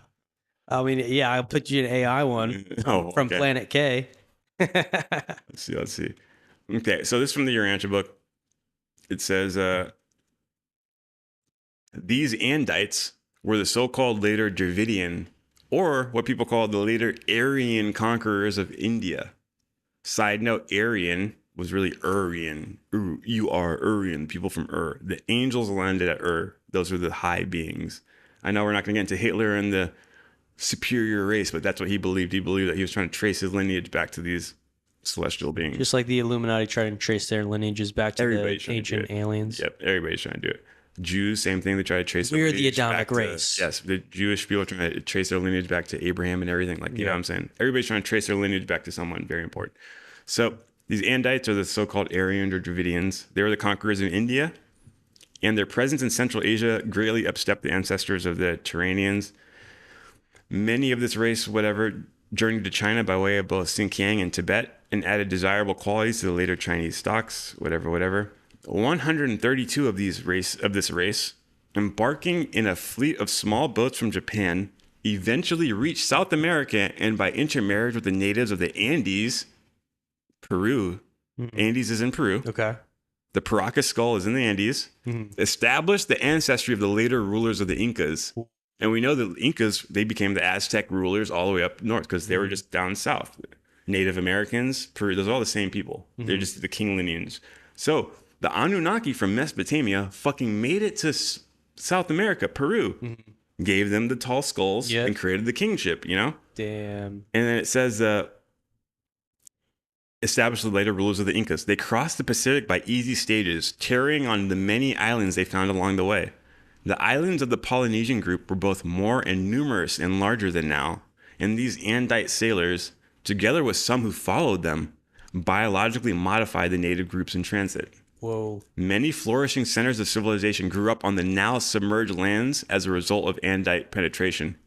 I mean, yeah, I'll put you an AI one from Planet K. Let's see. Okay, so this is from the Urantia book. It says, these Andites were the so-called later Dravidian, or what people call the later Aryan conquerors of India. Side note, Aryan was really Urian. You are Urian, people from Ur. The angels landed at Ur. Those are the high beings. I know we're not going to get into Hitler and the superior race, but that's what he believed. He believed that he was trying to trace his lineage back to these celestial beings. Just like the Illuminati trying to trace their lineages back to the ancient aliens. Yep, everybody's trying to do it. Jews, same thing. They try to trace. We're the Adamic race. Yes, the Jewish people are trying to trace their lineage back to Abraham and everything. Like, you know what I'm saying? Everybody's trying to trace their lineage back to someone. Very important. So these Andites are the so-called Aryan or Dravidians. They were the conquerors of India, and their presence in Central Asia greatly upstepped the ancestors of the Turanians. Many of this race, journeyed to China by way of both Xinjiang and Tibet and added desirable qualities to the later Chinese stocks, whatever. 132 of this race, embarking in a fleet of small boats from Japan, eventually reached South America, and by intermarriage with the natives of the Andes, Peru. Andes is in Peru. Okay. The Paracas skull is in the Andes. Established the ancestry of the later rulers of the Incas. And we know that the Incas, they became the Aztec rulers all the way up north because they were just down south. Native Americans, Peru, those are all the same people. They're just the king lineage. So the Anunnaki from Mesopotamia fucking made it to South America, Peru, gave them the tall skulls and created the kingship, you know? Damn. And then it says, established the later rulers of the Incas. They crossed the Pacific by easy stages, tarrying on the many islands they found along the way. The islands of the Polynesian group were both more and numerous and larger than now, And these Andite sailors, together with some who followed them, biologically modified the native groups in transit. Whoa. Many flourishing centers of civilization grew up on the now submerged lands as a result of Andite penetration.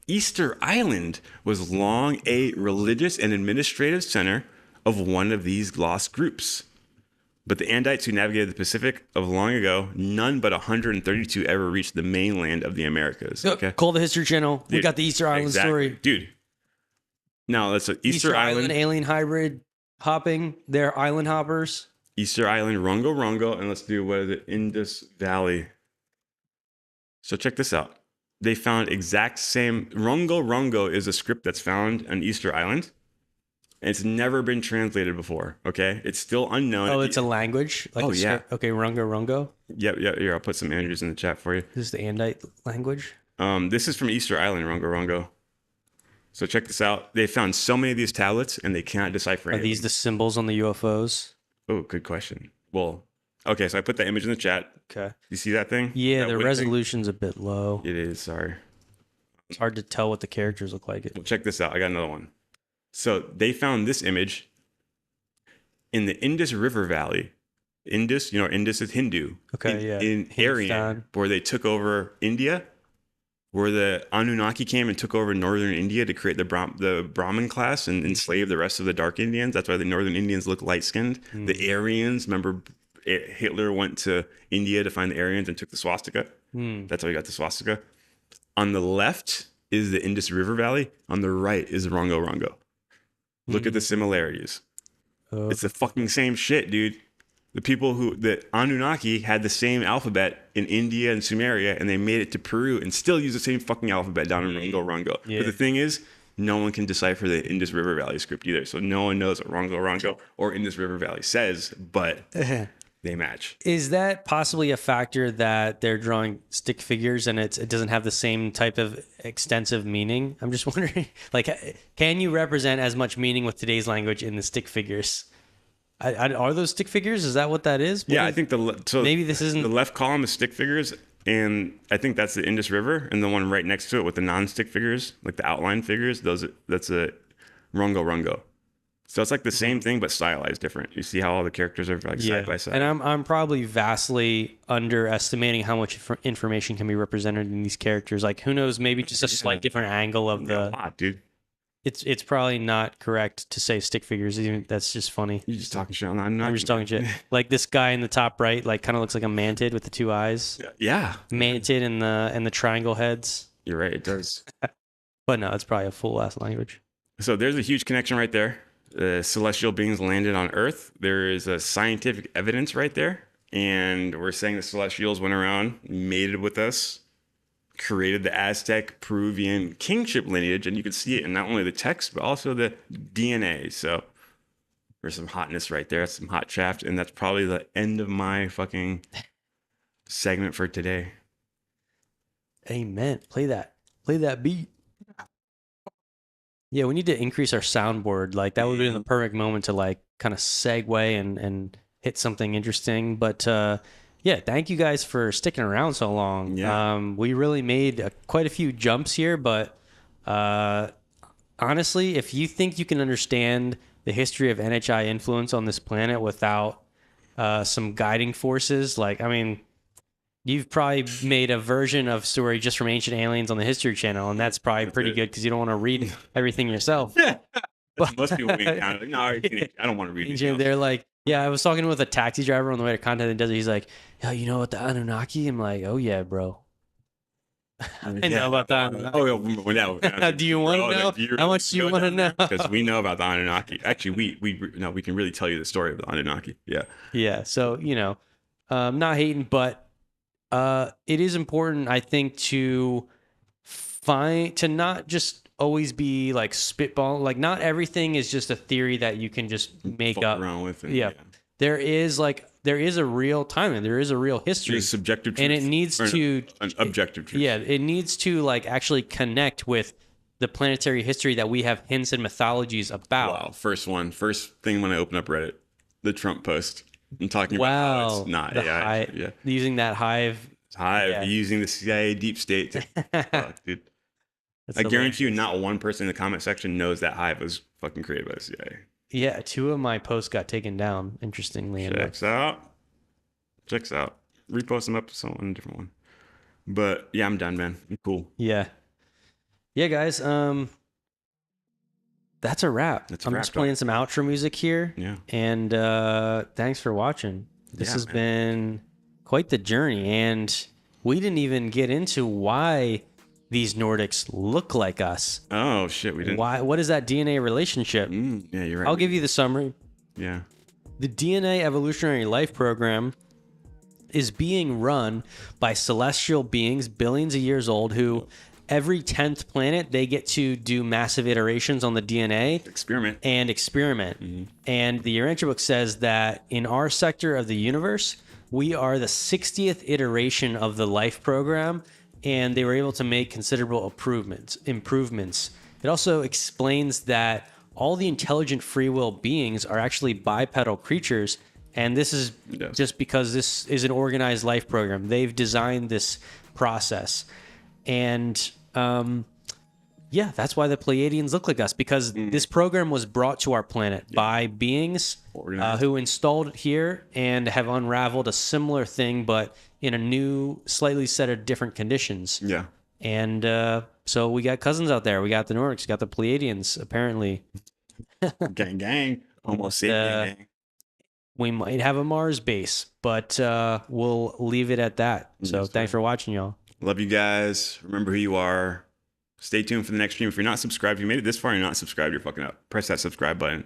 Easter Island was long a religious and administrative center of one of these lost groups. But the Andites who navigated the Pacific of long ago, none but 132 ever reached the mainland of the Americas. Okay. Call the History Channel. We Dude, got the Easter Island exactly. story. Dude. Now, that's an Easter Island. Alien hybrid hopping. They're island hoppers. Easter Island, Rongo, and let's do, what is it, Indus Valley. So check this out. They found exact same, Rongo is a script that's found on Easter Island, and it's never been translated before, okay? It's still unknown. Oh, it's a language? Like yeah. Okay, Rungo. Yep, here, I'll put some images in the chat for you. This is the Andite language? This is from Easter Island, Rongo. So check this out. They found so many of these tablets, and they cannot decipher Are anything. these the symbols on the UFOs? Oh, good question. Well, okay, so I put that image in the chat. Okay. You see that thing? Yeah, That the wood thing? resolution's a bit low. It is, sorry. It's hard to tell what the characters look like. Well, check this out. I got another one. So they found this image in the Indus River Valley. Indus, Indus is Hindu. Okay, yeah. In Aryan, Hindustan. where they took over India, where the Anunnaki came and took over northern India to create the Brahmin class and enslave the rest of the dark Indians. That's why the northern Indians look light-skinned. The Aryans, remember Hitler went to India to find the Aryans and took the swastika. That's how he got the swastika. On the left is the Indus River Valley. On the right is Rongo. Look at the similarities. It's the fucking same shit, dude. The Anunnaki had the same alphabet in India and Sumeria, and they made it to Peru and still use the same fucking alphabet down in Rongo. Yeah. But the thing is, no one can decipher the Indus River Valley script either. So no one knows what Rongo or Indus River Valley says, but they match. Is that possibly a factor that they're drawing stick figures and it doesn't have the same type of extensive meaning? I'm just wondering, can you represent as much meaning with today's language in the stick figures? Are those stick figures? Is that what that is? I think maybe this isn't the left column is stick figures, and I think that's the Indus River, and the one right next to it with the non-stick figures, like the outline figures, that's a Rongo. So it's like the same thing but stylized different. You see how all the characters are side by side. And I'm probably vastly underestimating how much information can be represented in these characters. Like, who knows? Maybe just a slight different angle of a lot, dude. It's probably not correct to say stick figures. Even that's just funny. You're just talking shit. I'm just talking shit. Like this guy in the top right, kind of looks like a mantid with the two eyes. Yeah. Mantid and the triangle heads. You're right. It does. But no, it's probably a full ass language. So there's a huge connection right there. Celestial beings landed on Earth. There is a scientific evidence right there, and we're saying the Celestials went around, mated with us, created the Aztec Peruvian kingship lineage, and you can see it in not only the text but also the DNA. So there's some hotness right there. That's some hot shaft, and that's probably the end of my fucking segment for today. Amen. Play that beat. Yeah, we need to increase our soundboard. That would be the perfect moment to kind of segue and hit something interesting. But yeah, thank you guys for sticking around so long. Yeah. We really made quite a few jumps here, but honestly, if you think you can understand the history of NHI influence on this planet without some guiding forces, you've probably made a version of story just from Ancient Aliens on the History Channel, and that's probably pretty good because you don't want to read everything yourself. Most people we encounter, no, I don't want to read it. They're like, yeah, I was talking with a taxi driver on the way to Content and Desert. He's like, yo, you know about the Anunnaki? I'm like, oh yeah, bro. I know about the Anunnaki. Oh yeah, Do you want to know? How much do you want to know? Because we know about the Anunnaki. Actually, we can really tell you the story of the Anunnaki. Yeah. Yeah. So not hating, but it is important, I think, to not just always be spitball. Not everything is just a theory that you can just make up. Around with it. Yeah. There is a real time and there is a real history. There's subjective truth. And it needs to an objective truth. Yeah, it needs to actually connect with the planetary history that we have hints and mythologies about. Wow. First thing when I open up Reddit, the Trump post. I'm talking about how it's not AI. Using that hive. Using the CIA deep state to fuck, dude. That's I guarantee you, hilarious. not one person in the comment section knows that hive was fucking created by the CIA. Yeah, 2 of my posts got taken down, interestingly enough. Checks out. Repost them up to someone, a different one. But yeah, I'm done, man. I'm cool. Yeah. Yeah, guys. That's a wrap. That's a I'm wrap, just playing dog. some outro music here. Yeah. And thanks for watching. This Yeah, has man. been quite the journey. And we didn't even get into why these Nordics look like us. Oh shit, we didn't. Why? What is that DNA relationship? Yeah, you're right. I'll give you the summary. Yeah. The DNA Evolutionary Life Program is being run by celestial beings, billions of years old, who every 10th planet, they get to do massive iterations on the DNA Experiment. and experiment. And the Urantia book says that in our sector of the universe, we are the 60th iteration of the life program, and they were able to make considerable improvements. It also explains that all the intelligent free will beings are actually bipedal creatures, and this is Yes. just because this is an organized life program. They've designed this process. And yeah, that's why the Pleiadians look like us, because this program was brought to our planet by beings who installed it here and have unraveled a similar thing, but in a new, slightly set of different conditions. Yeah. And so we got cousins out there. We got the Nordics, got the Pleiadians, apparently. Gang, gang. Almost sapien gang. We might have a Mars base, but we'll leave it at that. So Yes, thanks sir. for watching, y'all. Love you guys. Remember who you are. Stay tuned for the next stream. If you're not subscribed, if you made it this far and you're not subscribed, you're fucking up. Press that subscribe button.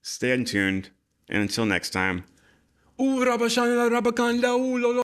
Stay tuned. And until next time.